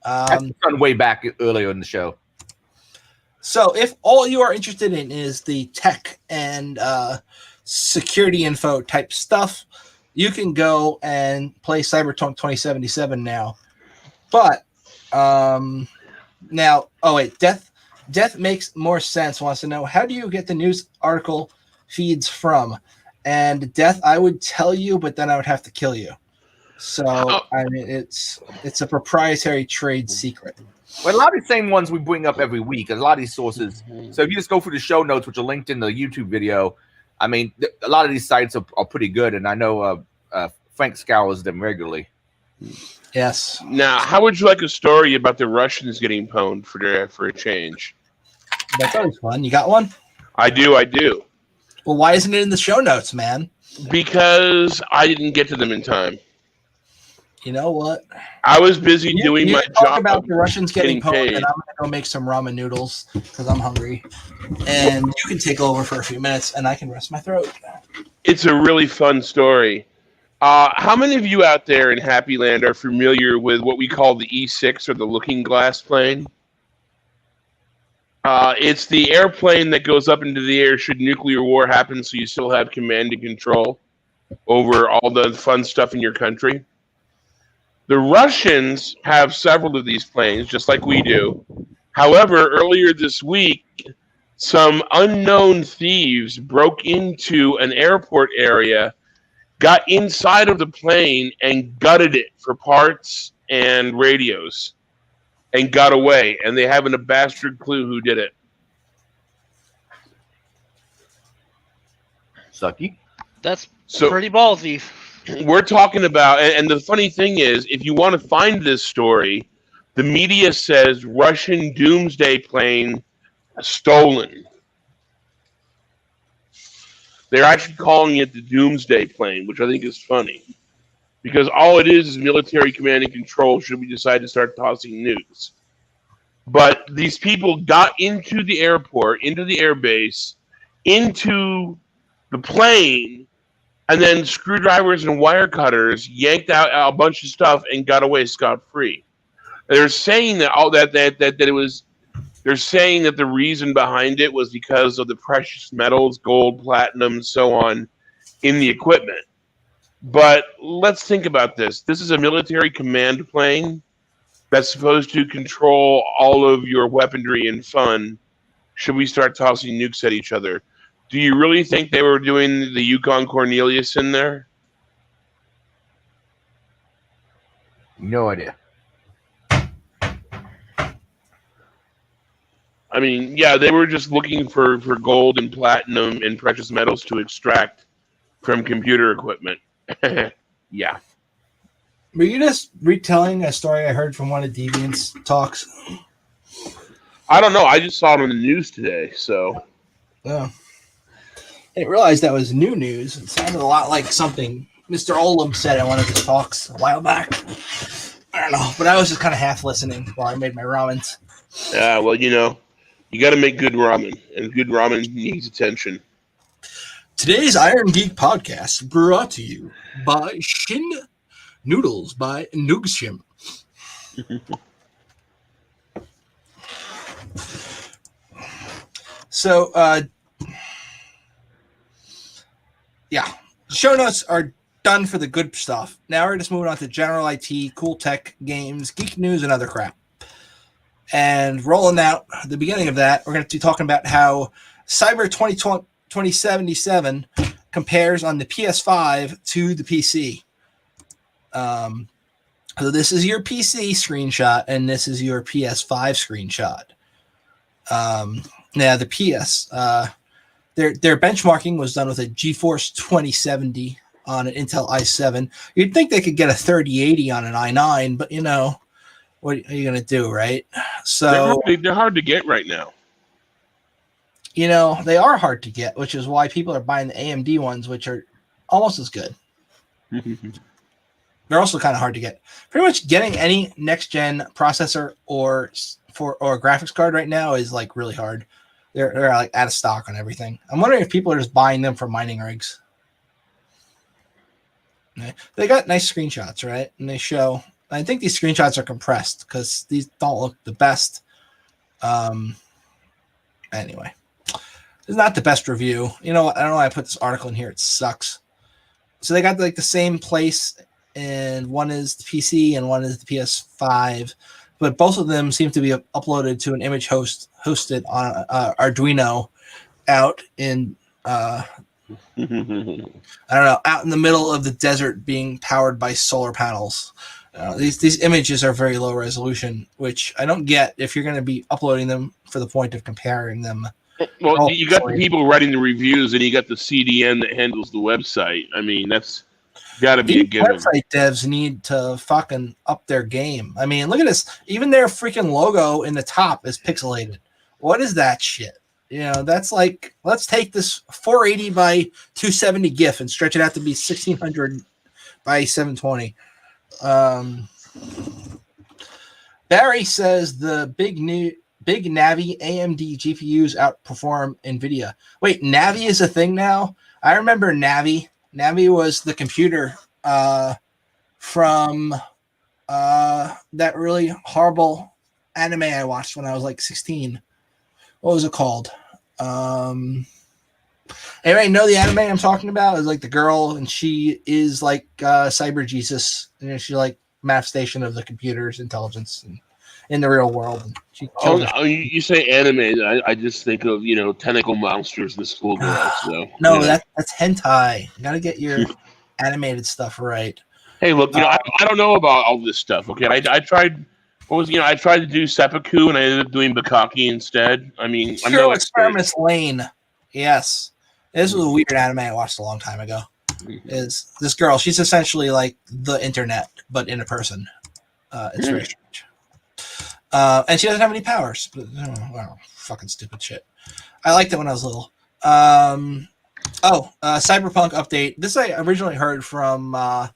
That's done way back earlier in the show. So if all you are interested in is the tech and security info type stuff, you can go and play Cyberpunk 2077 now. But now, Death makes more sense. Wants to know, how do you get the news article feeds from? And Death, I would tell you, but then I would have to kill you. So I mean, it's a proprietary trade secret. Well, a lot of the same ones we bring up every week. A lot of these sources. So if you just go through the show notes, which are linked in the YouTube video, I mean, a lot of these sites are pretty good, and I know Frank scours them regularly. Yes. Now, how would you like a story about the Russians getting pwned for a change? That's always fun. You got one? I do. Well, why isn't it in the show notes, man? Because I didn't get to them in time. You know what? I was busy doing my talk job. About the Russians getting pwned, paid. and I'm gonna go make some ramen noodles because I'm hungry. And you can take over for a few minutes, and I can rest my throat. It's a really fun story. How many of you out there in Happy Land are familiar with what we call the E6 or the Looking Glass plane? It's the airplane that goes up into the air should nuclear war happen, so you still have command and control over all the fun stuff in your country. The Russians have several of these planes, just like we do. However, earlier this week, some unknown thieves broke into an airport area, got inside of the plane, and gutted it for parts and radios, and got away. And they haven't a bastard clue who did it. Sucky. That's So pretty ballsy. we're talking about, and the funny thing is, if you want to find this story, the media says Russian doomsday plane stolen. They're actually calling it the doomsday plane, which I think is funny. Because all it is military command and control should we decide to start tossing nukes. But these people got into the airport, into the airbase, into the plane, and then screwdrivers and wire cutters yanked out a bunch of stuff and got away scot-free. They're saying that it was. They're saying that the reason behind it was because of the precious metals, gold, platinum, so on, in the equipment. But let's think about this. This is a military command plane that's supposed to control all of your weaponry and fun. Should we start tossing nukes at each other? Do you really think they were doing the Yukon Cornelius in there? No idea. I mean, yeah, they were just looking for gold and platinum and precious metals to extract from computer equipment. Yeah. Were you just retelling a story I heard from one of Deviant's talks? I don't know. I just saw it on the news today, so. Oh. I didn't realize that was new news. It sounded a lot like something Mr. Olam said in one of his talks a while back. I don't know, but I was just kind of half listening while I made my ramens. Yeah, well, you know, you got to make good ramen, and good ramen needs attention. Today's Irongeek podcast brought to you by Shin Noodles by Noogshim. So, yeah, show notes are done for the good stuff. Now we're just moving on to general IT, cool tech, games, geek news, and other crap. And rolling out the beginning of that, we're going to be talking about how Cyber 2077 compares on the PS5 to the PC. So this is your PC screenshot, and this is your PS5 screenshot. Now the PS, their benchmarking was done with a GeForce 2070 on an Intel i7. You'd think they could get a 3080 on an i9, but you know, what are you going to do, right? So they're hard to get right now. You know, they are hard to get, which is why people are buying the AMD ones, which are almost as good. They're also kind of hard to get. Pretty much getting any next-gen processor or graphics card right now is like really hard. They're like out of stock on everything. I'm wondering if people are just buying them for mining rigs. They got nice screenshots, right? And they show. I think these screenshots are compressed because these don't look the best. Anyway, it's not the best review. You know, I don't know why I put this article in here. It sucks. So they got like the same place, and one is the PC and one is the PS5, but both of them seem to be uploaded to an image hosted on Arduino out in I don't know, out in the middle of the desert being powered by solar panels. These images are very low resolution, which I don't get if you're going to be uploading them for the point of comparing them. Well, you got the people writing the reviews, and you got the CDN that handles the website. I mean, that's got to be a given. Website devs need to fucking up their game. I mean, look at this. Even their freaking logo in the top is pixelated. What is that shit? That's like, let's take this 480 by 270 GIF and stretch it out to be 1600 by 720. Barry says the big Navi AMD GPUs outperform NVIDIA. Wait, Navi is a thing now? I remember Navi. Navi was the computer from that really horrible anime I watched when I was like 16. What was it called? Anybody know the anime I'm talking about? It's like the girl, and she is like Cyber Jesus. She's like manifestation of the computer's intelligence in the real world. And she you say anime, I just think of tentacle monsters in the schoolgirl. So no, that's hentai. You gotta get your animated stuff right. Hey, look, I don't know about all this stuff. Okay, I tried. I tried to do seppuku and I ended up doing bukkake instead. I mean, I'm no Experiments Lane. Yes, this was a weird anime I watched a long time ago. Is this girl? She's essentially like the internet, but in a person. It's very strange. And she doesn't have any powers. But, wow, fucking stupid shit. I liked it when I was little. Cyberpunk update. This I originally heard from what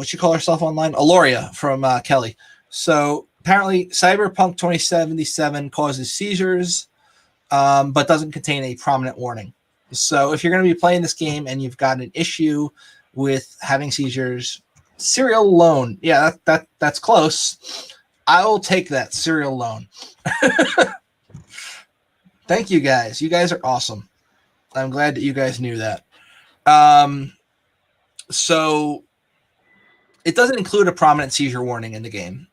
she call herself online, Aloria from Kelly. So apparently, Cyberpunk 2077 causes seizures, but doesn't contain a prominent warning. So if you're going to be playing this game and you've got an issue with having seizures, serial loan. Yeah, that's close. I will take that serial loan. Thank you guys. You guys are awesome. I'm glad that you guys knew that. So it doesn't include a prominent seizure warning in the game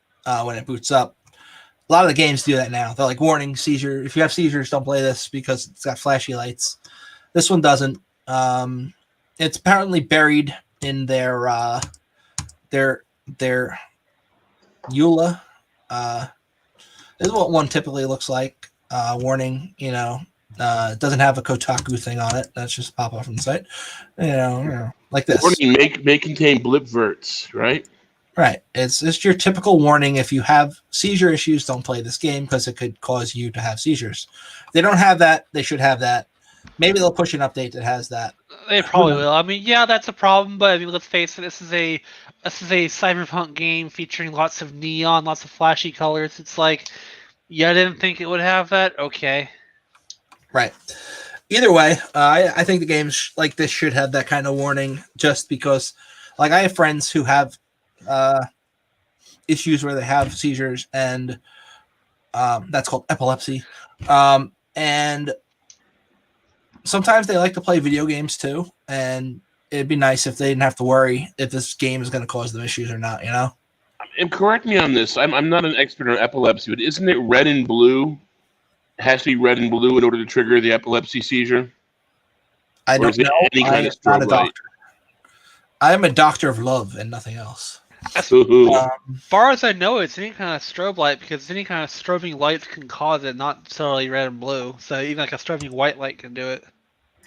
when it boots up. A lot of the games do that now. They're like, warning, seizure. If you have seizures, don't play this because it's got flashy lights. This one doesn't. It's apparently buried in their EULA. This is what one typically looks like. Warning, it doesn't have a Kotaku thing on it. That's just pop up from the site. Like this. Warning may contain blipverts, right? Right. It's just your typical warning. If you have seizure issues, don't play this game because it could cause you to have seizures. If they don't have that, they should have that. Maybe they'll push an update that has that. They probably will. I mean, yeah, that's a problem, but I mean, let's face it, this is a cyberpunk game featuring lots of neon, lots of flashy colors. It's like, I didn't think it would have that. Okay. Right. Either way, I think the games like this should have that kind of warning just because, like, I have friends who have issues where they have seizures, and that's called epilepsy. And sometimes they like to play video games too, and it'd be nice if they didn't have to worry if this game is going to cause them issues or not, And correct me on this. I'm not an expert on epilepsy, but isn't it red and blue? It has to be red and blue in order to trigger the epilepsy seizure? I don't know. I'm not a doctor. I am a doctor of love and nothing else. As far as I know, it's any kind of strobe light because any kind of strobing lights can cause it, not necessarily red and blue. So even like a strobing white light can do it.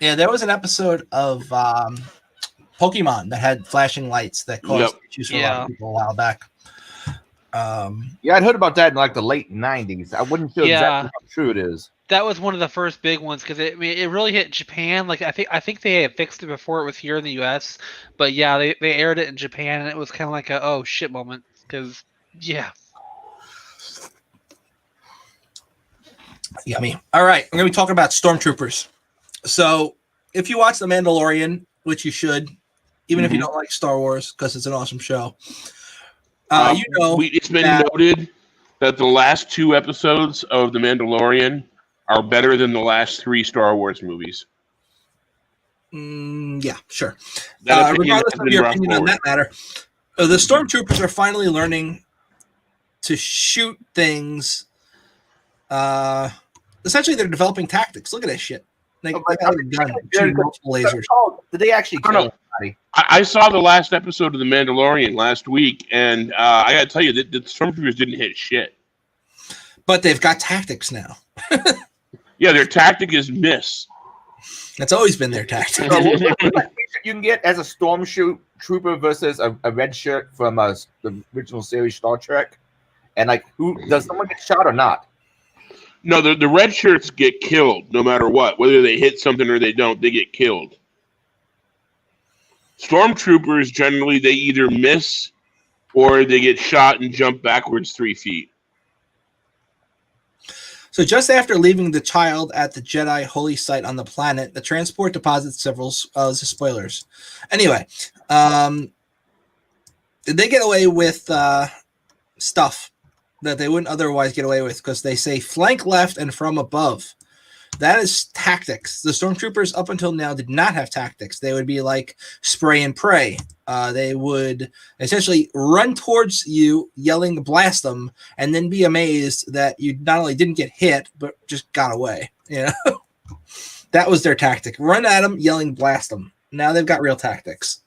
Yeah, there was an episode of Pokemon that had flashing lights that caused issues for a lot of people a while back. I'd heard about that in like the late 90s. I wouldn't feel exactly how true it is. That was one of the first big ones because it really hit Japan. Like I think they had fixed it before it was here in the U.S. But yeah, they aired it in Japan and it was kind of like a oh shit moment because Yummy. All right, I'm gonna be talking about stormtroopers. So if you watch The Mandalorian, which you should, even if you don't like Star Wars because it's an awesome show, it's been noted that the last 2 episodes of The Mandalorian are better than the last 3 Star Wars movies. Yeah, sure. Regardless of your opinion on that matter, the stormtroopers are finally learning to shoot things. Essentially, they're developing tactics. Look at this shit. They But got a gun, shoot multiple lasers. Did they actually I don't kill anybody? I saw the last episode of The Mandalorian last week, and I got to tell you that the stormtroopers didn't hit shit. But they've got tactics now. Yeah, their tactic is miss. That's always been their tactic. So what you can get as a stormtrooper versus a red shirt from the original series Star Trek, and like, who does someone get shot or not? No, the red shirts get killed no matter what. Whether they hit something or they don't, they get killed. Stormtroopers, generally, they either miss or they get shot and jump backwards 3 feet. So just after leaving the child at the Jedi holy site on the planet, the transport deposits several spoilers. Anyway, did they get away with stuff that they wouldn't otherwise get away with? Because they say flank left and from above. That is tactics. The stormtroopers up until now did not have tactics. They would be like spray and pray. They would essentially run towards you, yelling blast them, and then be amazed that you not only didn't get hit, but just got away. You know, that was their tactic. Run at them, yelling blast them. Now they've got real tactics.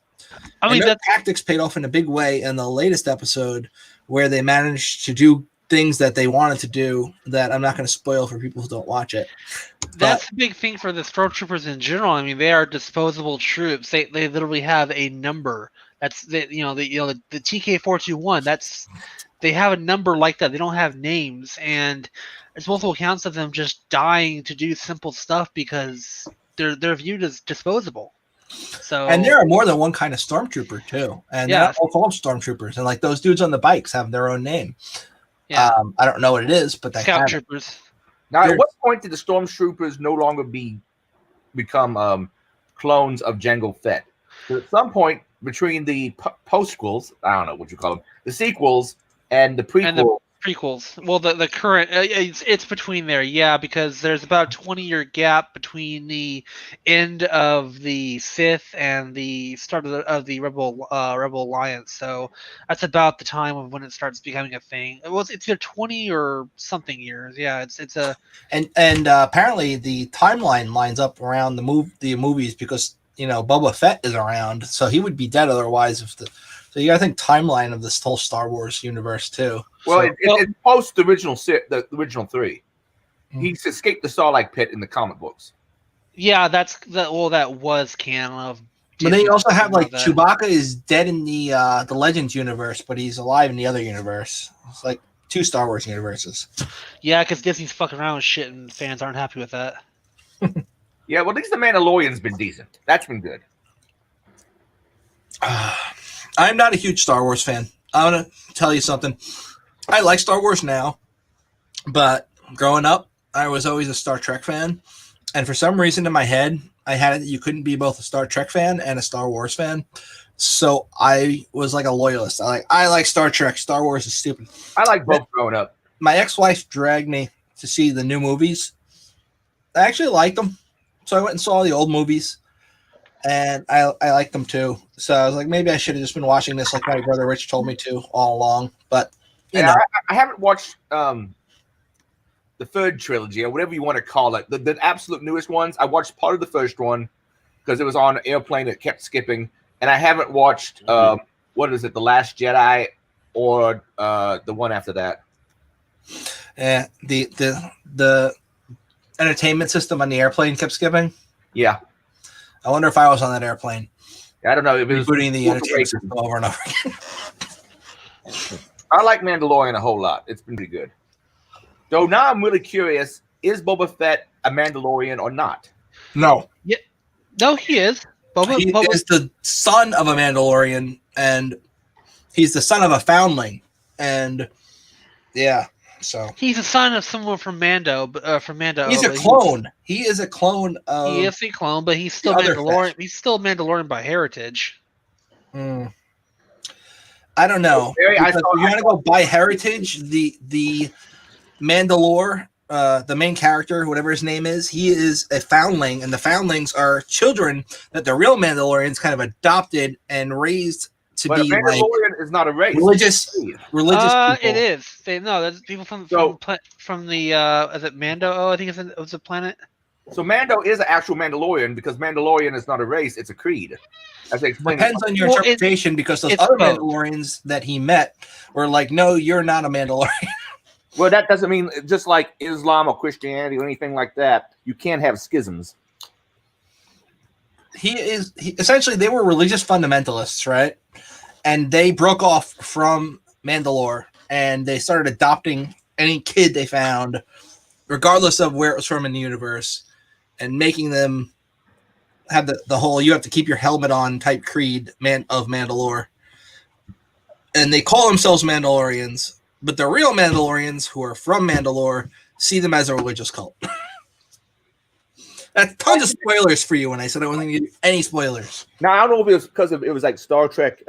I mean, their tactics paid off in a big way in the latest episode where they managed to do things that they wanted to do that I'm not going to spoil for people who don't watch it. That's the big thing for the stormtroopers in general. I mean, they are disposable troops. They literally have a number. That's the TK-421. That's, they have a number like that. They don't have names, and there's multiple accounts of them just dying to do simple stuff because they're viewed as disposable. So, and there are more than one kind of stormtrooper too, and they're not all called stormtroopers. And like those dudes on the bikes have their own name. Yeah. I don't know what it is, but they Scout have troopers. Now, at what point did the stormtroopers no longer become clones of Jango Fett? So at some point between the postquels, I don't know what you call them, the sequels and the prequels. And the prequels. Well, the current it's between there, yeah, because there's about a 20-year gap between the end of the Sith and the start of the Rebel Alliance. So that's about the time of when it starts becoming a thing. Well, it's either 20 or something years. Yeah, it's a and apparently the timeline lines up around the movies because Boba Fett is around, so he would be dead otherwise if the. So you got to think timeline of this whole Star Wars universe too. Well, it's post the original three. He's escaped the Sarlacc pit in the comic books. Yeah, that was canon of. But then you also have like Chewbacca is dead in the Legends universe, but he's alive in the other universe. It's like 2 Star Wars universes. Yeah, because Disney's fucking around with shit, and fans aren't happy with that. Yeah, well, at least the Mandalorian's been decent. That's been good. I'm not a huge Star Wars fan. I'm going to tell you something. I like Star Wars now, but growing up, I was always a Star Trek fan. And for some reason in my head, I had it that you couldn't be both a Star Trek fan and a Star Wars fan. So I was like a loyalist. I like Star Trek. Star Wars is stupid. I like both growing up. My ex-wife dragged me to see the new movies. I actually liked them. So I went and saw the old movies. And I liked them too. So I was like, maybe I should have just been watching this like my brother Rich told me to all along. But you know. I haven't watched the third trilogy or whatever you want to call it. The absolute newest ones. I watched part of the first one because it was on an airplane that kept skipping. And I haven't watched what is it, The Last Jedi or the one after that. Yeah, the entertainment system on the airplane kept skipping. Yeah. I wonder if I was on that airplane. I don't know. If it was rebooting the entertainment system over and over again. I like Mandalorian a whole lot. It's been pretty good. So now I'm really curious, is Boba Fett a Mandalorian or not? No. Yeah. No, he is. He is the son of a Mandalorian, and he's the son of a foundling. And yeah, so he's a son of someone from Mando. He's a clone. He is a clone of. He is a clone, but he's still Mandalorian. He's still Mandalorian by heritage. I don't know. If you want to go by heritage, the Mandalore, the main character, whatever his name is, he is a foundling, and the foundlings are children that the real Mandalorians kind of adopted and raised to be. Mandalorian is not a race. Religious people. It is. That's people from the is it Mando? Oh, I think it was a planet. So Mando is an actual Mandalorian because Mandalorian is not a race; it's a creed. As they explain, Depends on your Well, interpretation, because those it's other both. Mandalorians that he met were like, "No, you're not a Mandalorian." Well, that doesn't mean just like Islam or Christianity or anything like that. You can't have schisms. Essentially, they were religious fundamentalists, right? And they broke off from Mandalore, and they started adopting any kid they found, regardless of where it was from in the universe, and making them have the whole "you have to keep your helmet on" type creed of Mandalore. And they call themselves Mandalorians, but the real Mandalorians who are from Mandalore see them as a religious cult. That's tons of spoilers for you when I said I wasn't going to give you any spoilers. Now I don't know if it was because it was like Star Trek,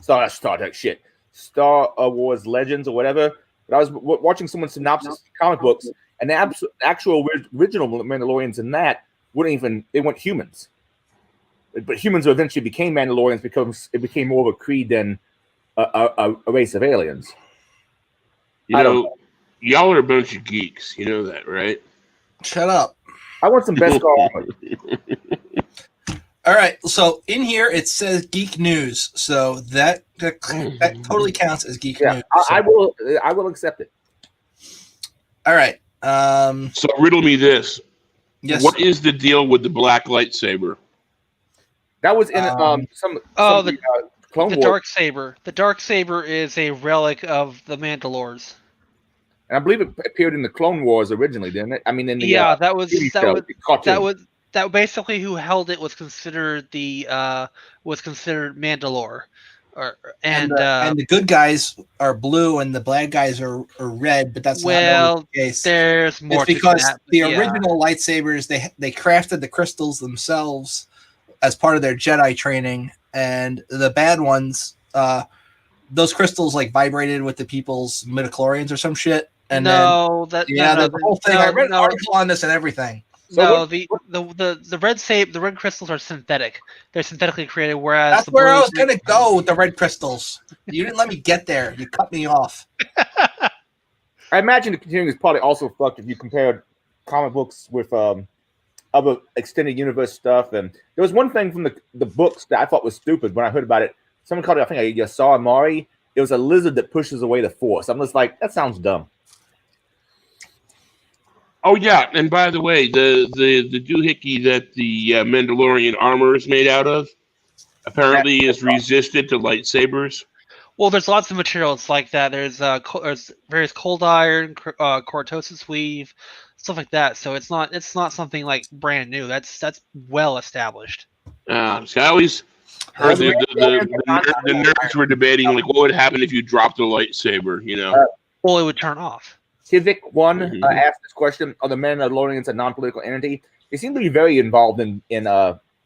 Star Trek shit, Star Wars Legends or whatever. But I was watching someone's synopsis of comic books, and the actual original Mandalorians in that they weren't humans. But humans eventually became Mandalorians because it became more of a creed than a race of aliens. Y'all are a bunch of geeks. You know that, right? Shut up. I want some best armor. All right, so in here it says geek news, so that totally counts as geek news. So. I will accept it. All right. So riddle me this. Yes. What is the deal with the black lightsaber? That was in the Clone the Wars. dark saber. The dark saber is a relic of the Mandalores. And I believe it appeared in the Clone Wars originally, didn't it? I mean, in the that was basically who held it was considered Mandalore, and the good guys are blue and the bad guys are red, but that's not the case. There's more. It's because that, the original lightsabers they crafted the crystals themselves as part of their Jedi training, and the bad ones, those crystals like vibrated with the people's midichlorians or some shit. And the whole thing. I read an article on this and everything. So the red crystals are synthetic. They're synthetically created, whereas that's where I was gonna go with the red crystals. You didn't let me get there. You cut me off. I imagine the continuing is probably also fucked if you compared comic books with other extended universe stuff. And there was one thing from the books that I thought was stupid when I heard about it. Someone called it, I think I saw Amari. It was a lizard that pushes away the Force. I'm just like, that sounds dumb. Oh yeah, and by the way, the doohickey that the Mandalorian armor is made out of apparently is resistant to lightsabers. Well, there's lots of materials like that. There's various cold iron, cortosis weave, stuff like that. So it's not something like brand new. That's well established. So I always heard the nerds were debating like what would happen if you dropped a lightsaber. Well, it would turn off. Civic1 asked this question: are the Mandalorians a non-political entity? They seem to be very involved in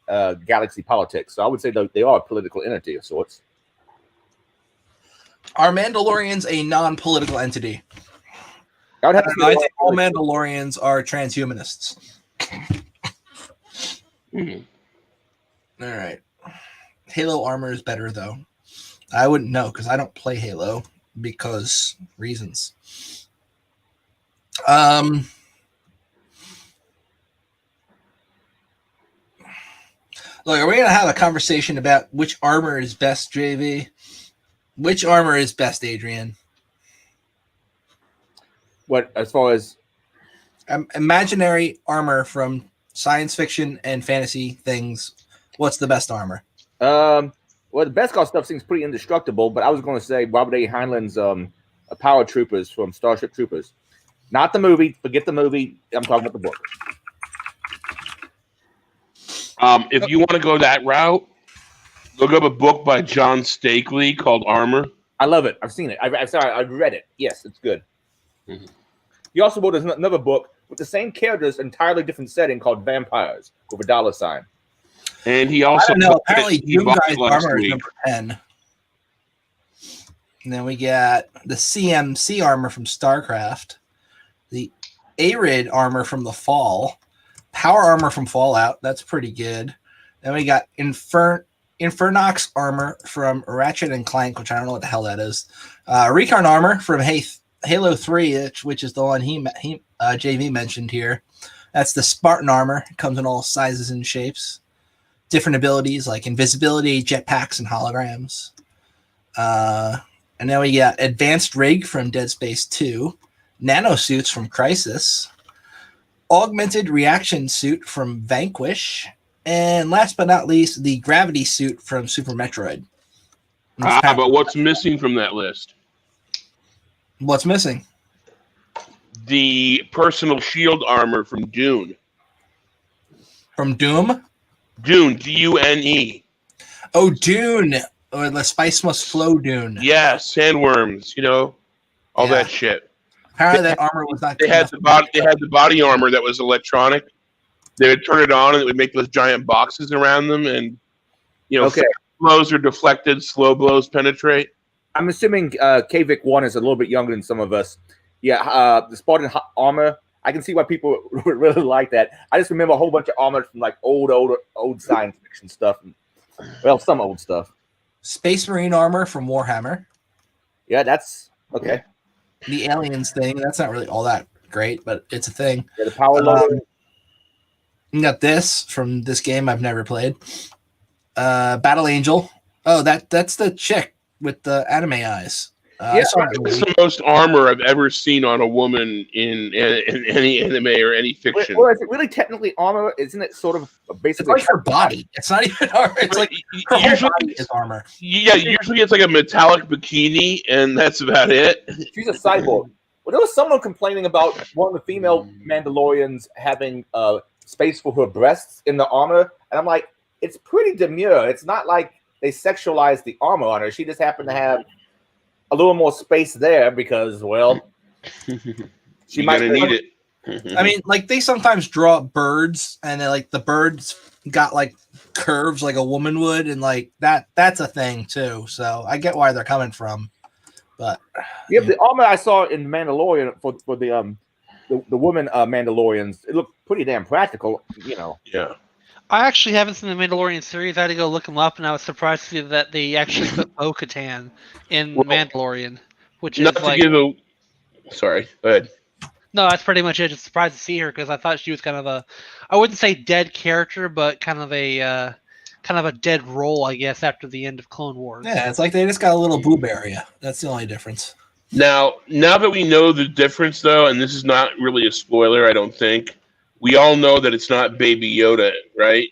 galaxy politics, so I would say that they are a political entity of sorts. Are Mandalorians a non-political entity? I would have to I think all Mandalorians are transhumanists. All right. Halo armor is better, though. I wouldn't know because I don't play Halo because reasons. Look, are we going to have a conversation about which armor is best, JV? Which armor is best, Adrian? What, as far as imaginary armor from science fiction and fantasy things? What's the best armor? Well, the Beskar stuff seems pretty indestructible, but I was going to say Robert A. Heinlein's Power Troopers from Starship Troopers. Not the movie. Forget the movie. I'm talking about the book. If you want to go that route, look up a book by John Stakely called Armor. I love it. I've seen it. I've read it. Yes, it's good. Mm-hmm. He also wrote another book with the same characters, entirely different setting called Vampires with a $. And he also apparently Doomguy's armor is number 10. And then we got the CMC armor from StarCraft, the Arid armor from The Fall, Power armor from Fallout. That's pretty good. Then we got Infernox armor from Ratchet and Clank, which I don't know what the hell that is. Recon armor from Halo 3, which is the one JV mentioned here. That's the Spartan armor. It comes in all sizes and shapes. Different abilities like invisibility, jetpacks, and holograms. And then we got Advanced Rig from Dead Space 2, Nanosuits from Crysis, Augmented Reaction Suit from Vanquish, and last but not least, the Gravity Suit from Super Metroid. But what's missing from that list? What's missing? The personal shield armor from Dune. From Doom? Dune, Dune. Oh, Dune. Or the Spice Must Flow Dune. Yeah, sandworms, all that shit. Apparently that armor was not They had the body armor that was electronic. They would turn it on and it would make those giant boxes around them, and fast blows are deflected, slow blows penetrate. I'm assuming KVIC 1 is a little bit younger than some of us. Yeah, the Spartan armor, I can see why people would really like that. I just remember a whole bunch of armor from like old science fiction stuff. Well, some old stuff. Space Marine armor from Warhammer. Yeah, that's okay. The aliens thing, that's not really all that great, but it's a thing. Yeah, the power loader. You got this from this game I've never played. Battle Angel. Oh, that's the chick with the anime eyes. It's the most armor I've ever seen on a woman in any anime or any fiction. Well, is it really technically armor? Isn't it sort of basically it's like her body? It's not even armor. It's like her whole body is armor. Yeah, usually it's like a metallic bikini, and that's about it. She's a cyborg. Well, there was someone complaining about one of the female Mandalorians having space for her breasts in the armor, and I'm like, it's pretty demure. It's not like they sexualized the armor on her. She just happened to have a little more space there because, well, she might need it. I mean, like they sometimes draw birds, and the birds got like curves like a woman would, and like that's a thing too. So I get why they're coming from, but yeah, the armor I saw in Mandalorian for the women Mandalorians, it looked pretty damn practical, Yeah. I actually haven't seen the Mandalorian series. I had to go look them up, and I was surprised to see that they actually put Bo-Katan in Mandalorian, which is like. Sorry, go ahead. No, that's pretty much it. Just surprised to see her because I thought she was kind of I wouldn't say dead character, but kind of a dead role, I guess, after the end of Clone Wars. Yeah, it's like they just got a little boob area. That's the only difference. Now that we know the difference, though, and this is not really a spoiler, I don't think. We all know that it's not Baby Yoda, right?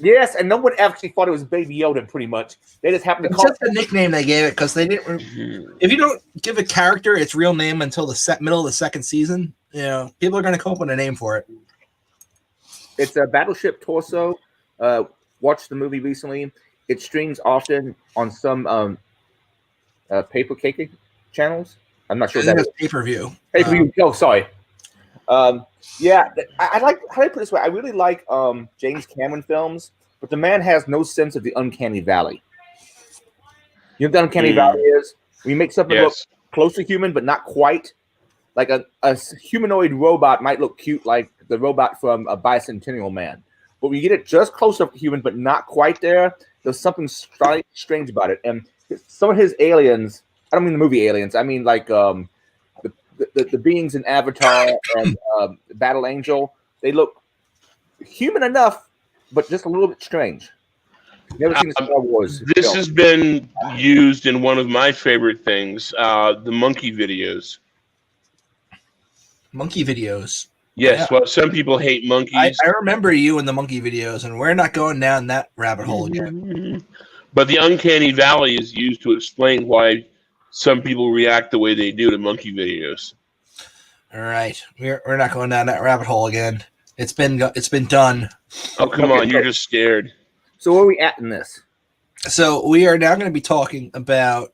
Yes, and no one actually thought it was Baby Yoda. Pretty much, they just happened to call it the nickname they gave it because they didn't. If you don't give a character its real name until the middle of the second season, people are going to come up with a name for it. It's a Battleship Torso. Watched the movie recently. It streams often on some paper cake channels. I'm not sure that is pay-per-view. Pay-per-view. Sorry. Yeah, I like how do I put it this way. I really like James Cameron films, but the man has no sense of the uncanny valley. You know what the uncanny valley is? When you make something look close to human, but not quite. Like a humanoid robot might look cute, like the robot from a Bicentennial Man. But when you get it just close enough to human, but not quite there, there's something strange about it. And some of his aliens, I don't mean the movie Aliens, I mean like the beings in Avatar and Battle Angel, they look human enough, but just a little bit strange. Never seen a Star Wars. This has been used in one of my favorite things, the monkey videos. Monkey videos. Yes, well, some people hate monkeys. I remember you in the monkey videos, and we're not going down that rabbit hole again. But the uncanny valley is used to explain why some people react the way they do to monkey videos. All right, we're not going down that rabbit hole again. It's been done. Oh, come on, you're just scared. So where are we at in this? So we are now going to be talking about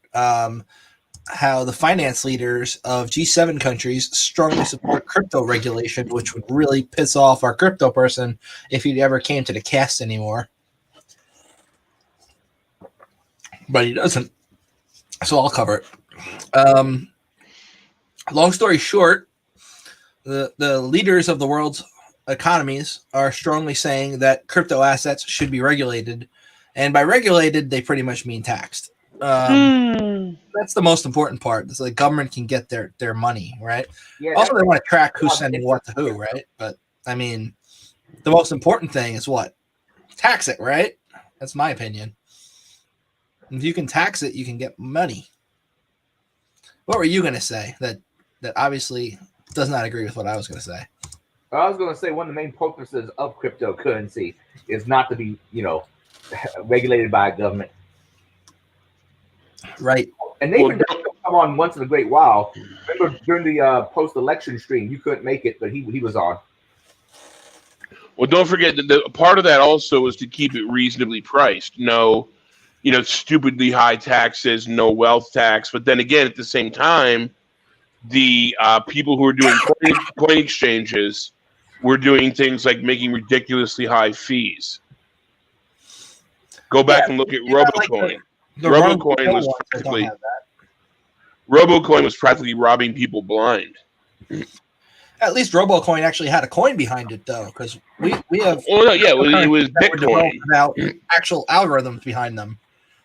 how the finance leaders of G7 countries strongly support crypto regulation, which would really piss off our crypto person if he ever came to the cast anymore. But he doesn't. So I'll cover it. Long story short, the leaders of the world's economies are strongly saying that crypto assets should be regulated. And by regulated, they pretty much mean taxed. That's the most important part. So the government can get their money, right? Yeah, Also, they want to track who's sending what to who, right? But I mean, the most important thing is what? Tax it, right? That's my opinion. If you can tax it, you can get money. What were you going to say? That obviously does not agree with what I was going to say. I was going to say one of the main purposes of cryptocurrency is not to be, regulated by a government. Right. And Nathan does come on once in a great while. Remember during the post-election stream, you couldn't make it, but he was on. Well, don't forget that the part of that also is to keep it reasonably priced. No, stupidly high taxes, no wealth tax. But then again, at the same time, the people who are doing coin exchanges were doing things like making ridiculously high fees. Go back and look at RoboCoin. RoboCoin was practically robbing people blind. At least RoboCoin actually had a coin behind it, though, because we have. Oh, yeah, it was Bitcoin. Without actual algorithms behind them,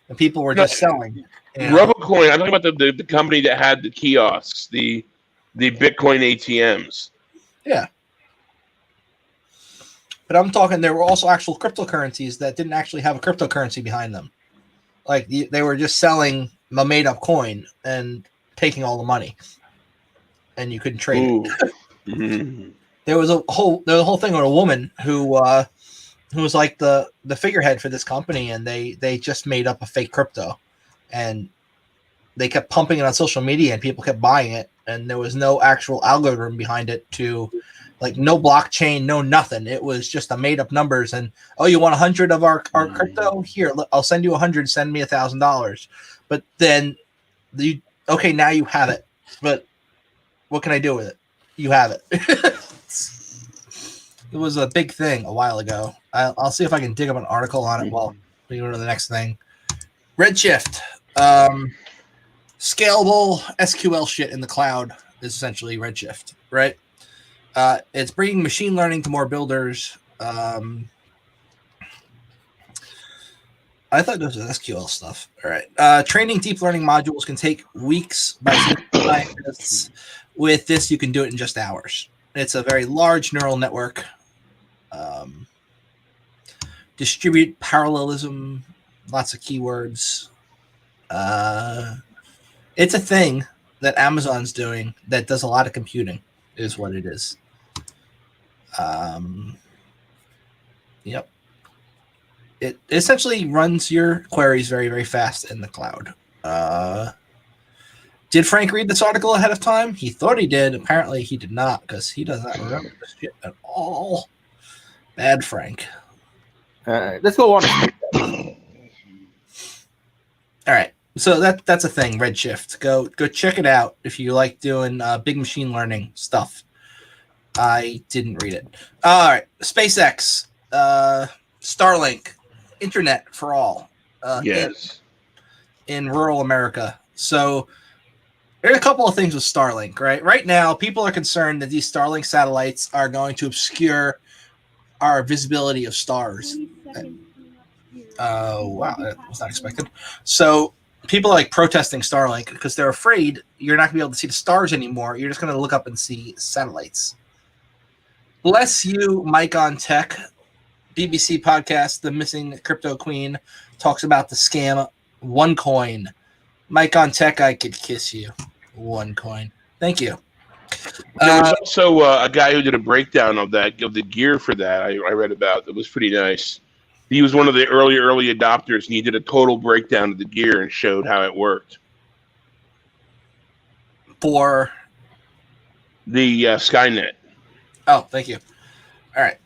and people were just selling. RoboCoin. I'm talking about the company that had the kiosks, the Bitcoin ATMs. Yeah. But I'm talking, there were also actual cryptocurrencies that didn't actually have a cryptocurrency behind them. Like they were just selling a made up coin and taking all the money, and you couldn't trade it. Mm-hmm. There was a whole thing with a woman who was like the figurehead for this company, and they just made up a fake crypto, and they kept pumping it on social media, and people kept buying it, and there was no actual algorithm behind it to. Like no blockchain, no nothing. It was just a made up numbers. And you want 100 of our crypto? Here, I'll send you 100. Send me $1,000. But then, now you have it. But what can I do with it? You have it. It was a big thing a while ago. I'll see if I can dig up an article on it while we go to the next thing. Redshift, scalable SQL shit in the cloud is essentially Redshift, right? It's bringing machine learning to more builders. I thought this was SQL stuff. All right. Training deep learning modules can take weeks by scientists. With this, you can do it in just hours. It's a very large neural network. Distribute parallelism, lots of keywords. It's a thing that Amazon's doing that does a lot of computing, is what it is. Yep. It essentially runs your queries very, very fast in the cloud. Did Frank read this article ahead of time? He thought he did. Apparently he did not, because he does not remember this shit at all. Bad Frank. Let's go on. All right. So that's a thing, Redshift. Go check it out if you like doing big machine learning stuff. I didn't read it. All right. SpaceX, Starlink, internet for all. Yes. In rural America. So there are a couple of things with Starlink, right? Right now, people are concerned that these Starlink satellites are going to obscure our visibility of stars. Wow, that was not expected. So people are like protesting Starlink because they're afraid you're not going to be able to see the stars anymore. You're just going to look up and see satellites. Bless you, Mike on Tech. BBC podcast, The Missing Crypto Queen, talks about the scam OneCoin. Mike on Tech, I could kiss you. OneCoin. Thank you. There was also a guy who did a breakdown of the gear for that. I read about. It was pretty nice. He was one of the early adopters, and he did a total breakdown of the gear and showed how it worked. For the Skynet. Oh, thank you. All right.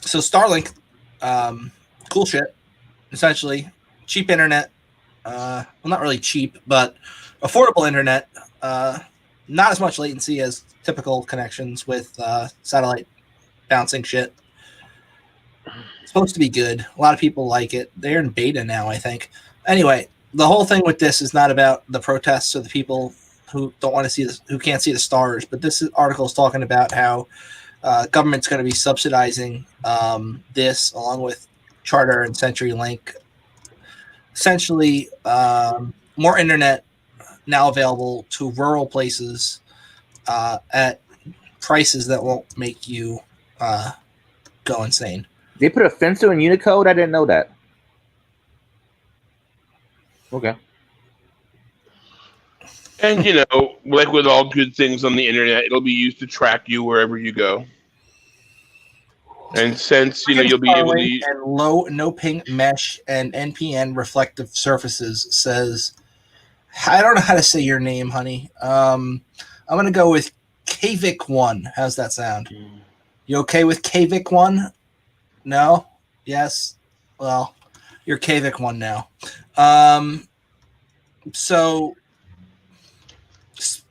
So Starlink, cool shit. Essentially, cheap internet. Well, not really cheap, but affordable internet. Not as much latency as typical connections with satellite bouncing shit. It's supposed to be good. A lot of people like it. They're in beta now, I think. Anyway, the whole thing with this is not about the protests or the people who don't want to see this, who can't see the stars. But this article is talking about how government's going to be subsidizing this, along with Charter and CenturyLink, essentially more internet now available to rural places at prices that won't make you go insane. They put a fencer in Unicode? I didn't know that. Okay. And, you know, like with all good things on the internet, it'll be used to track you wherever you go. And since, you know, you'll be able to... And low no-ping mesh and NPN reflective surfaces says, I don't know how to say your name, honey. I'm going to go with KVIC1. How's that sound? You okay with KVIC1? No? Yes? Well, you're KVIC1 now. So...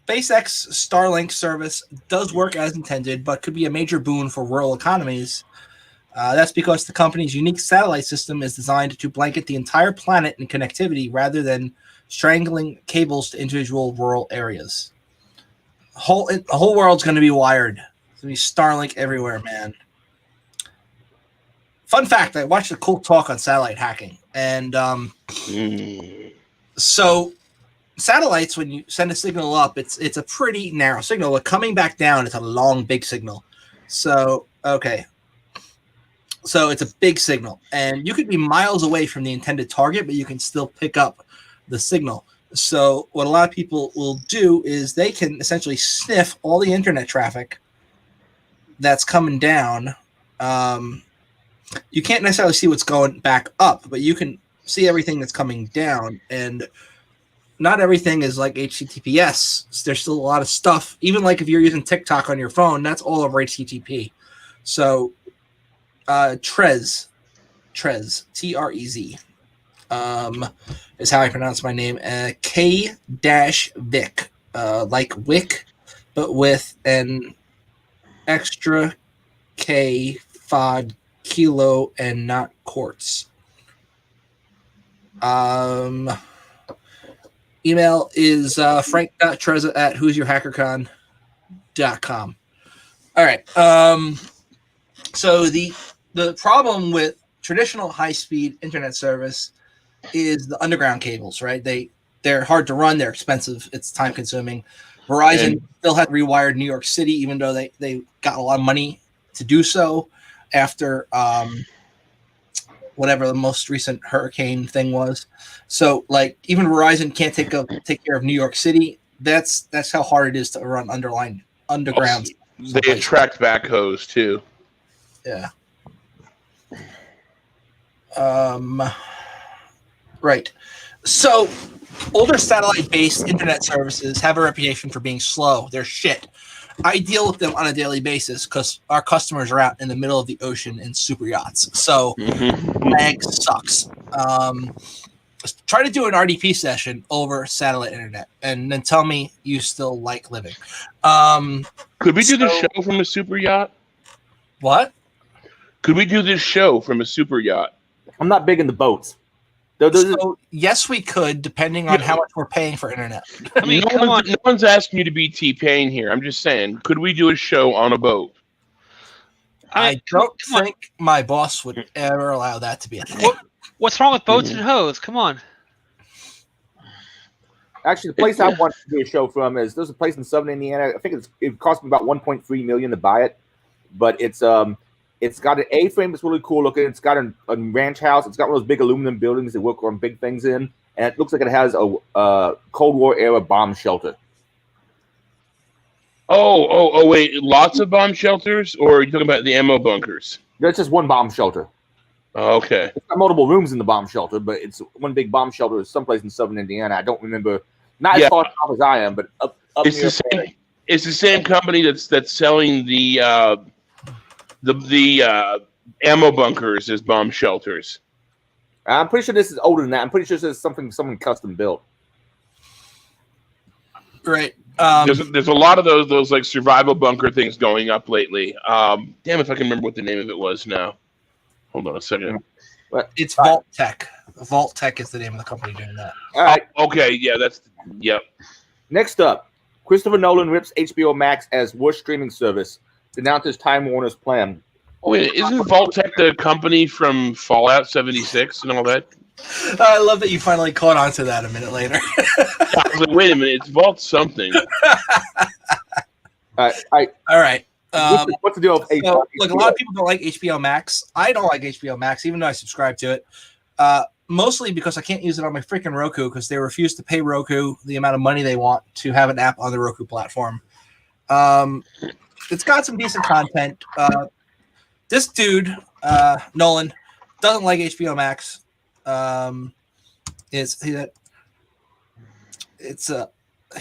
SpaceX Starlink service does work as intended, but could be a major boon for rural economies. That's because the company's unique satellite system is designed to blanket the entire planet in connectivity rather than strangling cables to individual rural areas. The whole world's going to be wired. There's going to be Starlink everywhere, man. Fun fact, I watched a cool talk on satellite hacking. And so... satellites, when you send a signal up, it's a pretty narrow signal, but coming back down, it's a long, big signal. So, okay. So it's a big signal, and you could be miles away from the intended target, but you can still pick up the signal. So what a lot of people will do is they can essentially sniff all the internet traffic that's coming down. You can't necessarily see what's going back up, but you can see everything that's coming down, and not everything is like HTTPS. There's still a lot of stuff. Even like if you're using TikTok on your phone, that's all over HTTP. So Trez, T-R-E-Z, is how I pronounce my name. K-Vic, like Wick, but with an extra K, FOD, kilo, and not quarts. Email is frank.treza@who'syourhackercon.com. All right. So the problem with traditional high-speed internet service is the underground cables, right? They're hard to run. They're expensive. It's time-consuming. Verizon still had rewired New York City, even though they got a lot of money to do so after whatever the most recent hurricane thing was. So, like, even Verizon can't take care of New York City. That's how hard it is to run underground. They attract backhoes too. Yeah. Right. So, older satellite-based internet services have a reputation for being slow. They're shit. I deal with them on a daily basis because our customers are out in the middle of the ocean in super yachts. So, lag sucks. Try to do an RDP session over satellite internet and then tell me you still like living. Could we do this show from a super yacht? What? Could we do this show from a super yacht? I'm not big into boats. So, yes, we could, depending on how much we're paying for internet. I mean, no one's asking you to be T-Pain here. I'm just saying, could we do a show on a boat? I don't think my boss would ever allow that to be a thing. What's wrong with boats and hoes? Come on. Actually, the place I want to do a show from is there's a place in Southern Indiana. I think it cost me about $1.3 million to buy it, but it's got an A-frame that's really cool looking. It's got a ranch house. It's got one of those big aluminum buildings that work on big things in, and it looks like it has a Cold War era bomb shelter. Oh! Wait, lots of bomb shelters, or are you talking about the ammo bunkers? There's just one bomb shelter. Oh, okay. It's got multiple rooms in the bomb shelter, but it's one big bomb shelter someplace in Southern Indiana. I don't remember. Not as far south as I am, but up it's near. It's the same company that's selling the ammo bunkers as bomb shelters. I'm pretty sure this is older than that. I'm pretty sure this is someone custom built. Right. There's a lot of those like survival bunker things going up lately. Damn if I can remember what the name of it was now. Hold on a second. It's Vault Tech. Vault Tech is the name of the company doing that. All right. Okay. Yeah. Yep. Next up, Christopher Nolan rips HBO Max as worst streaming service, denounces Time Warner's plan. Oh, wait, isn't Vault-Tec the company from Fallout 76 and all that? I love that you finally caught on to that a minute later. I was like, wait a minute, it's Vault something. All right. What's the deal with So, look, a lot of people don't like HBO Max. I don't like HBO Max, even though I subscribe to it. Mostly because I can't use it on my freaking Roku because they refuse to pay Roku the amount of money they want to have an app on the Roku platform. It's got some decent content. This dude, Nolan, doesn't like HBO Max.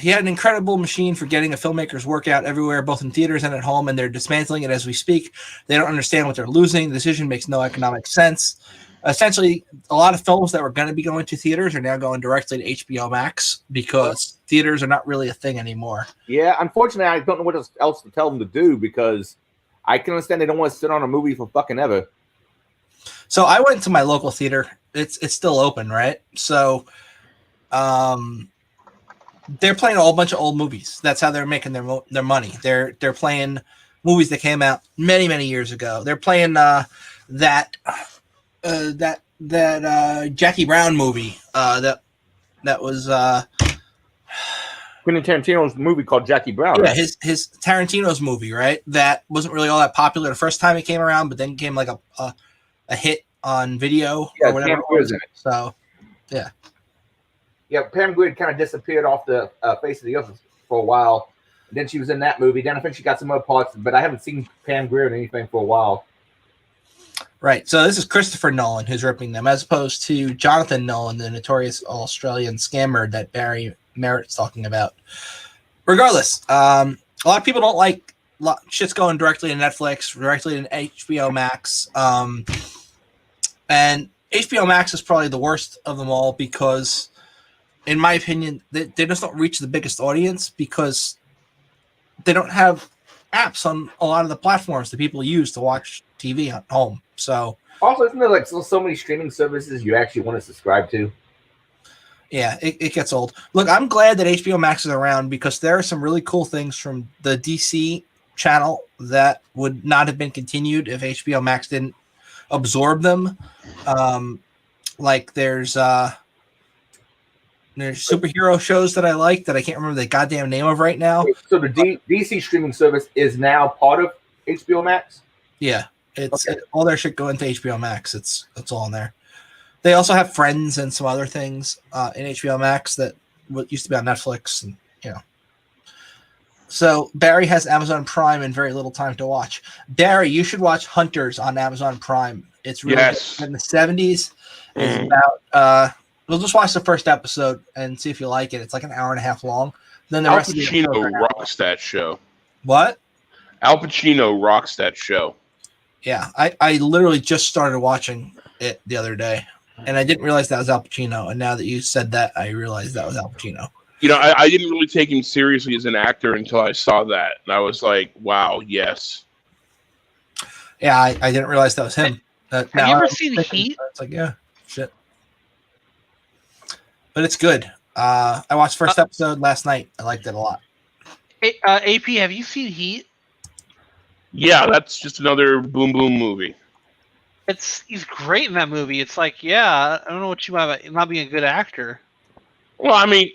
He had an incredible machine for getting a filmmaker's work out everywhere, both in theaters and at home, and they're dismantling it as we speak. They don't understand what they're losing. The decision makes no economic sense. Essentially, a lot of films that were going to be going to theaters are now going directly to HBO Max because theaters are not really a thing anymore. Yeah, unfortunately, I don't know what else to tell them to do because I can understand they don't want to sit on a movie for fucking ever. So I went to my local theater. It's still open, right? So they're playing a whole bunch of old movies. That's how they're making their money. They're playing movies that came out many years ago. They're playing that Jackie Brown movie that was Quentin Tarantino's movie called Jackie Brown. Yeah, right? his Tarantino's movie, right? That wasn't really all that popular the first time it came around, but then came like a hit on video or whatever. Pam Grier's in it. So, yeah. Yeah, Pam Grier kind of disappeared off the face of the earth for a while. And then she was in that movie. Then I think she got some other parts, but I haven't seen Pam Grier in anything for a while. Right. So this is Christopher Nolan who's ripping them, as opposed to Jonathan Nolan, the notorious Australian scammer that Barry Merritt's talking about. Regardless, a lot of people don't like shit's going directly to Netflix, directly to HBO Max. And HBO Max is probably the worst of them all because, in my opinion, they just don't reach the biggest audience because they don't have apps on a lot of the platforms that people use to watch TV at home. So also, isn't there like so many streaming services you actually want to subscribe to? Yeah, it gets old. Look, I'm glad that HBO Max is around because there are some really cool things from the DC channel that would not have been continued if HBO Max didn't absorb them. Like there's superhero shows that I like that I can't remember the goddamn name of right now. So the DC streaming service is now part of HBO Max? Yeah, it's all their shit going to HBO Max. It's all in there. They also have Friends and some other things in HBO Max that used to be on Netflix, and So Barry has Amazon Prime and very little time to watch. Barry, you should watch Hunters on Amazon Prime. It's really good. In the 70s. It's about. We'll just watch the first episode and see if you like it. It's like an hour and a half long. Then the Al rest Pacino of the rocks that show. What? Al Pacino rocks that show. Yeah, I literally just started watching it the other day, and I didn't realize that was Al Pacino. And now that you said that, I realized that was Al Pacino. You know, I didn't really take him seriously as an actor until I saw that, and I was like, "Wow, yes." Yeah, I didn't realize that was him. Have you ever seen Heat? It's like, yeah, shit. But it's good. I watched the first episode last night. I liked it a lot. AP, have you seen Heat? Yeah, that's just another boom boom movie. He's great in that movie. It's like, yeah, I don't know what you mean about not being a good actor. Well, I mean,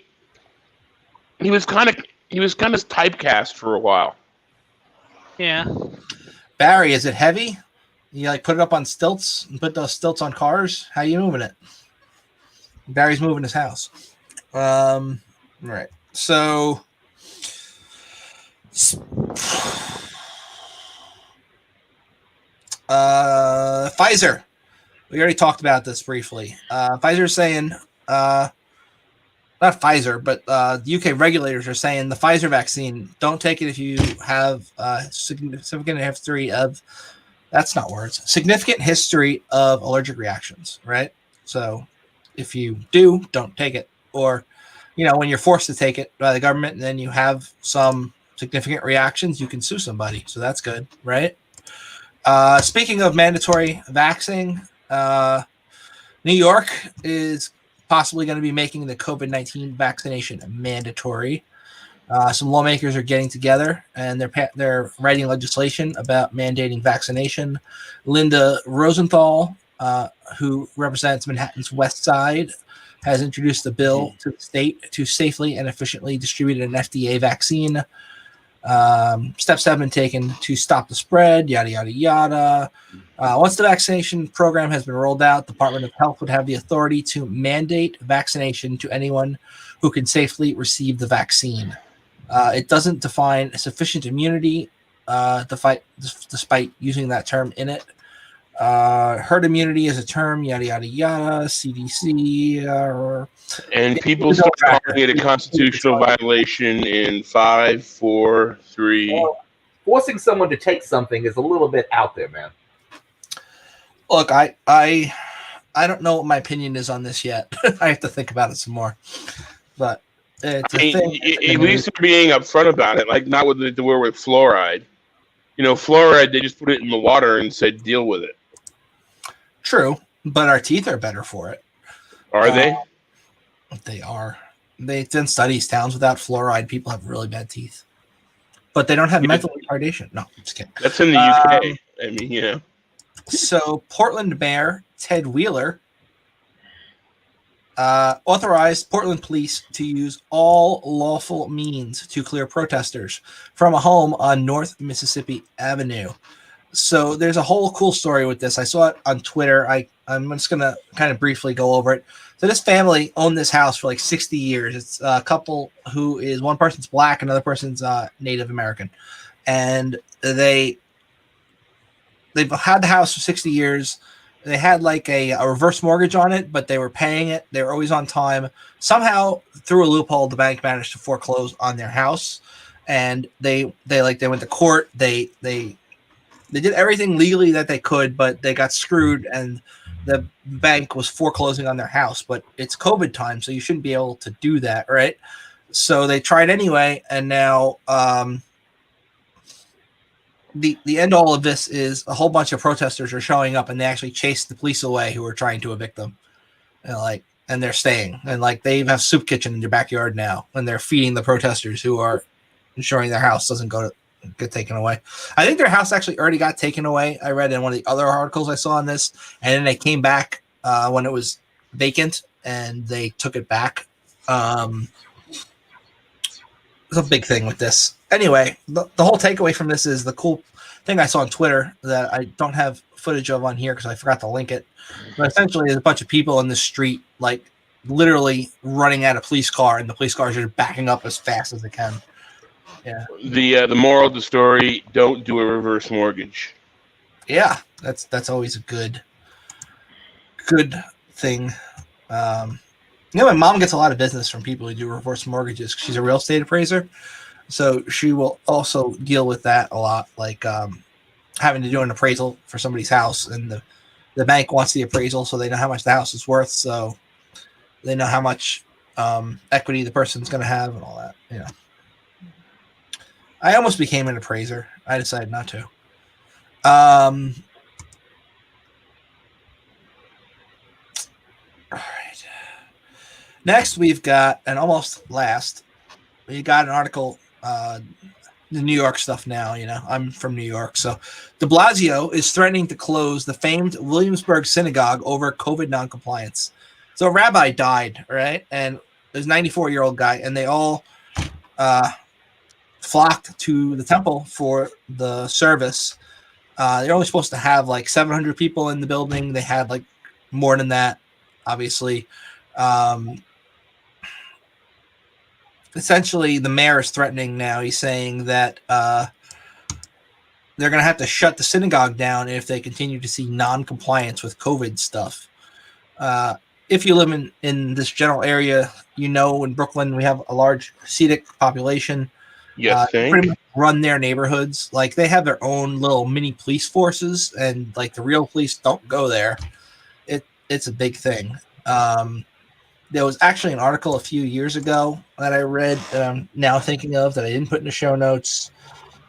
he was kind of typecast for a while. Yeah. Barry, is it heavy? You like put it up on stilts and put those stilts on cars? How you moving it? Barry's moving his house. Right. So Pfizer. We already talked about this briefly. Pfizer's saying not Pfizer, but the UK regulators are saying the Pfizer vaccine, don't take it if you have significant history of significant history of allergic reactions, right? So if you do, don't take it. Or, when you're forced to take it by the government and then you have some significant reactions, you can sue somebody. So that's good, right? Speaking of mandatory vaccine, New York is possibly going to be making the COVID-19 vaccination mandatory. Some lawmakers are getting together and they're writing legislation about mandating vaccination. Linda Rosenthal, who represents Manhattan's West Side, has introduced a bill to the state to safely and efficiently distribute an FDA vaccine. Steps have been taken to stop the spread, yada, yada, yada. Once the vaccination program has been rolled out, the Department of Health would have the authority to mandate vaccination to anyone who can safely receive the vaccine. It doesn't define sufficient immunity despite using that term in it. Herd immunity is a term, yada, yada, yada, CDC. And people start calling it a constitutional violation in 5, 4, 3. Well, forcing someone to take something is a little bit out there, man. Look, I don't know what my opinion is on this yet. I have to think about it some more. But it's I mean, at least they're being upfront about it, like not what they were with fluoride. Fluoride, they just put it in the water and said, deal with it. True, but our teeth are better for it. Are they? They are. They've done studies. Towns without fluoride, people have really bad teeth. But they don't have mental retardation. No, I'm just kidding. That's in the UK. I mean, So Portland Mayor Ted Wheeler authorized Portland police to use all lawful means to clear protesters from a home on North Mississippi Avenue. So there's a whole cool story with this. I saw it on Twitter. I'm just going to kind of briefly go over it. So this family owned this house for like 60 years. It's a couple who is one person's black, another person's Native American. And they've had the house for 60 years. They had like a reverse mortgage on it, but they were paying it. They were always on time. Somehow, through a loophole, the bank managed to foreclose on their house, and they went to court. They did everything legally that they could, but they got screwed, and the bank was foreclosing on their house. But it's COVID time, so you shouldn't be able to do that, right? So they tried anyway, and now the end all of this is a whole bunch of protesters are showing up, and they actually chased the police away who were trying to evict them, and they're staying, and they have soup kitchen in their backyard now, and they're feeding the protesters who are ensuring their house doesn't get taken away. I think their house actually already got taken away. I read in one of the other articles I saw on this, and then they came back when it was vacant, and they took it back. It's a big thing with this. Anyway, the whole takeaway from this is the cool thing I saw on Twitter that I don't have footage of on here because I forgot to link it. But essentially, there's a bunch of people in the street, like literally running at a police car, and the police cars are backing up as fast as they can. Yeah. The moral of the story: don't do a reverse mortgage. Yeah, that's always a good thing. My mom gets a lot of business from people who do reverse mortgages. She's a real estate appraiser, so she will also deal with that a lot, like having to do an appraisal for somebody's house, and the bank wants the appraisal so they know how much the house is worth, so they know how much equity the person's going to have and all that. Yeah. I almost became an appraiser. I decided not to. All right. Next, we've got, and almost last, we got an article, the New York stuff now, I'm from New York. So de Blasio is threatening to close the famed Williamsburg synagogue over COVID noncompliance. So a rabbi died, right? And there's a 94-year-old guy, and they all flocked to the temple for the service. They're only supposed to have like 700 people in the building. They had like more than that, obviously. Essentially, the mayor is threatening now. He's saying that they're going to have to shut the synagogue down if they continue to see non-compliance with COVID stuff. If you live in this general area, in Brooklyn, we have a large Hasidic population. Yes, pretty much run their neighborhoods. Like, they have their own little mini police forces, and like the real police don't go there. It's a big thing. There was actually an article a few years ago that I read that I'm now thinking of that I didn't put in the show notes.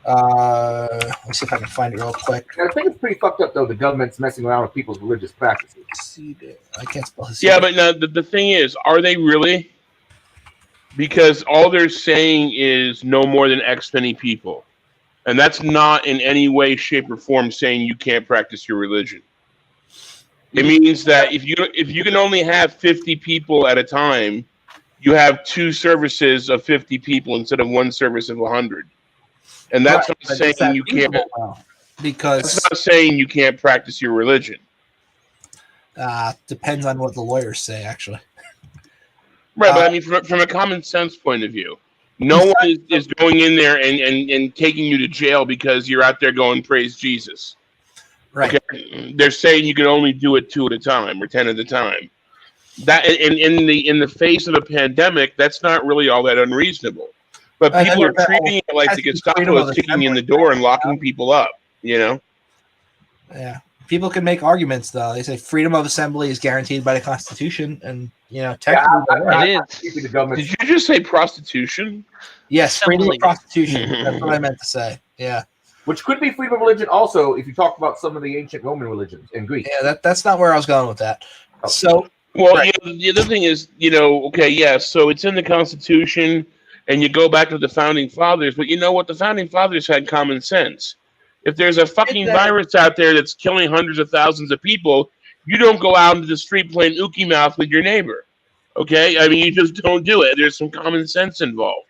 Let's see if I can find it real quick. I think it's pretty fucked up, though, the government's messing around with people's religious practices. I can't spell Hasidic. Yeah, but no, the thing is, are they really? because all they're saying is no more than X many people. And that's not in any way, shape, or form saying you can't practice your religion. It means that if you can only have 50 people at a time, you have 2 services of 50 people instead of 1 service of 100. And that's Right, not saying you can't. Because That's not saying you can't practice your religion. depends on what the lawyers say, actually. Right, but I mean, from a common sense point of view, no one is going in there and taking you to jail because you're out there going, praise Jesus. Right. Okay? They're saying you can only do it 2 at a time or 10 at a time. That in the face of a pandemic, that's not really all that unreasonable. But people are treating it like the Gestapo is kicking in the door and locking people up, you know? Yeah. People can make arguments, though. They say freedom of assembly is guaranteed by the Constitution, and, you know, technically, Did you just say prostitution? Yes, freedom of Assembly. prostitution. That's what I meant to say. Yeah. Which could be freedom of religion also if you talk about some of the ancient Roman religions in Greece. Yeah, that's not where I was going with that. So, well, right. The other thing is, you know, okay, yeah, so it's in the Constitution, and you go back to the Founding Fathers, but you know what? The Founding Fathers had common sense. If there's a fucking virus out there that's killing hundreds of thousands of people, you don't go out into the street playing ookie mouth with your neighbor. Okay? I mean, you just don't do it. There's some common sense involved.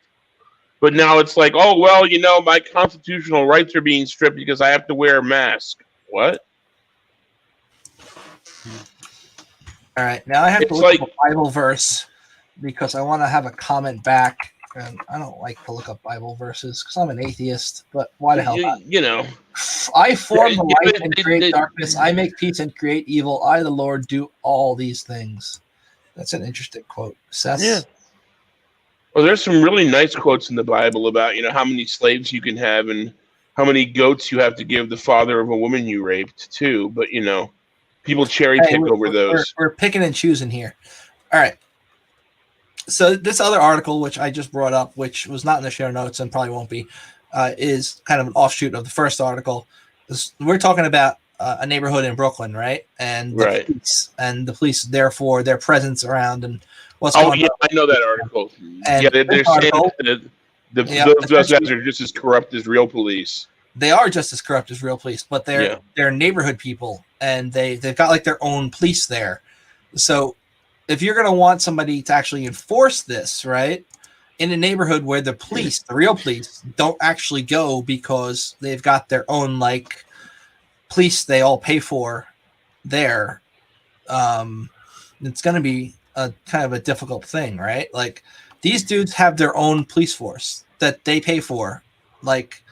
But now it's like, oh, well, you know, my constitutional rights are being stripped because I have to wear a mask. What? All right. Now I have to look up a Bible verse because I want to have a comment back. And I don't like to look up Bible verses because I'm an atheist, but why the hell not? You know. I form the light and create darkness. I make peace and create evil. I, the Lord, do all these things. That's an interesting quote. Seth? Yeah. Well, there's some really nice quotes in the Bible about, you know, how many slaves you can have and how many goats you have to give the father of a woman you raped, too. But, you know, people cherry pick over those. We're picking and choosing here. All right. So this other article, which I just brought up, which was not in the show notes and probably won't be, is kind of an offshoot of the first article. We're talking about a neighborhood in Brooklyn, right? And the police, therefore, their presence around and what's going on. Oh, yeah, I know that article. And yeah, they're saying that those guys are just as corrupt as real police. They are just as corrupt as real police, but they're neighborhood people, and they've got like their own police there. So if you're going to want somebody to actually enforce this, right, in a neighborhood where the police, the real police, don't actually go because they've got their own, like, police they all pay for there, it's going to be a kind of a difficult thing, right? Like, these dudes have their own police force that they pay for. Like,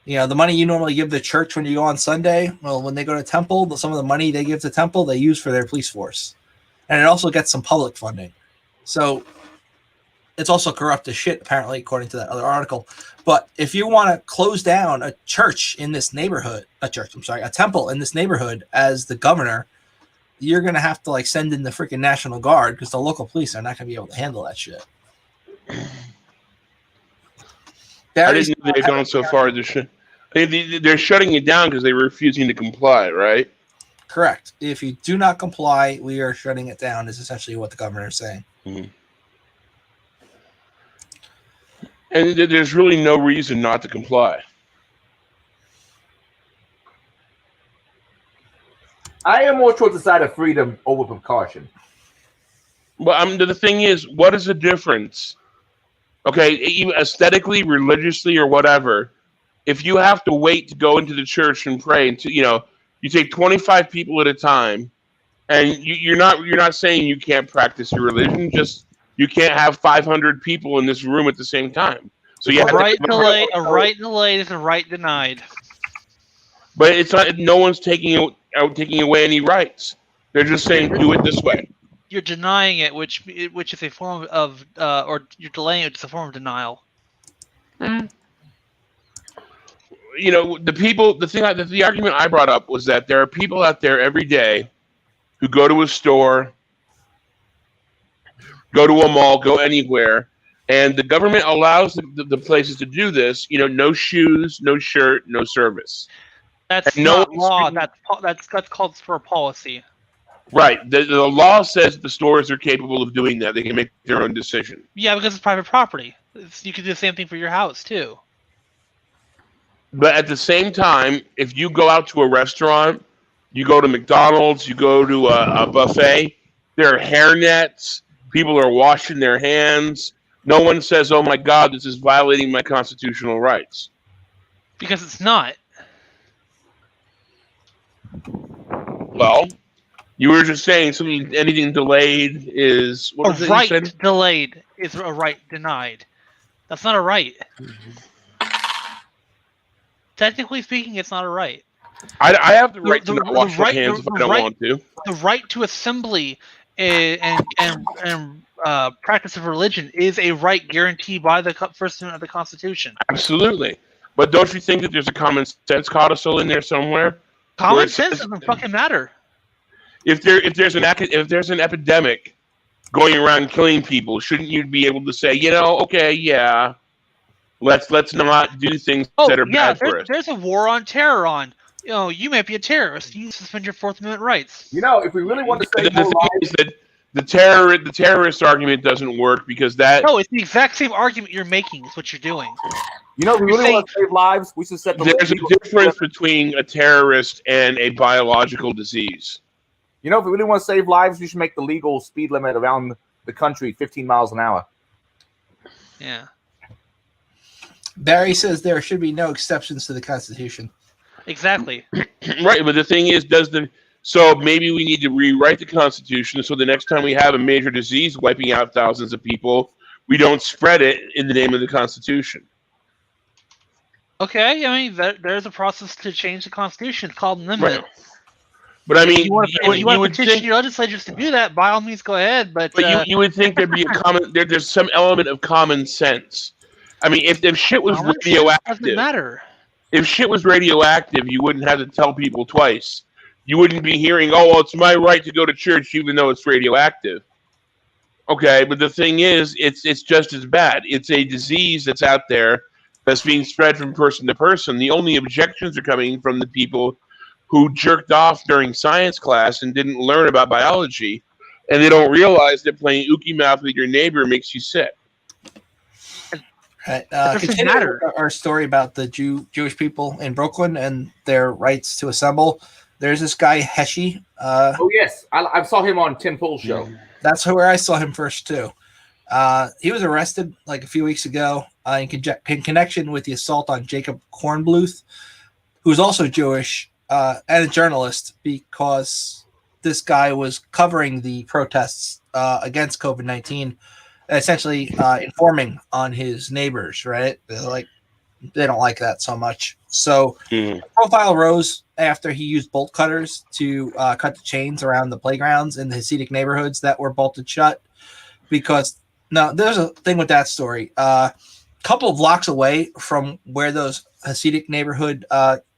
you know, the money you normally give the church when you go on Sunday, well, when they go to temple, some of the money they give to temple, they use for their police force. And it also gets some public funding. So it's also corrupt as shit, apparently, according to that other article. But if you want to close down a church in this neighborhood, a temple in this neighborhood as the governor, you're going to have to, like, send in the freaking National Guard because the local police are not going to be able to handle that shit. I didn't know they'd gone so far. They're shutting it down because they were refusing to comply, right? Correct. If you do not comply, we are shutting it down, is essentially what the governor is saying. Mm-hmm. And there's really no reason not to comply. I am more towards the side of freedom over precaution. Well, the thing is, what is the difference? Okay, even aesthetically, religiously, or whatever, if you have to wait to go into the church and pray, and you take 25 people at a time, and you're not saying you can't practice your religion, just you can't have 500 people in this room at the same time. So you have a right delayed is a right denied. But it's not. No one's taking away any rights. They're just saying do it this way. You're denying it, which is a form of, or you're delaying it. It's a form of denial. You know, the argument I brought up was that there are people out there every day who go to a store, go to a mall, go anywhere, and the government allows the places to do this. You know, no shoes, no shirt, no service. That's not law. That's called for policy. Right. The law says the stores are capable of doing that. They can make their own decision. Yeah, because it's private property. You can do the same thing for your house too. But at the same time, if you go out to a restaurant, you go to McDonald's, you go to a buffet, there are hair nets. People are washing their hands. No one says, "Oh my God, this is violating my constitutional rights." Because it's not. Well, you were just saying anything delayed is what was A it right you said? delayed is a right denied. That's not a right. Technically speaking, it's not a right. I have the right to not wash my hands if I don't want to. The right to assembly and practice of religion is a right guaranteed by the First Amendment of the Constitution. Absolutely. But don't you think that there's a common sense codicil in there somewhere? Common sense doesn't fucking matter. If there's an epidemic going around killing people, shouldn't you be able to say, okay, yeah, let's not do things that are bad for us? There's a war on terror on. You might be a terrorist. You suspend your Fourth Amendment rights. If we really want to save the more thing lives, is that the terrorist argument doesn't work because that. No, it's the exact same argument you're making. Is what you're doing. if we really want to save lives, we should set the. There's a difference between a terrorist and a biological disease. If we really want to save lives, we should make the legal speed limit around the country 15 miles an hour. Yeah. Barry says there should be no exceptions to the Constitution. Exactly. Right, but the thing is, so maybe we need to rewrite the Constitution so the next time we have a major disease wiping out thousands of people, we don't spread it in the name of the Constitution. Okay, there's a process to change the Constitution called an amendment. Right. But I mean, you want to petition your legislatures to do that, by all means, go ahead. But you would think there'd be there's some element of common sense. I mean, if shit was radioactive, doesn't matter. If shit was radioactive, you wouldn't have to tell people twice. You wouldn't be hearing, "Oh, well, it's my right to go to church even though it's radioactive." Okay, but the thing is, it's just as bad. It's a disease that's out there that's being spread from person to person. The only objections are coming from the people who jerked off during science class and didn't learn about biology, and they don't realize that playing ookie mouth with your neighbor makes you sick. Right. Continue our story about the Jewish people in Brooklyn and their rights to assemble. There's this guy Heshi. Oh yes, I saw him on Tim Pool's show. That's where I saw him first too. He was arrested like a few weeks ago in connection with the assault on Jacob Kornbluth, who's also Jewish and a journalist, because this guy was covering the protests against COVID-19. Essentially informing on his neighbors, right? They don't like that so much. So profile rose after he used bolt cutters to cut the chains around the playgrounds in the Hasidic neighborhoods that were bolted shut. Because now there's a thing with that story. A couple of blocks away from where those Hasidic neighborhood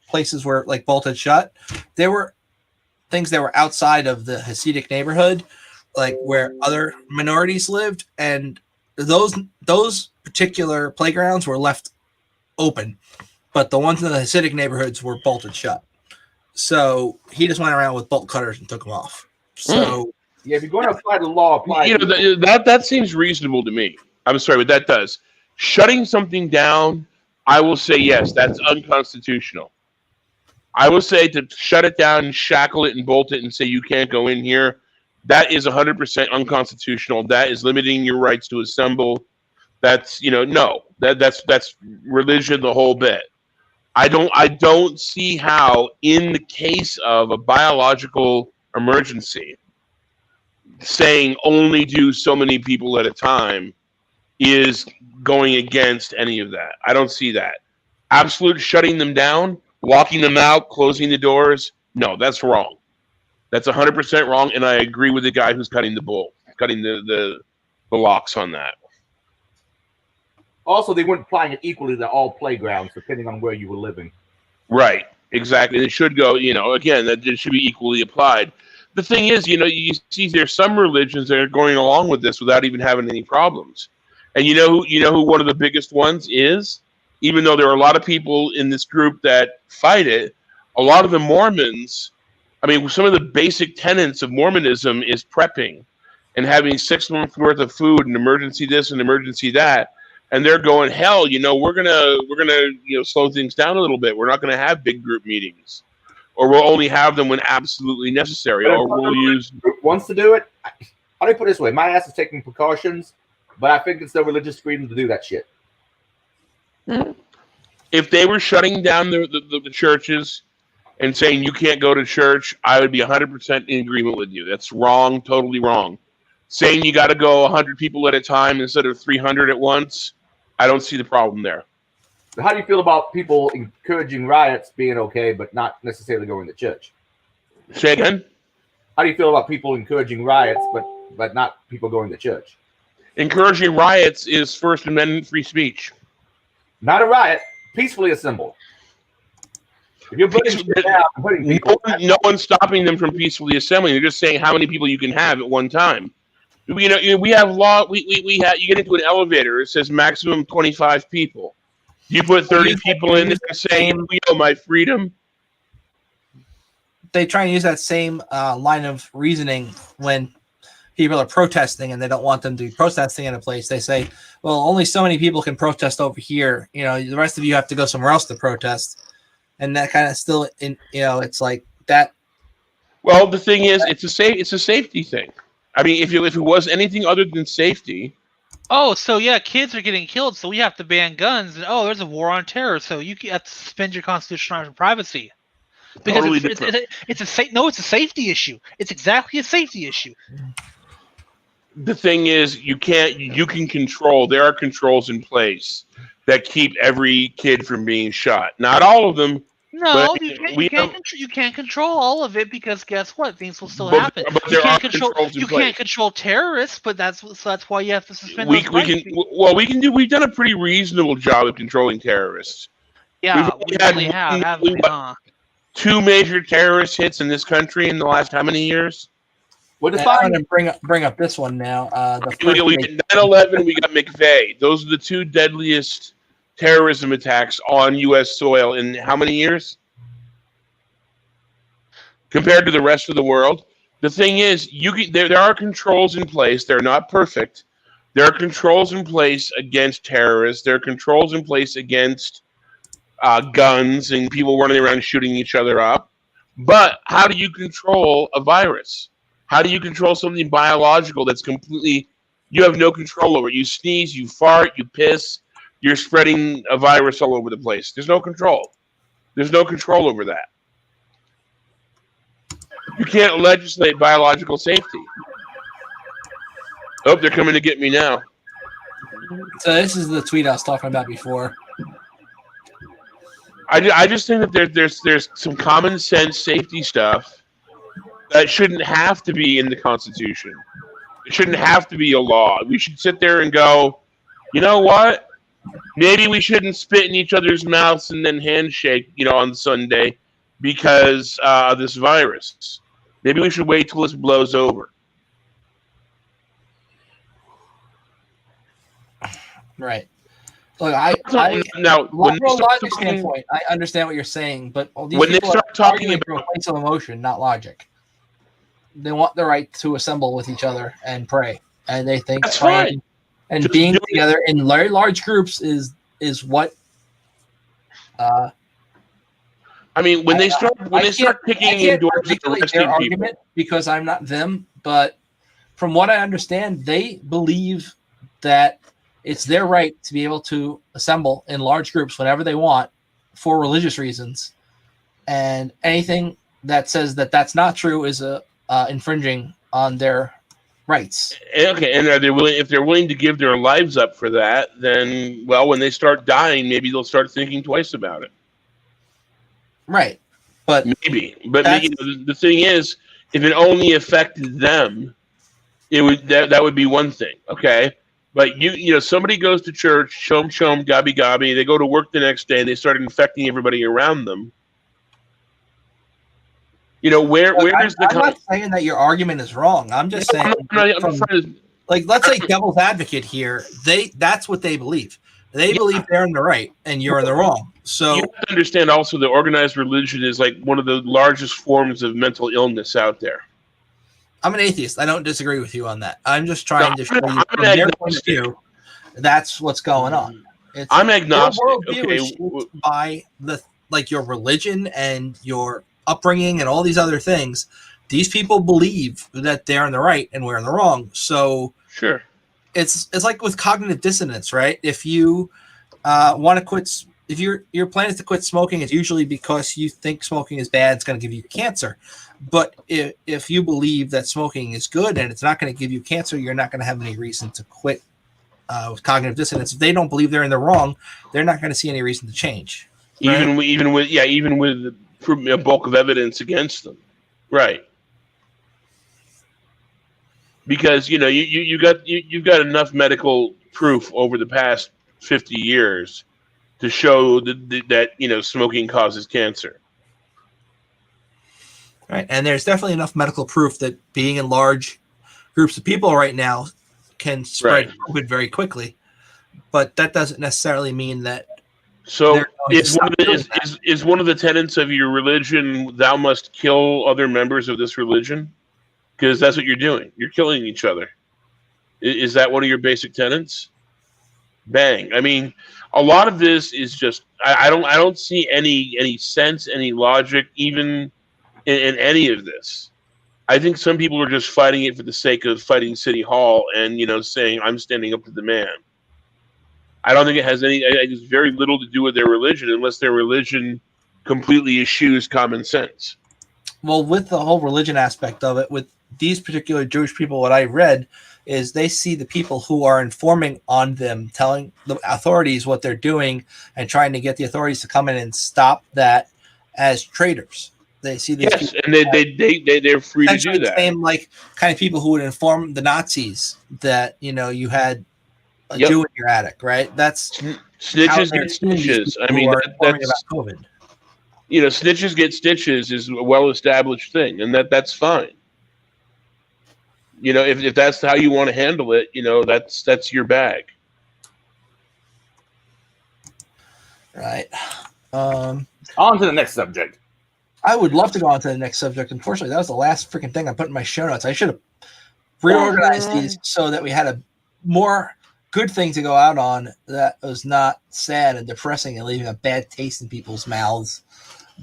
places were like bolted shut, there were things that were outside of the Hasidic neighborhood, like where other minorities lived, and those particular playgrounds were left open, but the ones in the Hasidic neighborhoods were bolted shut. So he just went around with bolt cutters and took them off. So yeah, if you're going to apply the law, apply. That seems reasonable to me. I'm sorry, but that does. Shutting something down, I will say yes, that's unconstitutional. I will say to shut it down and shackle it and bolt it and say you can't go in here. That is 100% unconstitutional. That is limiting your rights to assemble. That's that's religion, the whole bit. I don't see how, in the case of a biological emergency, saying only do so many people at a time is going against any of that. I don't see that. Absolute shutting them down, locking them out, closing the doors. No, that's wrong. That's 100% wrong, and I agree with the guy who's cutting the locks on that. Also, they weren't applying it equally to all playgrounds, depending on where you were living. Right, exactly. It should go, again, that it should be equally applied. The thing is, you see there's some religions that are going along with this without even having any problems. And you know who one of the biggest ones is? Even though there are a lot of people in this group that fight it, a lot of the Mormons I mean, some of the basic tenets of Mormonism is prepping and having 6 months worth of food and emergency this and emergency that. And they're going, hell, we're gonna slow things down a little bit. We're not gonna have big group meetings, or we'll only have them when absolutely necessary, or we'll use. Group wants to do it. How do I put it this way? My ass is taking precautions, but I think it's their religious freedom to do that shit. If they were shutting down the churches and saying you can't go to church, I would be 100% in agreement with you. That's wrong, totally wrong. Saying you got to go 100 people at a time instead of 300 at once, I don't see the problem there. How do you feel about people encouraging riots being okay, but not necessarily going to church? Say again? How do you feel about people encouraging riots, but not people going to church? Encouraging riots is First Amendment free speech. Not a riot, peacefully assemble. If you're putting people, no one's stopping them from peacefully assembling. They're just saying how many people you can have at one time. We have law. You get into an elevator. It says maximum 25 people. You put 30 people in there saying, my freedom. They try and use that same line of reasoning when people are protesting and they don't want them to be protesting in a place. They say, well, only so many people can protest over here. The rest of you have to go somewhere else to protest. And that kind of still, it's like that. Well, the thing is, it's a safety thing. I mean, if it was anything other than safety. Oh, so yeah, kids are getting killed, so we have to ban guns. And there's a war on terror, so you have to suspend your constitutional right of privacy. Because Totally it's a safety issue. It's exactly a safety issue. The thing is, you can control. There are controls in place that keep every kid from being shot. Not all of them. No, you can't control all of it, because guess what? Things will still happen. But there are controls in you place. can't control terrorists, but that's why you have to suspend we've done a pretty reasonable job of controlling terrorists. Yeah, we really have, haven't we? 2 major terrorist hits in this country in the last how many years? I'm going to bring up this one now. We got 9/11, we got McVeigh. Those are the 2 deadliest terrorism attacks on U.S. soil in how many years? Compared to the rest of the world. The thing is, there are controls in place. They're not perfect. There are controls in place against terrorists. There are controls in place against guns and people running around shooting each other up. But how do you control a virus? How do you control something biological that's completely, you have no control over? You sneeze, you fart, you piss, you're spreading a virus all over the place. There's no control. There's no control over that. You can't legislate biological safety. Oh, they're coming to get me now. So this is the tweet I was talking about before. I just think that there's some common sense safety stuff that shouldn't have to be in the Constitution. It shouldn't have to be a law. We should sit there and go, you know what? Maybe we shouldn't spit in each other's mouths and then handshake, on Sunday because of this virus. Maybe we should wait till this blows over. Right. Look, now, from a logic standpoint, I understand what you're saying, but when they start talking about a place of emotion, not logic, they want the right to assemble with each other and pray, and they think praying and just being together in very large groups is what. I mean, when they start picking indoors and arresting their argument because I'm not them, but from what I understand, they believe that it's their right to be able to assemble in large groups whenever they want for religious reasons, and anything that says that that's not true is infringing on their rights. Okay, and are they willing? If they're willing to give their lives up for that, then when they start dying, maybe they'll start thinking twice about it. Right, but maybe. But the thing is, if it only affected them, it would that would be one thing. Okay, but somebody goes to church, shom shom, gabi gabi. They go to work the next day. They start infecting everybody around them. Where does the? I'm not saying that your argument is wrong. I'm just saying, let's say devil's advocate here. That's what they believe. They believe they're in the right and you're in the wrong. So you have to understand also that organized religion is like one of the largest forms of mental illness out there. I'm an atheist. I don't disagree with you on that. I'm just trying to show you I'm from their point of view, that's what's going on. I'm agnostic. Your worldview Okay, is shaped by your religion and your upbringing and all these other things. These people believe that they're in the right and we're in the wrong. So sure, it's like with cognitive dissonance, right? If you want to quit, if your plan is to quit smoking, it's usually because you think smoking is bad. It's going to give you cancer. But if you believe that smoking is good and it's not going to give you cancer, you're not going to have any reason to quit. With cognitive dissonance, if they don't believe they're in the wrong, they're not going to see any reason to change. Right? Even with a bulk of evidence against them, right? Because you've got enough medical proof over the past 50 years to show that smoking causes cancer. Right, and there's definitely enough medical proof that being in large groups of people right now can spread COVID very quickly, but that doesn't necessarily mean that. So is one of the tenets of your religion, thou must kill other members of this religion? Because that's what you're doing. You're killing each other. Is that one of your basic tenets? Bang. I mean, a lot of this is just I don't see any sense, any logic, even in any of this. I think some people are just fighting it for the sake of fighting City Hall and saying I'm standing up to the man. I don't think it has it's very little to do with their religion unless their religion completely eschews common sense. Well, with the whole religion aspect of it, with these particular Jewish people, what I read is they see the people who are informing on them, telling the authorities what they're doing and trying to get the authorities to come in and stop that as traitors. They see these people and they're free to do that. Same kind of people who would inform the Nazis that you had a Jew in your attic, right? That's snitches get stitches. I mean, that's about COVID. Snitches get stitches is a well-established thing, and that's fine. If that's how you want to handle it, that's your bag. Right. On to the next subject. I would love to go on to the next subject. Unfortunately, that was the last freaking thing I put in my show notes. I should have reorganized these so that we had a more good thing to go out on that was not sad and depressing and leaving a bad taste in people's mouths.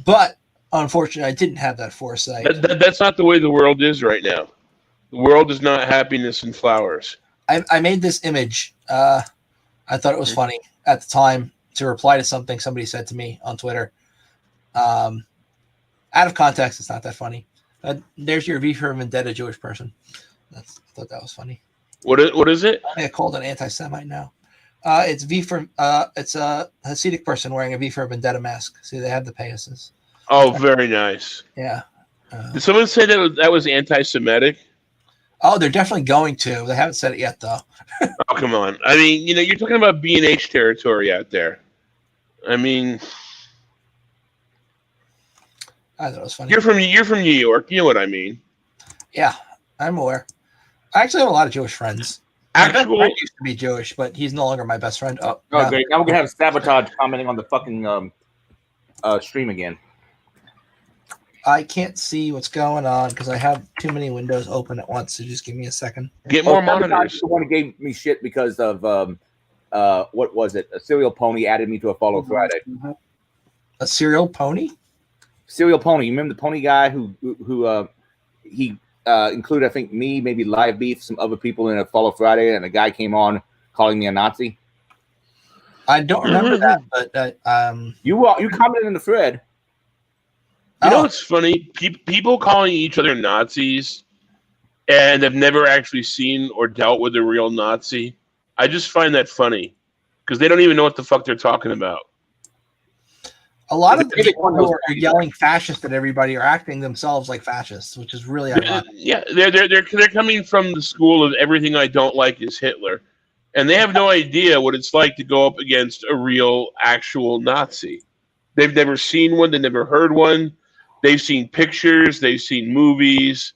But unfortunately, I didn't have that foresight. That's not the way the world is right now. The world is not happiness and flowers. I made this image. I thought it was funny at the time to reply to something somebody said to me on Twitter. Out of context, it's not that funny. There's your V for Vendetta Jewish person. I thought that was funny. What is it? I get called an anti-Semite now. It's V for it's a Hasidic person wearing a V for Vendetta mask. See, they have the payasses. Oh, very nice. Yeah. Did someone say that was anti-Semitic? Oh, they're definitely going to. They haven't said it yet, though. Oh, come on. I mean, you're talking about B&H territory out there. I mean, I thought it was funny. You're from New York. You know what I mean? Yeah, I'm aware. I actually have a lot of Jewish friends. My best friend used to be Jewish, but he's no longer my best friend. Oh, great. Now we're going to have Sabotage commenting on the fucking stream again. I can't see what's going on because I have too many windows open at once, so just give me a second. Get more monitors. The one who gave me shit because of, what was it? A Serial Pony added me to a Follow Friday. A Serial Pony? Serial Pony. You remember the pony guy who he included, I think, me, maybe Live Beef, some other people in a Follow Friday, and a guy came on calling me a Nazi? I don't remember that, but you commented in the thread. You know what's funny? People calling each other Nazis and have never actually seen or dealt with a real Nazi. I just find that funny because they don't even know what the fuck they're talking about. A lot of the people who are yelling fascist at everybody are acting themselves like fascists, which is really ironic. Yeah, they're coming from the school of everything I don't like is Hitler, and they have no idea what it's like to go up against a real, actual Nazi. They've never seen one. They never heard one. They've seen pictures, they've seen movies,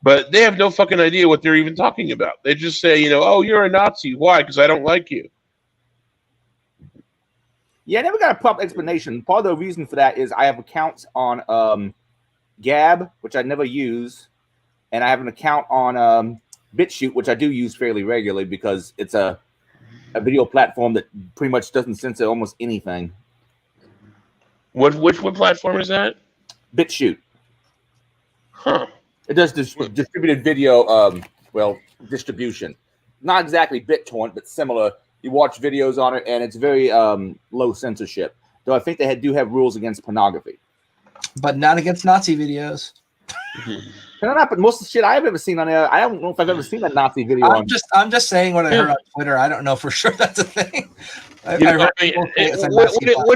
but they have no fucking idea what they're even talking about. They just say, oh, you're a Nazi. Why? Because I don't like you. Yeah, I never got a proper explanation. Part of the reason for that is I have accounts on Gab, which I never use, and I have an account on BitChute, which I do use fairly regularly because it's a video platform that pretty much doesn't censor almost anything. Which platform is that? BitChute. Huh. It does distributed video, distribution. Not exactly BitTorrent, but similar. You watch videos on it, and it's very low censorship. Though I think they do have rules against pornography. But not against Nazi videos. But most of the shit I've ever seen on there, I don't know if I've ever seen a Nazi video. I'm just saying what I heard on Twitter. I don't know for sure that's a thing. When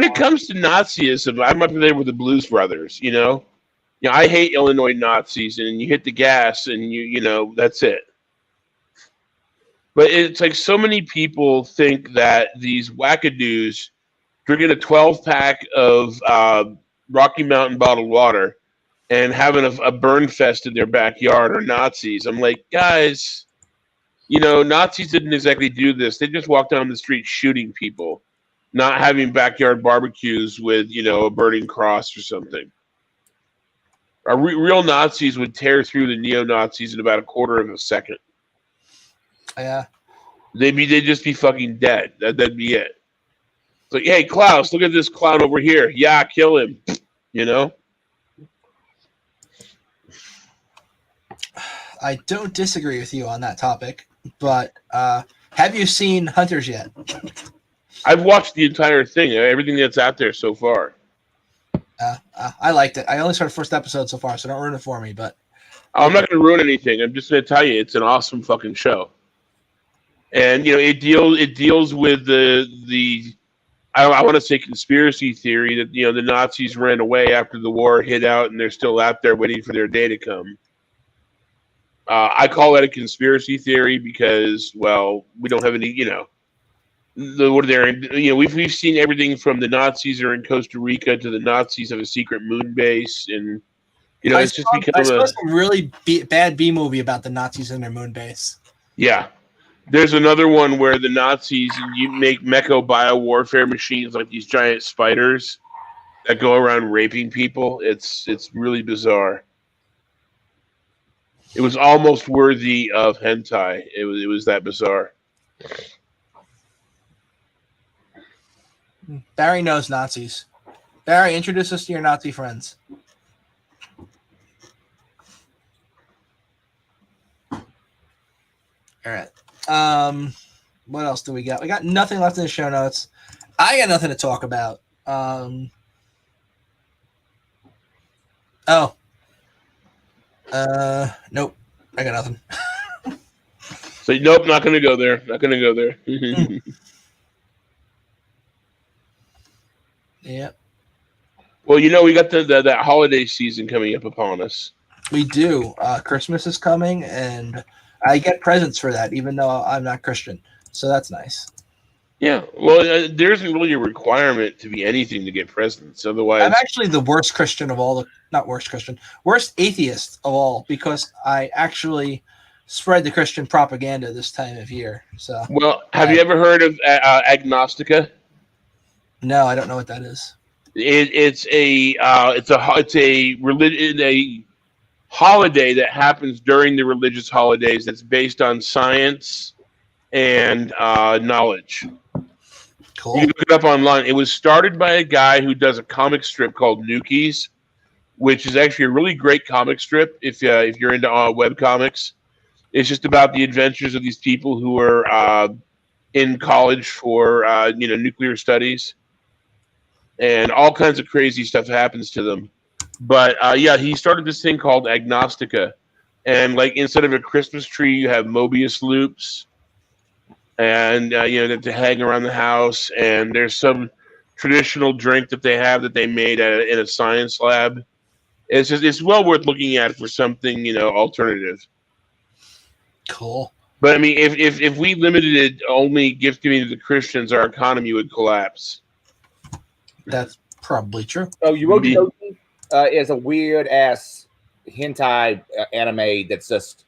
it comes to Nazism, I'm up there with the Blues Brothers. You know, I hate Illinois Nazis, and you hit the gas, and you know that's it. But it's like so many people think that these wackadoos drinking a 12-pack of Rocky Mountain bottled water and having a burn fest in their backyard are Nazis. I'm like, guys, Nazis didn't exactly do this. They just walked down the street shooting people, not having backyard barbecues with, a burning cross or something. Real Nazis would tear through the neo-Nazis in about a quarter of a second. Yeah. They'd just be fucking dead. That'd be it. It's like, hey, Klaus, look at this clown over here. Yeah, kill him. I don't disagree with you on that topic, but have you seen Hunters yet? I've watched the entire thing, everything that's out there so far. I liked it. I only saw the first episode so far, so don't ruin it for me. But I'm not going to ruin anything. I'm just going to tell you, it's an awesome fucking show. And it deals with the I want to say conspiracy theory that the Nazis ran away after the war, hid out, and they're still out there waiting for their day to come. I call that a conspiracy theory because, well, we don't have any, we've seen everything from the Nazis are in Costa Rica to the Nazis have a secret moon base, and it's just become a really bad B movie about the Nazis and their moon base. Yeah. There's another one where the Nazis, you make mecha biowarfare machines like these giant spiders that go around raping people. It's really bizarre. It was almost worthy of hentai. It was that bizarre. Barry knows Nazis. Barry, introduce us to your Nazi friends. All right. What else do we got? We got nothing left in the show notes. I got nothing to talk about. Nope. I got nothing. So nope, not gonna go there. Not gonna go there. Yeah. Well, we got that holiday season coming up upon us. We do. Christmas is coming, and I get presents for that, even though I'm not Christian. So that's nice. Yeah. Well, there isn't really a requirement to be anything to get presents. Otherwise, I'm actually the worst Christian of all. Worst atheist of all, because I actually spread the Christian propaganda this time of year. So. Well, have you ever heard of agnostica? No, I don't know what that is. It's a holiday that happens during the religious holidays that's based on science and knowledge. Cool. You can look it up online. It was started by a guy who does a comic strip called Nukies, which is actually a really great comic strip if you're into web comics. It's just about the adventures of these people who are in college for nuclear studies, and all kinds of crazy stuff happens to them. But he started this thing called Agnostica, and like instead of a Christmas tree, you have Mobius loops, and to hang around the house. And there's some traditional drink that they have that they made in a science lab. It's well worth looking at for something alternative. Cool. But I mean, if we limited it only gift giving to the Christians, our economy would collapse. That's probably true. Oh, Yogi is a weird ass hentai anime that's just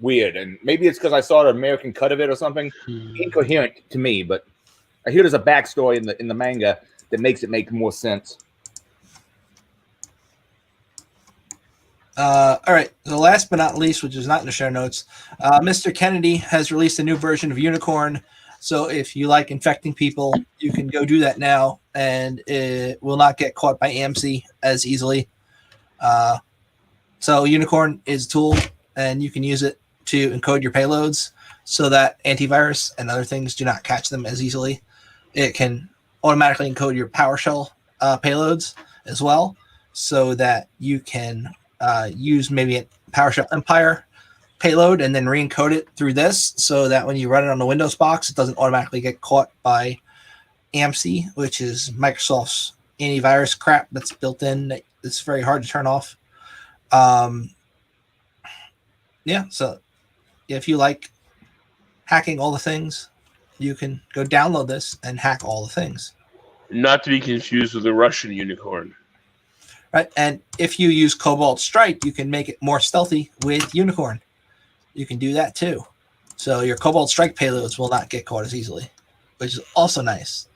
weird, and maybe it's because I saw an American cut of it or something. Incoherent to me, but I hear there's a backstory in the manga that makes it make more sense. All right. So last but not least, which is not in the show notes, Mr. Kennedy has released a new version of Unicorn. So if you like infecting people, you can go do that now, and it will not get caught by AMC as easily. So Unicorn is a tool, and you can use it to encode your payloads so that antivirus and other things do not catch them as easily. It can automatically encode your PowerShell payloads as well, so that you can use maybe a PowerShell Empire payload and then re-encode it through this, so that when you run it on the Windows box, it doesn't automatically get caught by AMC, which is Microsoft's antivirus crap that's built in. It's very hard to turn off. Yeah, so if you like hacking all the things, you can go download this and hack all the things. Not to be confused with the Russian Unicorn. Right, and if you use Cobalt Strike, you can make it more stealthy with Unicorn. You can do that too. So your Cobalt Strike payloads will not get caught as easily, which is also nice,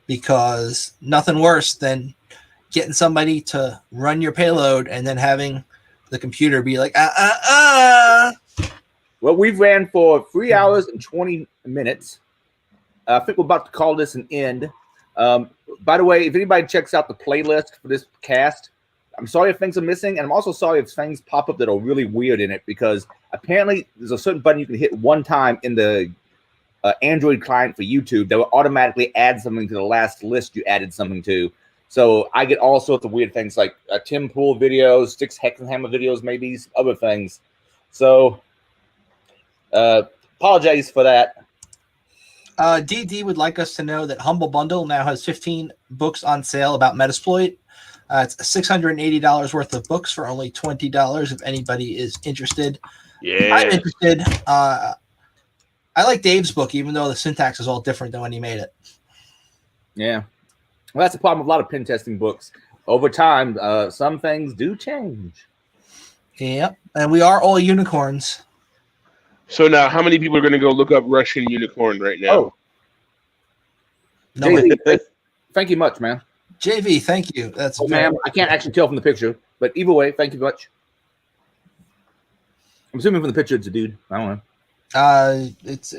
because nothing worse than getting somebody to run your payload and then having the computer be like, Well, we've ran for 3 hours and 20 minutes. I think we're about to call this an end. By the way, if anybody checks out the playlist for this cast, I'm sorry if things are missing, and I'm also sorry if things pop up that are really weird in it, because apparently there's a certain button you can hit one time in the Android client for YouTube that will automatically add something to the last list you added something to. So I get all sorts of weird things like Tim Pool videos, Sticks Hexenhammer videos, maybe other things. So apologize for that. DD would like us to know that Humble Bundle now has 15 books on sale about Metasploit. It's $680 worth of books for only $20 if anybody is interested. Yeah. I'm interested. I like Dave's book, even though the syntax is all different than when he made it. Yeah. Well, that's the problem with a lot of pen testing books. Over time, some things do change. Yep. And we are all unicorns. So now, how many people are going to go look up Russian Unicorn right now? Oh, No, JV, thank you much, man. JV, thank you. That's Ma'am, I can't actually tell from the picture, but either way, thank you much. I'm assuming from the picture it's a dude. I don't know. It's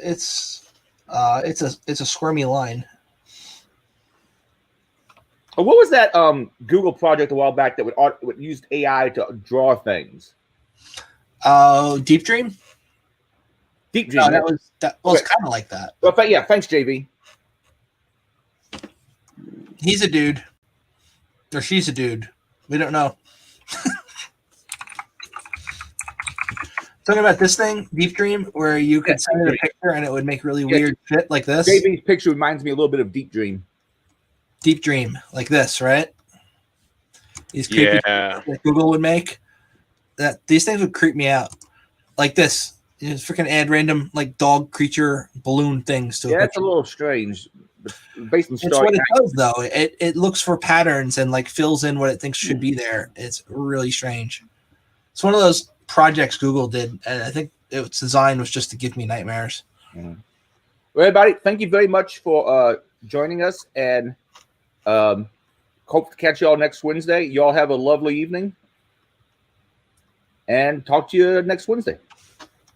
a squirmy line. Oh, what was that Google project a while back that would use AI to draw things? Deep Dream. Deep Dream. No, that was kind of like that. Well, yeah, thanks, JV. He's a dude, or she's a dude. We don't know. Talking about this thing, Deep Dream, where you could send it a picture and it would make really weird shit like this. JV's picture reminds me a little bit of Deep Dream. Deep Dream, like this, right? These creepy Yeah. that Google would make. These things would creep me out. Like this. You just freaking add random like dog creature balloon things to Yeah, it. that's a little strange. Based on It's story. what it does, though. It looks for patterns and like fills in what it thinks should be there. It's really strange. It's one of those projects Google did, and I think its design was just to give me nightmares. Well, everybody, thank you very much for joining us, and hope to catch you all next Wednesday. You all have a lovely evening, and talk to you next Wednesday.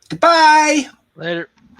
Goodbye. Later.